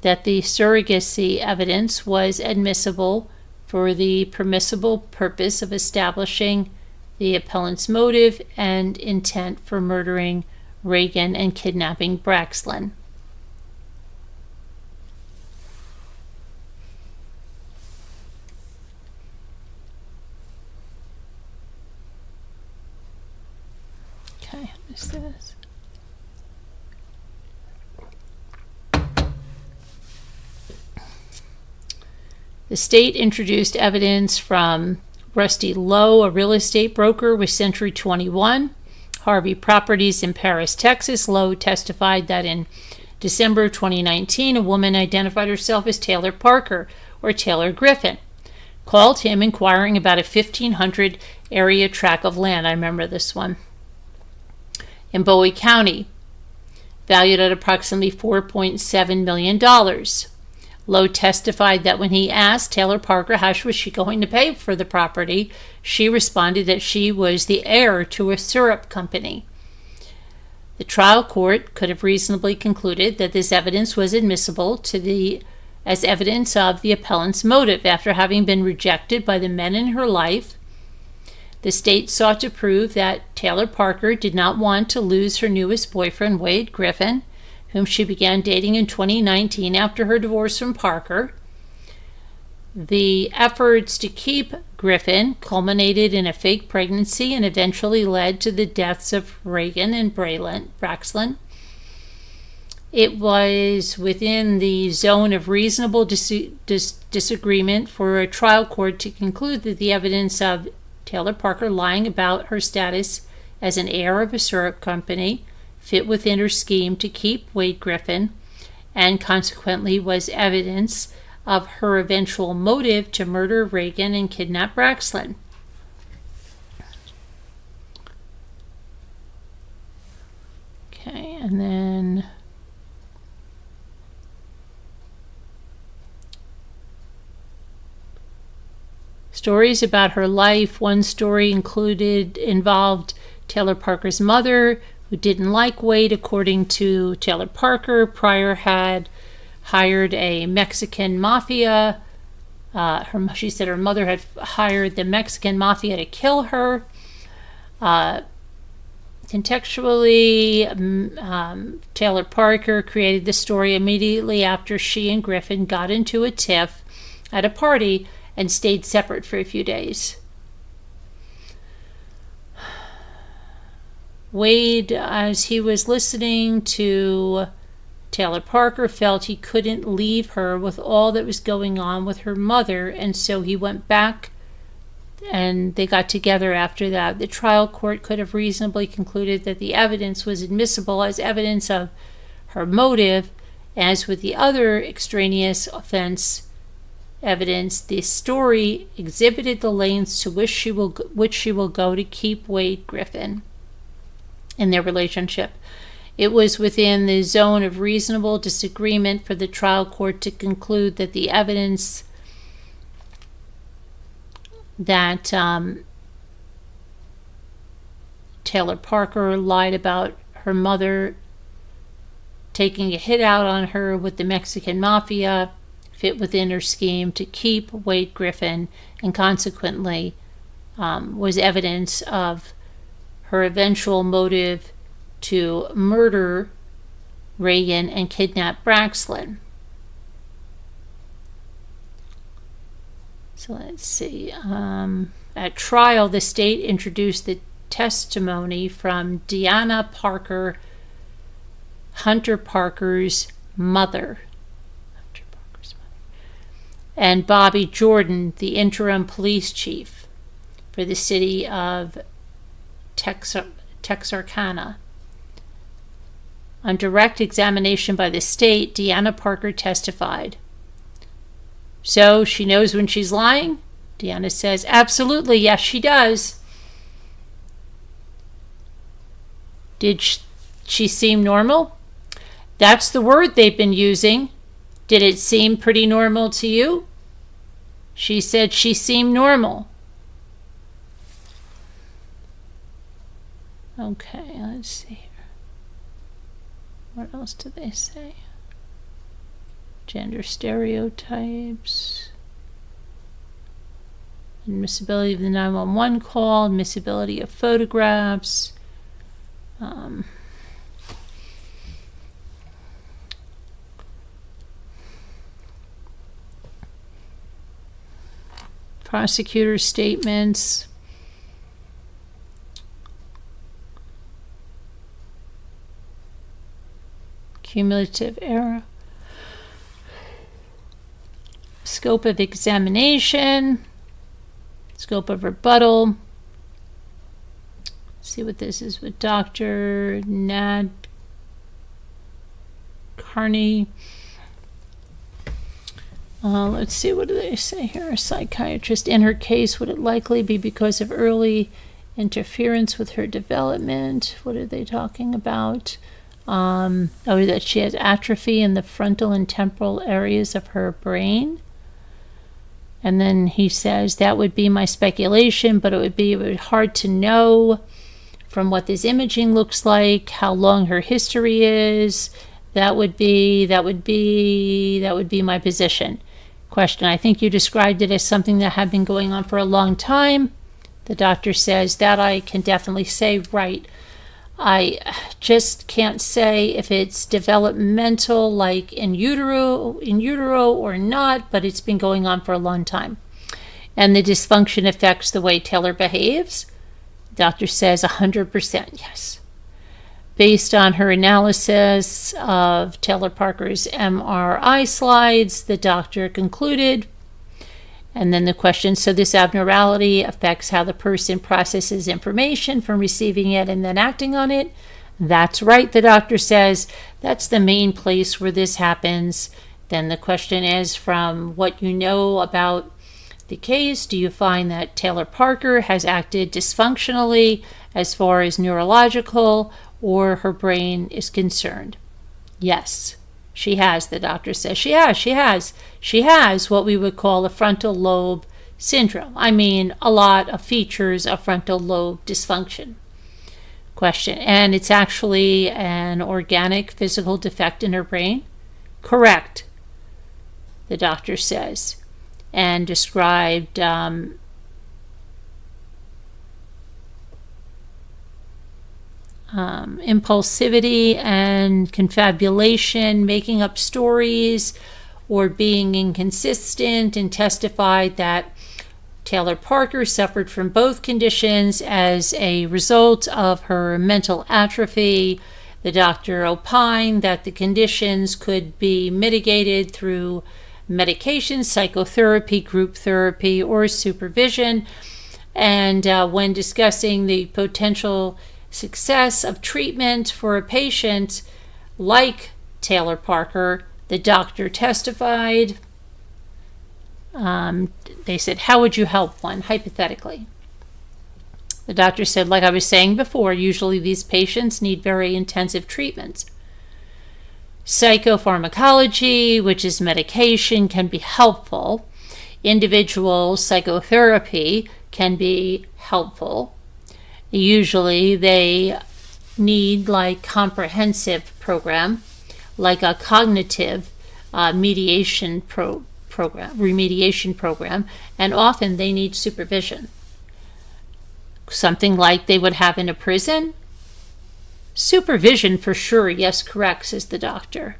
that the surrogacy evidence was admissible for the permissible purpose of establishing the appellant's motive and intent for murdering Reagan and kidnapping Braxton. Okay, let's do this. The state introduced evidence from Rusty Lowe, a real estate broker with Century 21, Harvey Properties in Paris, Texas. Lowe testified that in December 2019, a woman identified herself as Taylor Parker, or Taylor Griffin, called him inquiring about a 1,500 area tract of land. I remember this one. In Bowie County, valued at approximately $4.7 million. Lowe testified that when he asked Taylor Parker how was she going to pay for the property, she responded that she was the heir to a syrup company. The trial court could have reasonably concluded that this evidence was admissible as evidence of the appellant's motive after having been rejected by the men in her life. The state sought to prove that Taylor Parker did not want to lose her newest boyfriend, Wade Griffin, whom she began dating in 2019 after her divorce from Parker. The efforts to keep Griffin culminated in a fake pregnancy and eventually led to the deaths of Reagan and Braxton. It was within the zone of reasonable disagreement for a trial court to conclude that the evidence of Taylor Parker lying about her status as an heir of a syrup company fit within her scheme to keep Wade Griffin, and consequently was evidence of her eventual motive to murder Reagan and kidnap Braxton. Okay, and then stories about her life. One story involved Taylor Parker's mother, who didn't like Wade. According to Taylor Parker, Pryor had hired a Mexican mafia. She said her mother had hired the Mexican mafia to kill her. Contextually, Taylor Parker created the story immediately after she and Griffin got into a tiff at a party and stayed separate for a few days. Wade, as he was listening to Taylor Parker, felt he couldn't leave her with all that was going on with her mother, and so he went back and they got together after that. The trial court could have reasonably concluded that the evidence was admissible as evidence of her motive. As with the other extraneous offense evidence, the story exhibited the lengths to which she will go to keep Wade Griffin in their relationship. It was within the zone of reasonable disagreement for the trial court to conclude that the evidence that Taylor Parker lied about her mother taking a hit out on her with the Mexican mafia fit within her scheme to keep Wade Griffin, and consequently was evidence of her eventual motive to murder Reagan and kidnap Braxton. So let's see. At trial, the state introduced the testimony from Deanna Parker, Hunter Parker's mother, and Bobby Jordan, the interim police chief for the city of Texarkana. On direct examination by the state, Deanna Parker testified. So she knows when she's lying? Deanna says, absolutely, yes, she does. Did she seem normal? That's the word they've been using. Did it seem pretty normal to you? She said she seemed normal. Okay, let's see here. What else do they say? Gender stereotypes. Admissibility of the 911 call. Admissibility of photographs. Prosecutor statements. Cumulative error. Scope of examination. Scope of rebuttal. Let's see what this is with Dr. Nad Carney. Let's see, what do they say here? A psychiatrist. In her case, would it likely be because of early interference with her development? What are they talking about? That she has atrophy in the frontal and temporal areas of her brain. And then he says, that would be my speculation, but it would be hard to know from what this imaging looks like, how long her history is. That would be my position. Question. I think you described it as something that had been going on for a long time. The doctor says, that I can definitely say, right. I just can't say if it's developmental, like in utero or not, but it's been going on for a long time. And the dysfunction affects the way Taylor behaves? The doctor says 100% yes. Based on her analysis of Taylor Parker's MRI slides, the doctor concluded, and then the question, so this abnormality affects how the person processes information from receiving it and then acting on it? That's right, the doctor says. That's the main place where this happens. Then the question is, from what you know about the case, do you find that Taylor Parker has acted dysfunctionally as far as neurological or her brain is concerned? Yes. She has, the doctor says. She has what we would call a frontal lobe syndrome. I mean, a lot of features of frontal lobe dysfunction. Question, and it's actually an organic physical defect in her brain? Correct, the doctor says, and described impulsivity and confabulation, making up stories, or being inconsistent, and testified that Taylor Parker suffered from both conditions as a result of her mental atrophy. The doctor opined that the conditions could be mitigated through medication, psychotherapy, group therapy, or supervision. And when discussing the potential success of treatment for a patient like Taylor Parker, the doctor testified. They said, how would you help one, hypothetically? The doctor said, like I was saying before, usually these patients need very intensive treatments. Psychopharmacology, which is medication, can be helpful. Individual psychotherapy can be helpful. Usually they need like comprehensive program, like a cognitive remediation program, and often they need supervision. Something like they would have in a prison? Supervision for sure, yes, correct, says the doctor.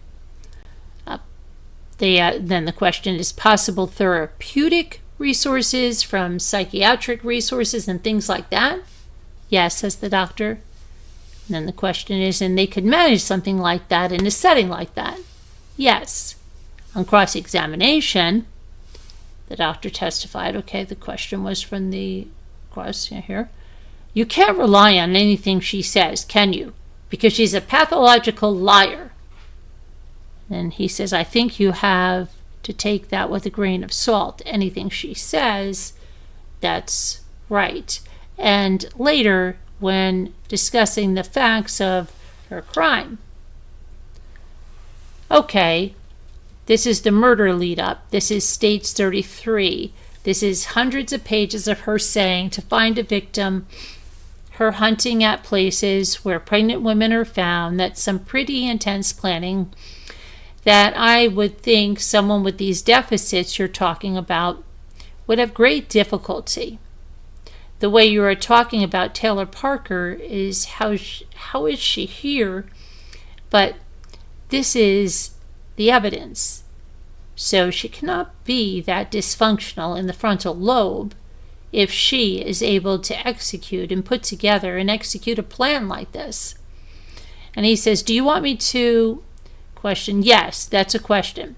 Then the question is possible therapeutic resources from psychiatric resources and things like that? Yes, says the doctor. And then the question is, and they could manage something like that in a setting like that? Yes. On cross-examination, the doctor testified, okay, the question was from the question here. You can't rely on anything she says, can you? Because she's a pathological liar. And he says, I think you have to take that with a grain of salt. Anything she says, that's right. And later, when discussing the facts of her crime, okay, this is the murder lead up. This is States 33. This is hundreds of pages of her saying to find a victim, her hunting at places where pregnant women are found. That's some pretty intense planning that I would think someone with these deficits you're talking about would have great difficulty. The way you are talking about Taylor Parker is how is she here? But this is the evidence. So she cannot be that dysfunctional in the frontal lobe if she is able to execute and put together and execute a plan like this. And he says, do you want me to question? Yes, that's a question.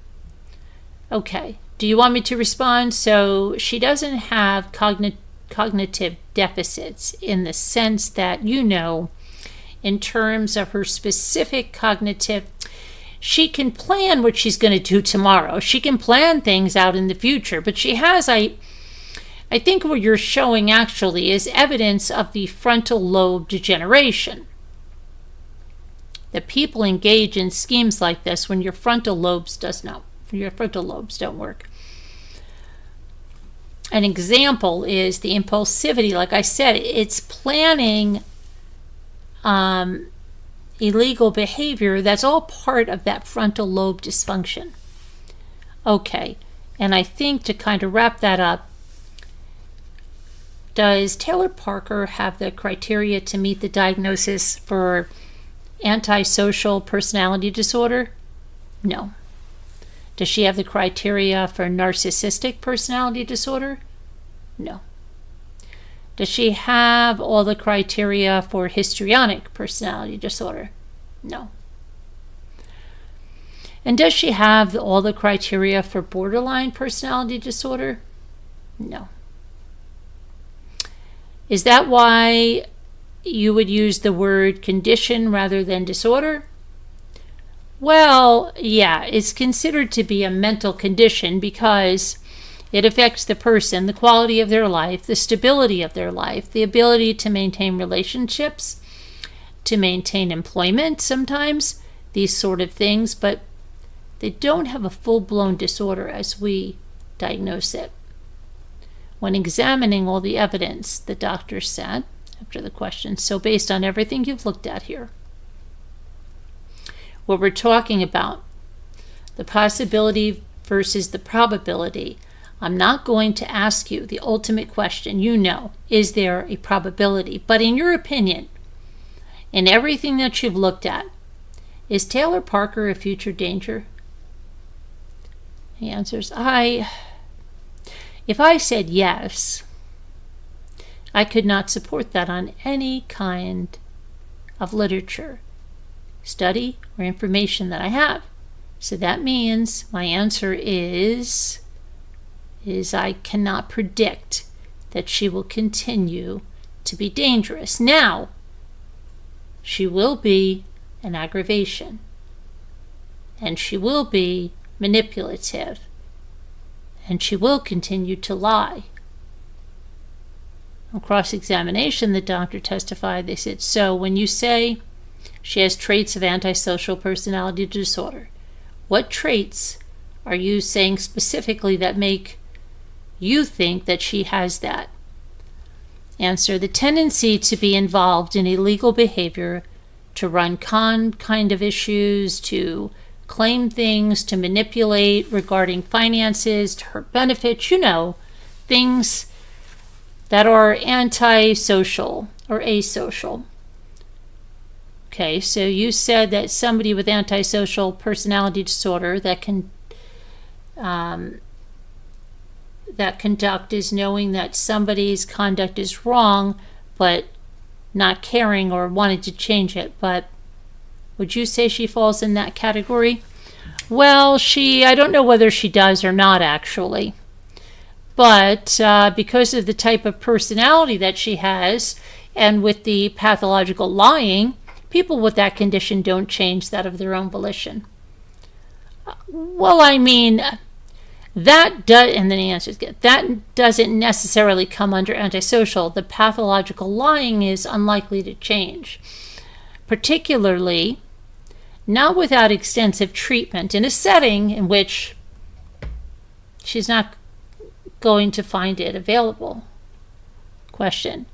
Okay. Do you want me to respond? So she doesn't have cognitive deficits in the sense that, in terms of her specific cognitive, she can plan what she's going to do tomorrow. She can plan things out in the future, but she has, I think what you're showing actually is evidence of the frontal lobe degeneration. That people engage in schemes like this when your frontal lobes don't work. An example is the impulsivity. Like I said, it's planning illegal behavior. That's all part of that frontal lobe dysfunction. Okay, and I think to kind of wrap that up, Does Taylor Parker have the criteria to meet the diagnosis for antisocial personality disorder? No. Does she have the criteria for narcissistic personality disorder? No. Does she have all the criteria for histrionic personality disorder? No. And does she have all the criteria for borderline personality disorder? No. Is that why you would use the word condition rather than disorder? Well, yeah, it's considered to be a mental condition because it affects the person, the quality of their life, the stability of their life, the ability to maintain relationships, to maintain employment sometimes, these sort of things, but they don't have a full-blown disorder as we diagnose it. When examining all the evidence, the doctor said, after the question, so based on everything you've looked at here, what we're talking about, the possibility versus the probability, I'm not going to ask you the ultimate question, is there a probability? But in your opinion, in everything that you've looked at, is Taylor Parker a future danger? He answers, if I said yes, I could not support that on any kind of literature, study, or information that I have. So that means my answer is I cannot predict that she will continue to be dangerous. Now, she will be an aggravation, and she will be manipulative, and she will continue to lie. On cross-examination, the doctor testified, they said, so when you say she has traits of antisocial personality disorder, what traits are you saying specifically that make you think that she has that? Answer, the tendency to be involved in illegal behavior, to run con kind of issues, to claim things, to manipulate regarding finances, to her benefits, things that are antisocial or asocial. Okay, so you said that somebody with antisocial personality disorder that conduct is knowing that somebody's conduct is wrong, but not caring or wanting to change it. But would you say she falls in that category? Well, I don't know whether she does or not, actually. But because of the type of personality that she has, and with the pathological lying, people with that condition don't change that of their own volition. Well, I mean, and then he answers, that doesn't necessarily come under antisocial. The pathological lying is unlikely to change, particularly not without extensive treatment in a setting in which she's not going to find it available. Question.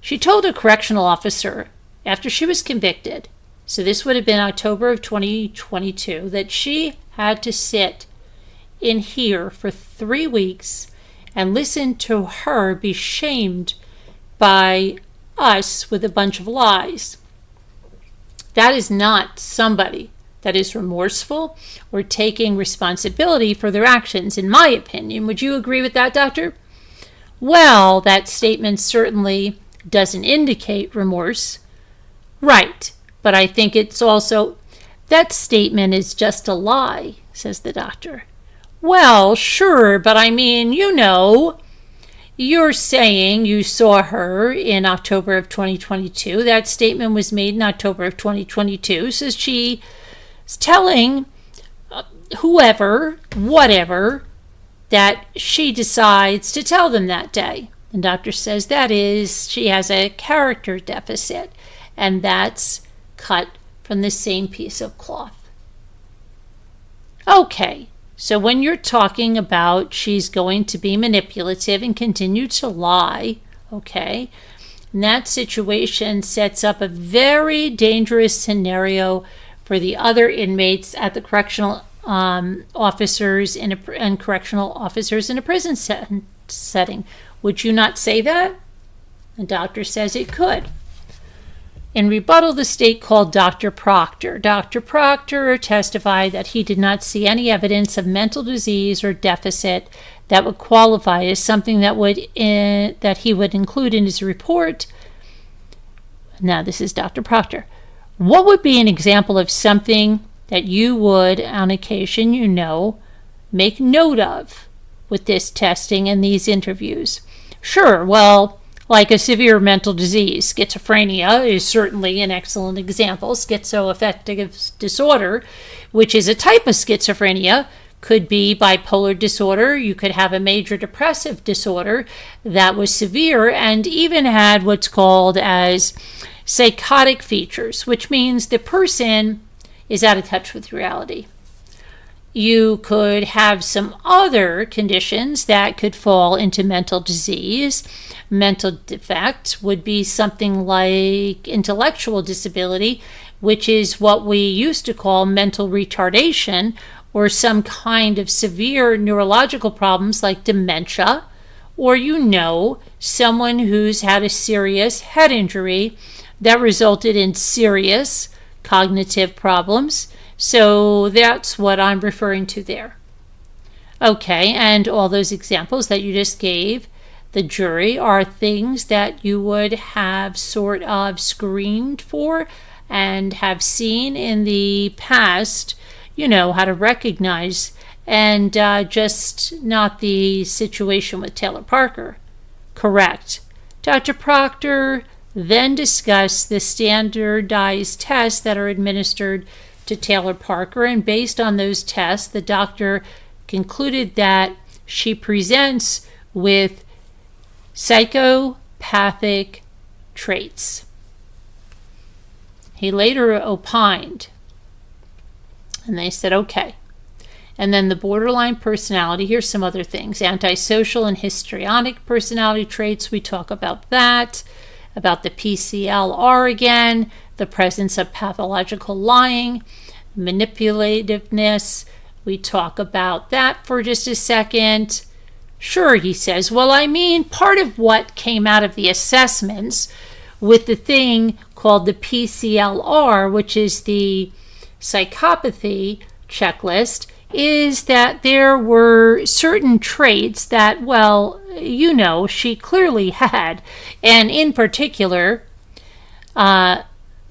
She told a correctional officer after she was convicted, so this would have been October of 2022, that she had to sit in here for 3 weeks and listen to her be shamed by us with a bunch of lies. That is not somebody that is remorseful or taking responsibility for their actions, in my opinion. Would you agree with that, Doctor? Well, that statement certainly doesn't indicate remorse. Right, but I think it's also, that statement is just a lie, says the doctor. Well, sure, but I mean, you're saying you saw her in October of 2022. That statement was made in October of 2022. So she is telling whoever, whatever, that she decides to tell them that day. The doctor says that is, she has a character deficit, and that's cut from the same piece of cloth. Okay. So when you're talking about she's going to be manipulative and continue to lie, okay, and that situation sets up a very dangerous scenario for the other inmates at the correctional officers and correctional officers in a prison setting. Would you not say that? The doctor says it could. In rebuttal, the state called Dr. Proctor. Dr. Proctor testified that he did not see any evidence of mental disease or deficit that would qualify as something that he would include in his report. Now, this is Dr. Proctor. What would be an example of something that you would, on occasion, make note of with this testing and these interviews? Sure, well, like a severe mental disease. Schizophrenia is certainly an excellent example. Schizoaffective disorder, which is a type of schizophrenia, could be bipolar disorder. You could have a major depressive disorder that was severe and even had what's called as psychotic features, which means the person is out of touch with reality. You could have some other conditions that could fall into mental disease. Mental defect would be something like intellectual disability, which is what we used to call mental retardation, or some kind of severe neurological problems like dementia, or someone who's had a serious head injury that resulted in serious cognitive problems. So that's what I'm referring to there. Okay, and all those examples that you just gave the jury are things that you would have sort of screened for and have seen in the past, how to recognize, and just not the situation with Taylor Parker. Correct. Dr. Proctor then discussed the standardized tests that are administered to Taylor Parker, and based on those tests, the doctor concluded that she presents with psychopathic traits. He later opined, and they said, okay. And then the borderline personality, here's some other things. Antisocial and histrionic personality traits, we talk about that. About the PCLR again, the presence of pathological lying, manipulativeness. We talk about that for just a second. Sure, he says. Well, part of what came out of the assessments with the thing called the PCLR, which is the psychopathy checklist, is that there were certain traits that, she clearly had. And in particular, the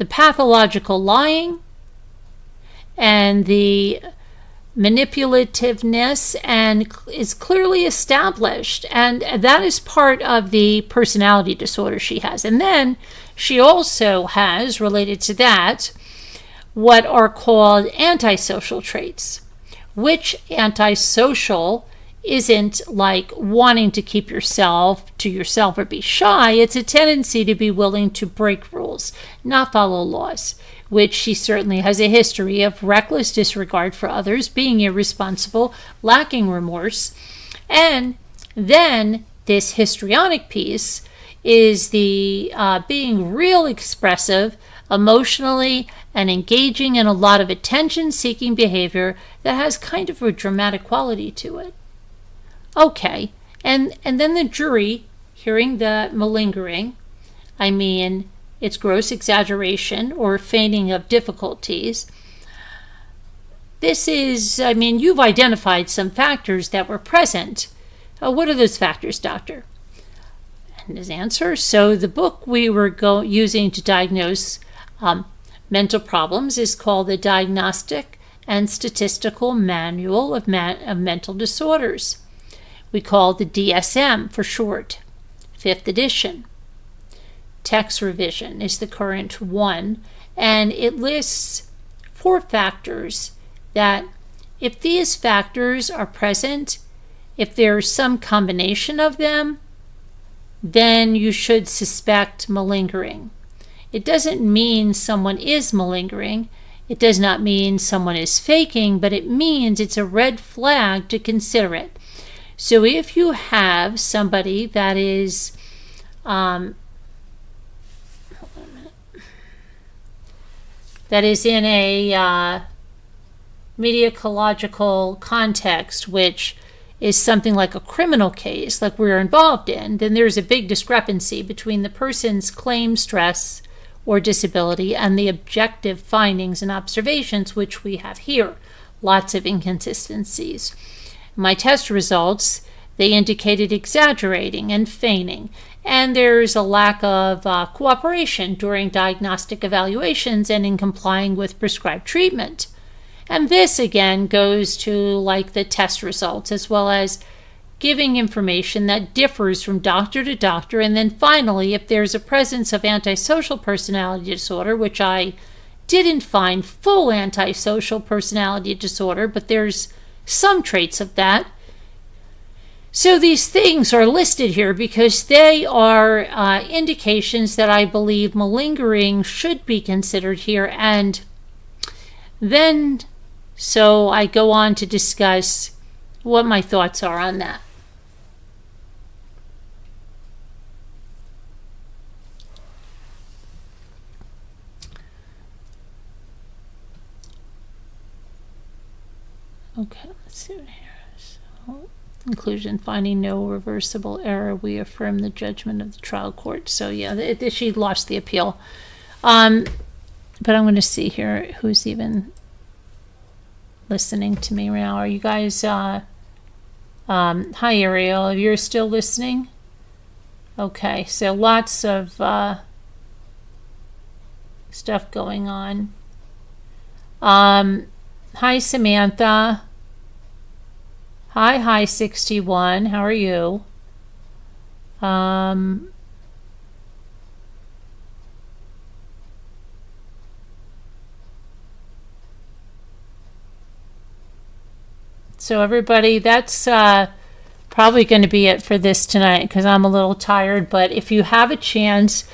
pathological lying and the manipulativeness and is clearly established. And that is part of the personality disorder she has. And then she also has, related to that, what are called antisocial traits, which antisocial isn't like wanting to keep yourself to yourself or be shy. It's a tendency to be willing to break rules, not follow laws, which she certainly has a history of reckless disregard for others, being irresponsible, lacking remorse. And then this histrionic piece is the being real expressive, emotionally, and engaging in a lot of attention-seeking behavior that has kind of a dramatic quality to it. Okay, and then the jury, hearing the malingering, it's gross exaggeration or feigning of difficulties. This is, you've identified some factors that were present. What are those factors, doctor? And his answer, so the book we were using to diagnose mental problems is called the Diagnostic and Statistical Manual of Mental Disorders. We call it the DSM for short, 5th edition. Text revision is the current one, and it lists 4 factors that if these factors are present, if there's some combination of them, then you should suspect malingering. It doesn't mean someone is malingering. It does not mean someone is faking, but it means it's a red flag to consider it. So if you have somebody that is in a mediacological context, which is something like a criminal case, like we're involved in, then there's a big discrepancy between the person's claimed stress or disability and the objective findings and observations, which we have here. Lots of inconsistencies. My test results, they indicated exaggerating and feigning, and there's a lack of cooperation during diagnostic evaluations and in complying with prescribed treatment. And this again goes to like the test results, as well as giving information that differs from doctor to doctor. And then finally, if there's a presence of antisocial personality disorder, which I didn't find full antisocial personality disorder, but there's some traits of that. So these things are listed here because they are indications that I believe malingering should be considered here. And then, so I go on to discuss what my thoughts are on that. Okay, let's see what here is. So, conclusion, finding no reversible error, we affirm the judgment of the trial court. So yeah, she lost the appeal. But I'm going to see here who's even listening to me right now. Are you guys, hi Ariel, you're still listening? Okay, so lots of stuff going on. Hi Samantha. Hi 61, how are you? So everybody, that's probably going to be it for this tonight because I'm a little tired. But if you have a chance,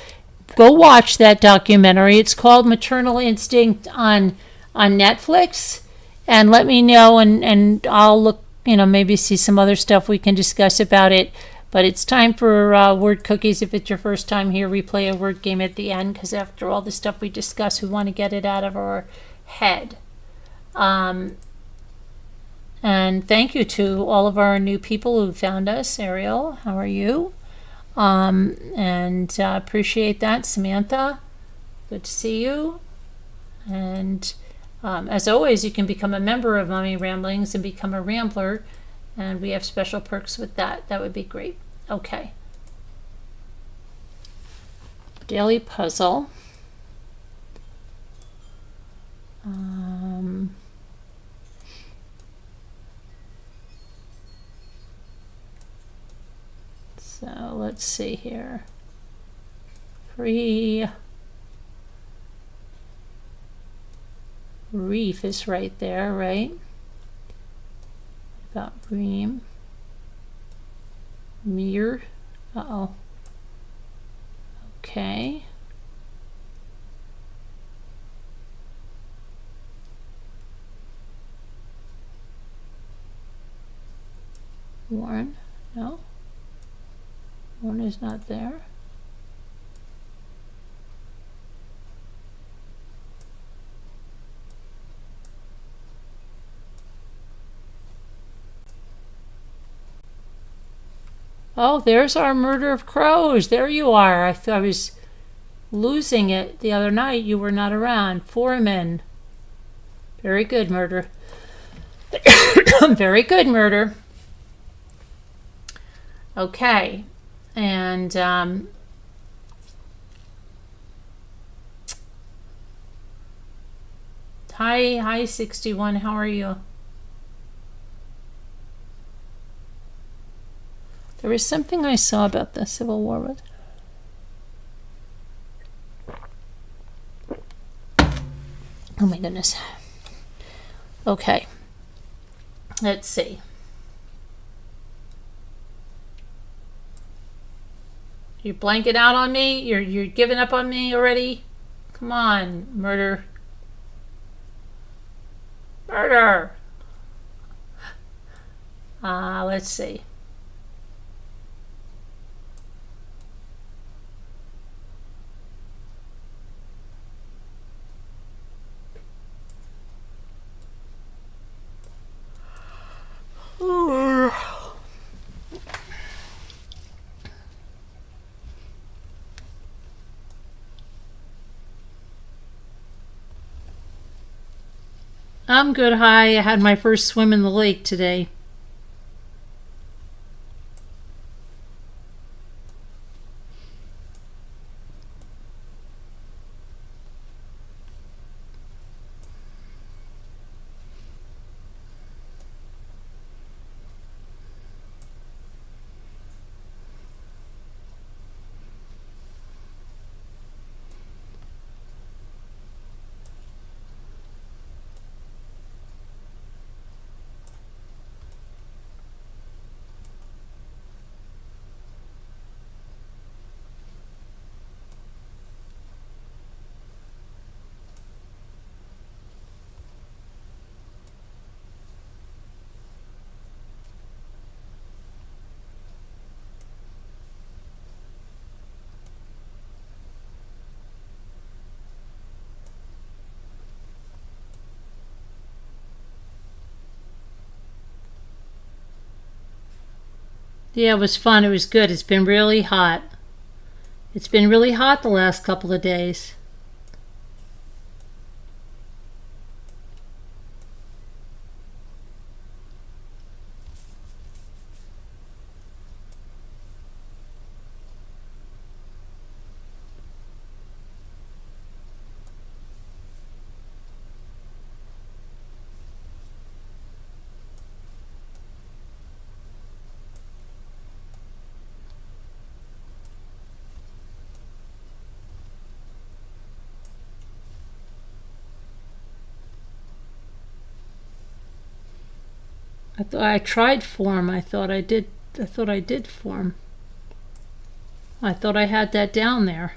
go watch that documentary. It's called Maternal Instinct on Netflix. And let me know, and I'll look, maybe see some other stuff we can discuss about it. But it's time for word cookies. If it's your first time here, we play a word game at the end because after all the stuff we discuss, we want to get it out of our head. And thank you to all of our new people who found us. Ariel, how are you? And appreciate that. Samantha, good to see you. And as always, you can become a member of Mommy Ramblings and become a Rambler, and we have special perks with that. That would be great. Okay. Daily puzzle. So let's see here. Free reef is right there, right? About ream. Mir. Uh-oh. Okay. Warren. No. Warren is not there. Oh, there's our murder of crows. There you are. I was losing it the other night. You were not around. Foreman. Very good, murder. Very good, murder. Okay. And hi 61. How are you? There was something I saw about the Civil War with. Oh my goodness. Okay. Let's see. You blanket out on me? You're giving up on me already? Come on, murder. Murder. Let's see. I'm good. Hi. I had my first swim in the lake today. Yeah, it was fun. It was good. It's been really hot. It's been really hot the last couple of days. I tried form. I thought I did. I thought I did form. I thought I had that down there.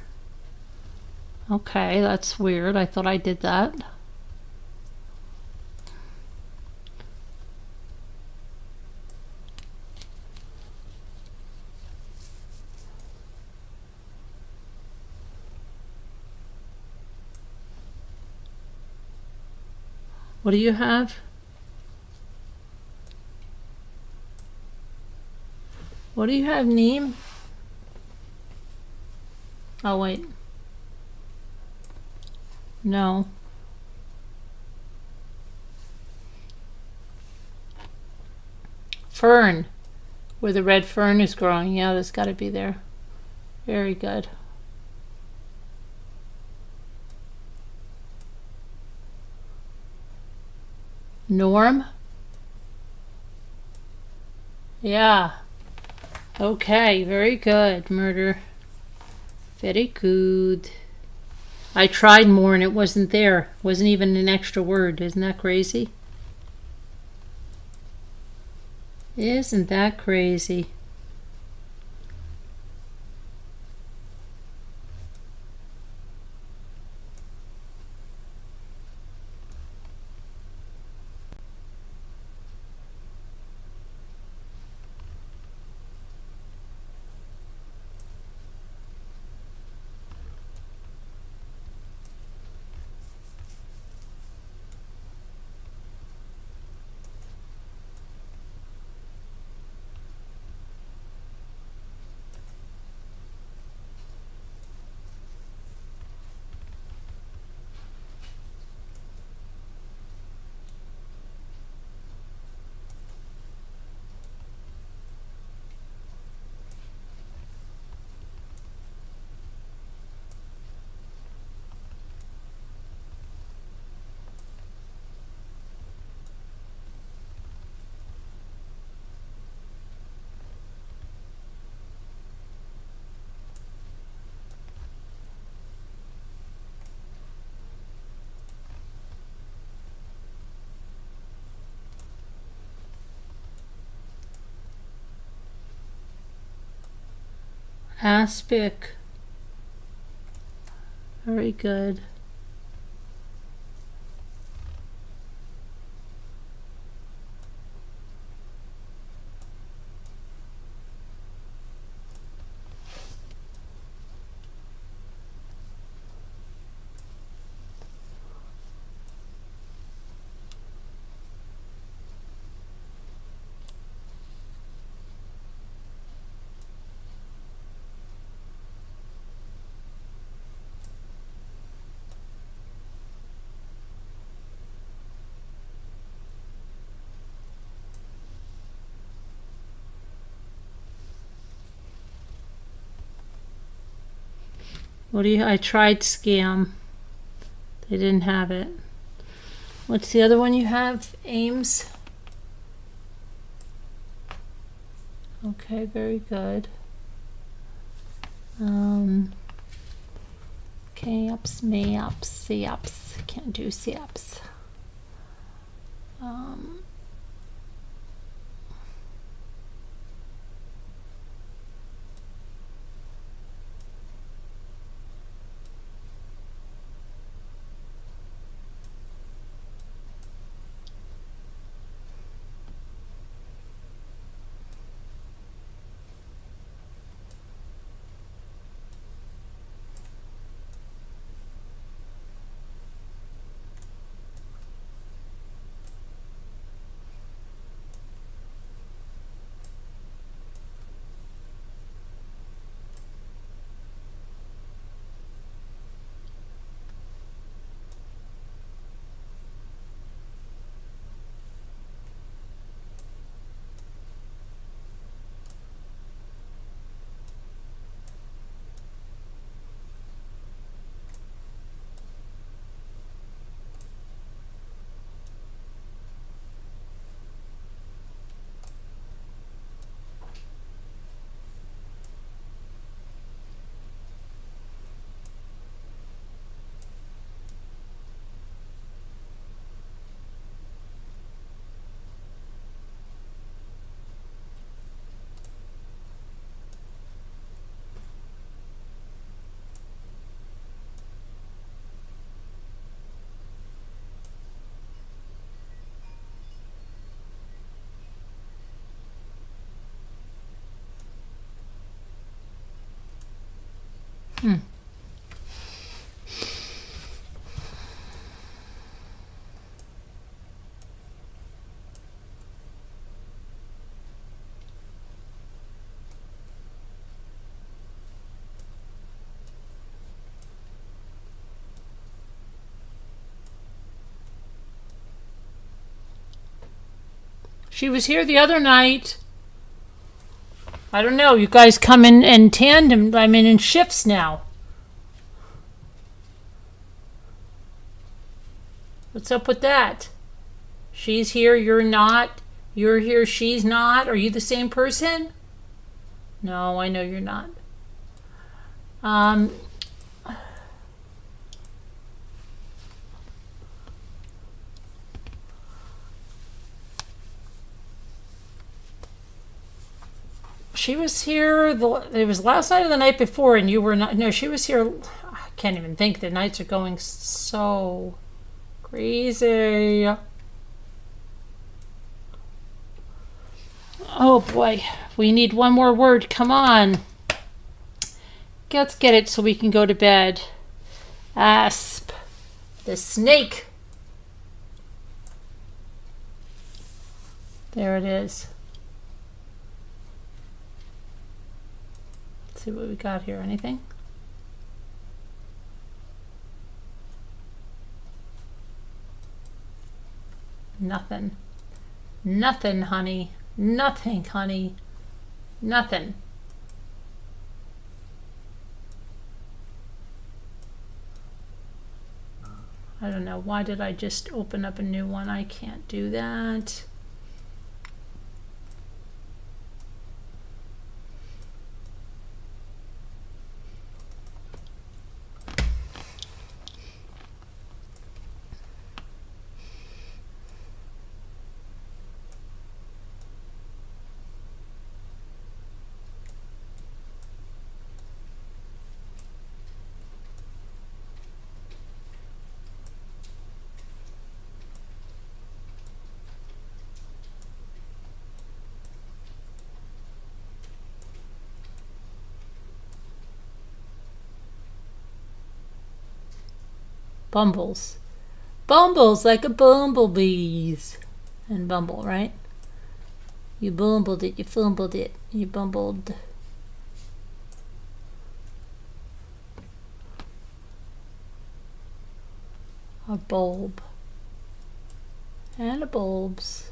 Okay, that's weird. I thought I did that. What do you have? What do you have, Neem? Oh, wait. No. Fern. Where the red fern is growing. Yeah, that's got to be there. Very good. Norm? Yeah. Okay, very good. Murder. Very good. I tried more and it wasn't there. Wasn't even an extra word. Isn't that crazy? Isn't that crazy? Aspic. Very good. I tried scam. They didn't have it. What's the other one you have? Ames? Okay, very good. Caps, maps, SIAPs. Can't do SIAPs. She was here the other night. I don't know. You guys come in tandem. I'm in shifts now. What's up with that? She's here, you're not. You're here, she's not. Are you the same person? No, I know you're not. She was here, it was last night or the night before, and you were not. No, she was here. I can't even think. The nights are going so crazy. Oh boy, we need one more word. Come on. Let's get it so we can go to bed. Asp. The snake. There it is. Let's see what we got here. Anything? Nothing. Nothing, honey. Nothing, honey. Nothing. I don't know. Why did I just open up a new one? I can't do that. Bumbles. Bumbles like a bumblebees. And bumble, right? You bumbled it, you fumbled it, you bumbled. A bulb. And a bulbs.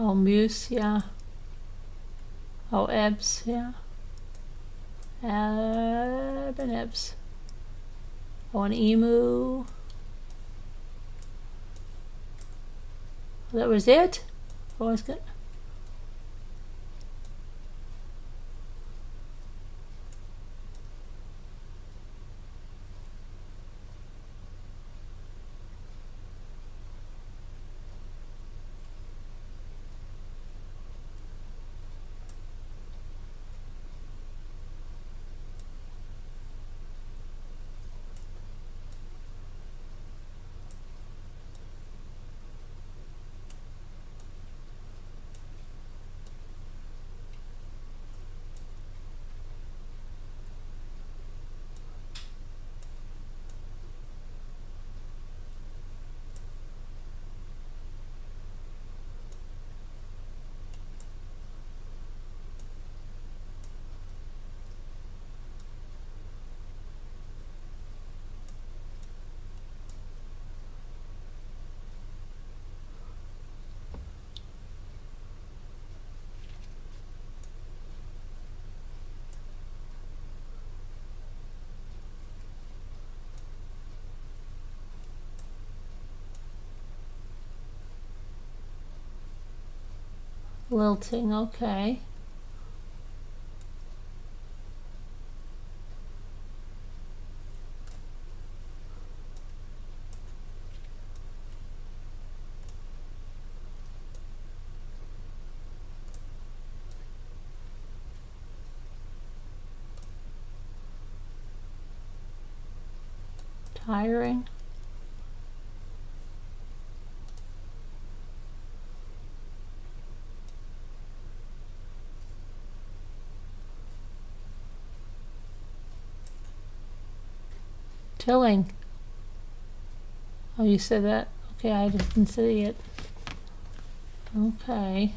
Oh, Muse, yeah. Oh, Ebbs, yeah. Ebb and Ebbs. Oh, an emu. That was it? Oh, it's good. Lilting, okay. Tiring. Tilling. Oh, you said that? Okay, I just didn't see it. Okay.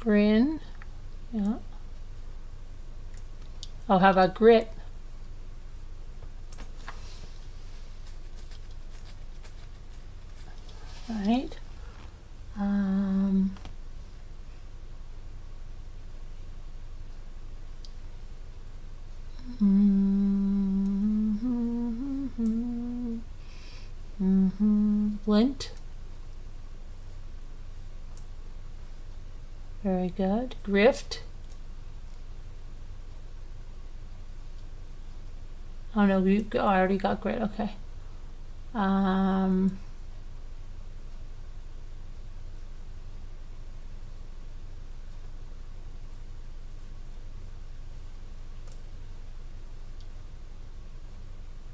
Grin. Yeah. Oh, how about grit? Right. Glint. Very good. Grift. Oh no, I already got grit. Okay.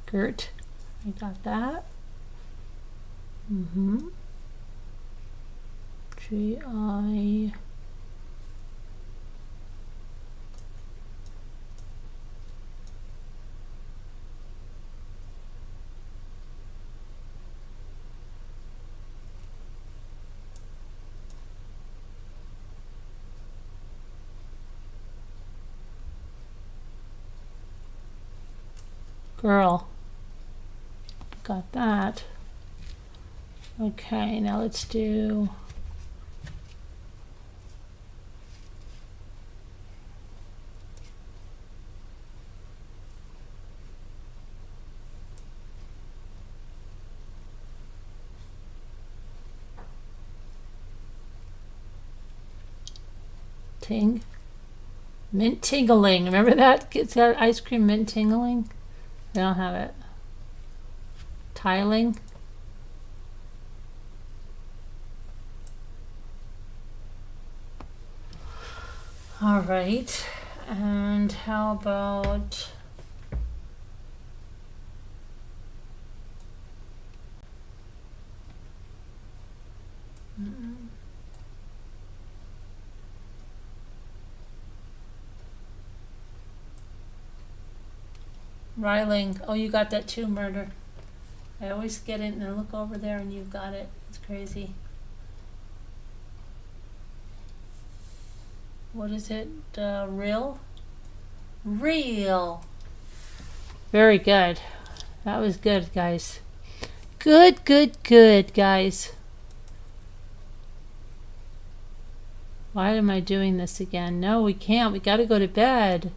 Girt. I got that. G-I. Girl. Got that. Okay, now let's do ting. Mint tingling. Remember that? It's got ice cream mint tingling. I don't have it. Tiling. All right. And how about Riling. Oh, you got that too, murder. I always get it and I look over there and you've got it. It's crazy. What is it? Real? Real. Very good. That was good, guys. Good, guys. Why am I doing this again? No, we can't. We gotta go to bed.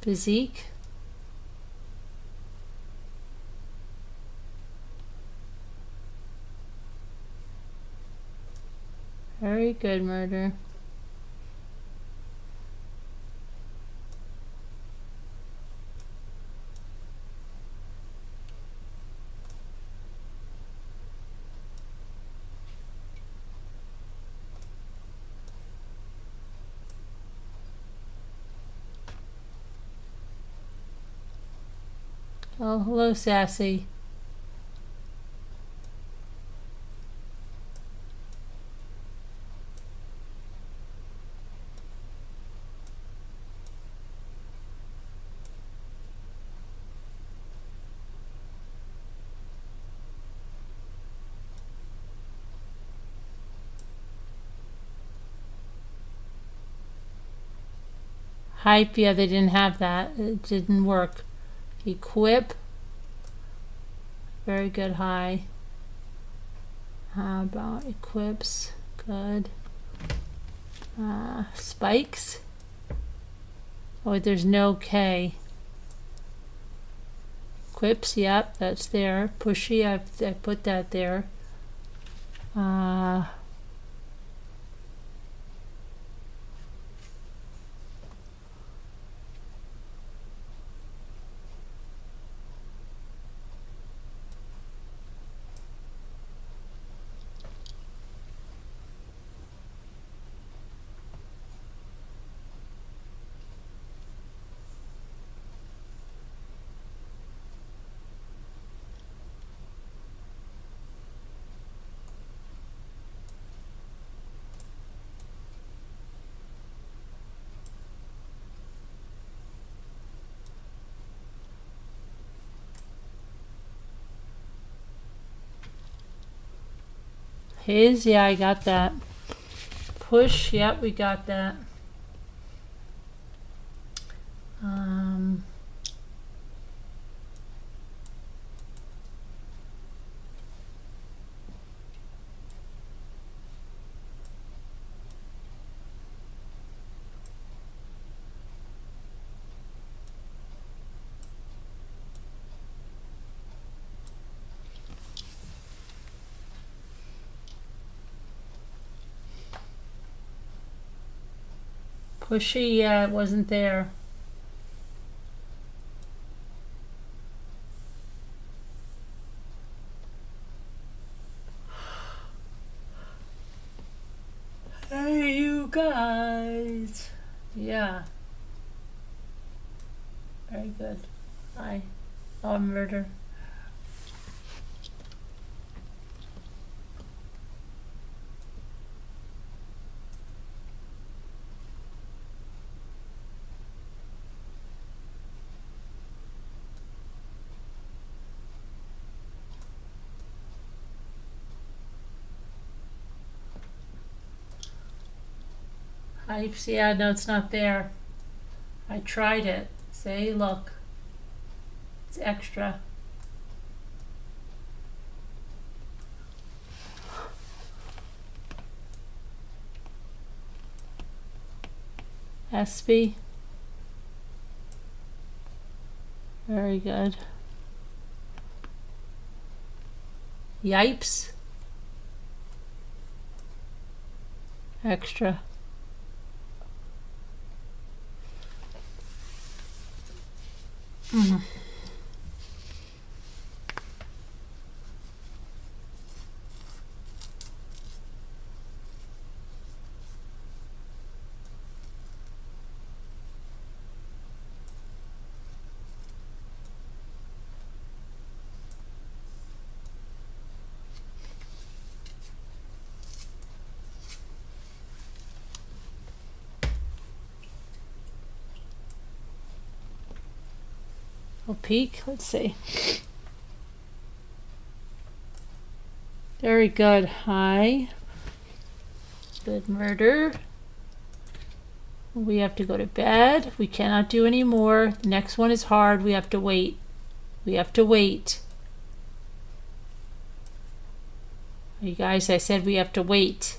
Physique. Very good, murder. Oh, hello, Sassy. Hype, yeah, they didn't have that. It didn't work. Equip. Very good, high. How about equips? Good. Spikes. Oh, wait, there's no K. Quips, yep, that's there. Pushy, I put that there. His, yeah, I got that. Push, yep, we got that. Pushy, yeah, it wasn't there. Hey, you guys. Yeah. Very good. Hi. Oh, murder. Pipes, yeah, no, it's not there. I tried it. Say, look. It's extra. SB. Very good. Yipes. Extra. Peek. Let's see. Very good. High. Good murder. We have to go to bed. We cannot do any more. The next one is hard. We have to wait. We have to wait. You guys, I said we have to wait.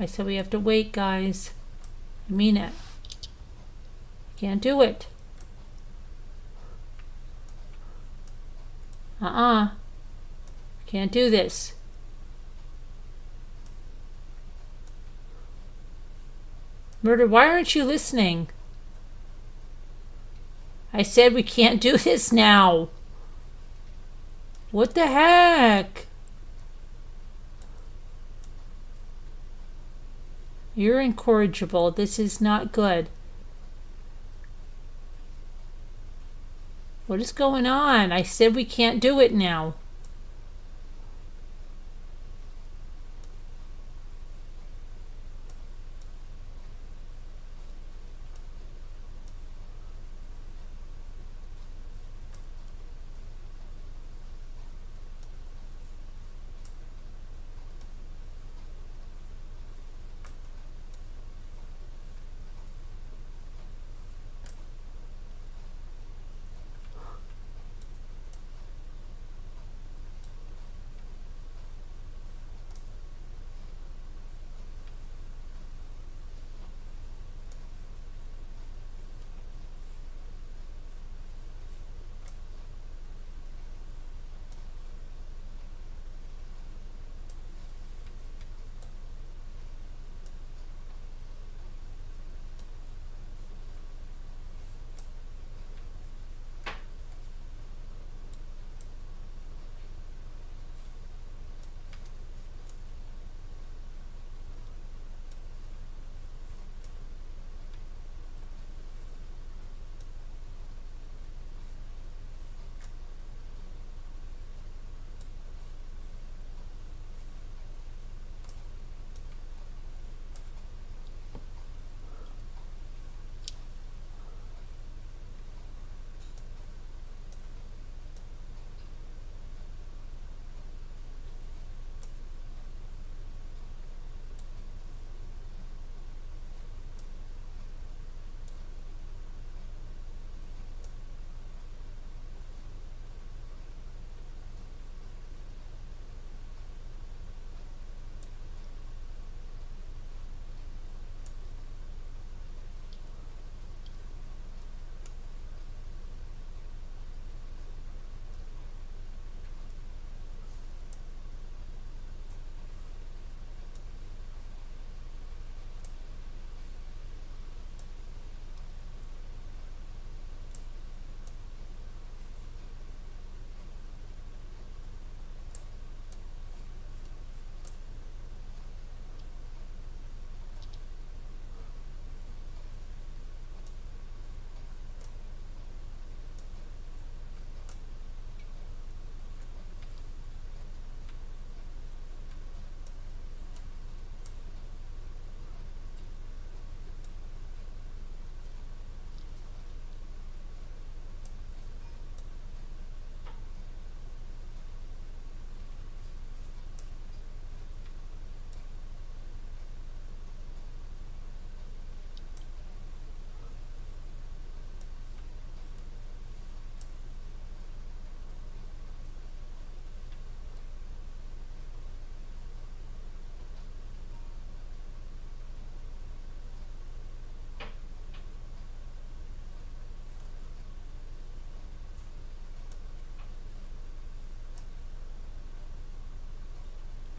I said we have to wait, guys. I mean it. Can't do it. Can't do this. Murder, why aren't you listening? I said we can't do this now. What the heck? You're incorrigible. This is not good. What is going on? I said we can't do it now.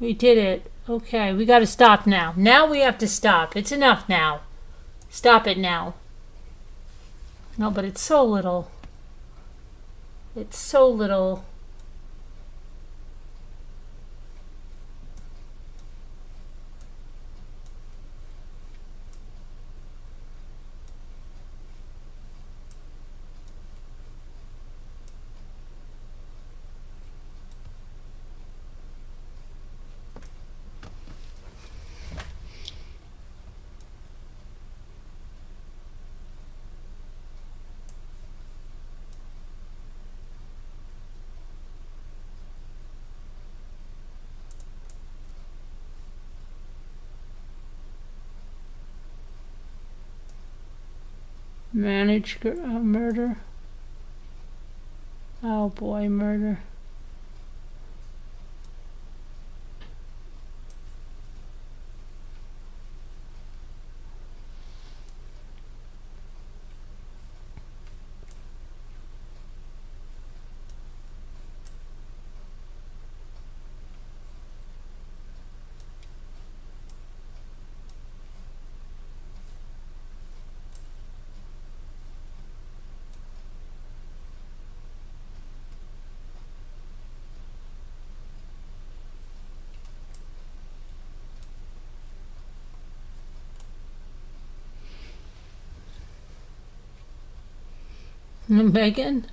We did it. Okay, we gotta stop now. Now we have to stop. It's enough now. Stop it now. No, but it's so little. It's so little. Manage murder. Oh boy, murder. Megan?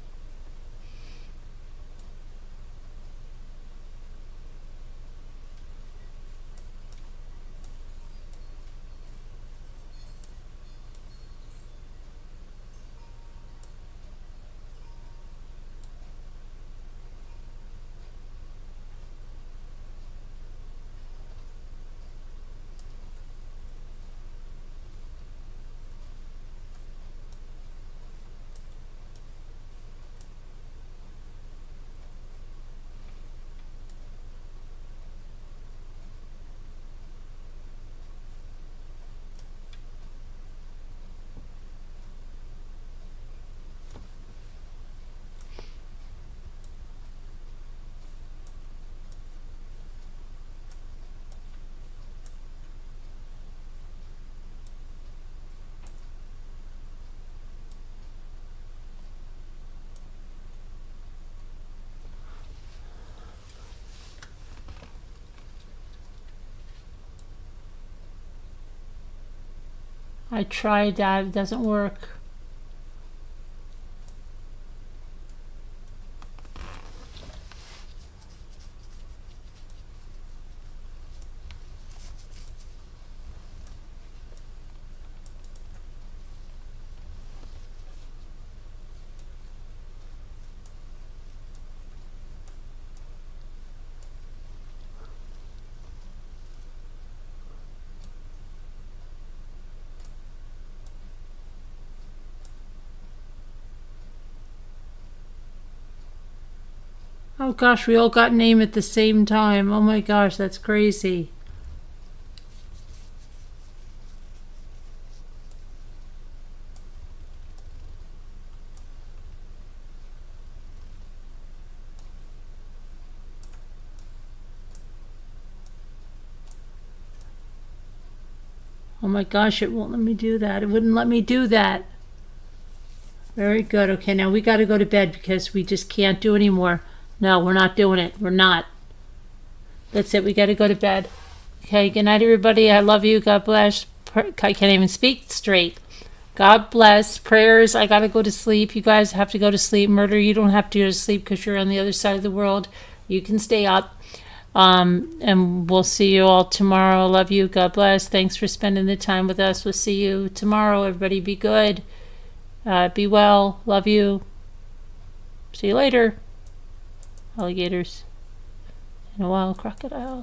I tried that, it doesn't work. Oh gosh, we all got name at the same time. Oh my gosh, that's crazy. Oh my gosh, it won't let me do that. It wouldn't let me do that. Very good. Okay, now we got to go to bed because we just can't do anymore. No, we're not doing it. We're not. That's it. We got to go to bed. Okay, good night, everybody. I love you. God bless. I can't even speak straight. God bless. Prayers. I got to go to sleep. You guys have to go to sleep. Murder, you don't have to go to sleep because you're on the other side of the world. You can stay up. And we'll see you all tomorrow. I love you. God bless. Thanks for spending the time with us. We'll see you tomorrow. Everybody be good. Be well. Love you. See you later. Alligators and a wild crocodile.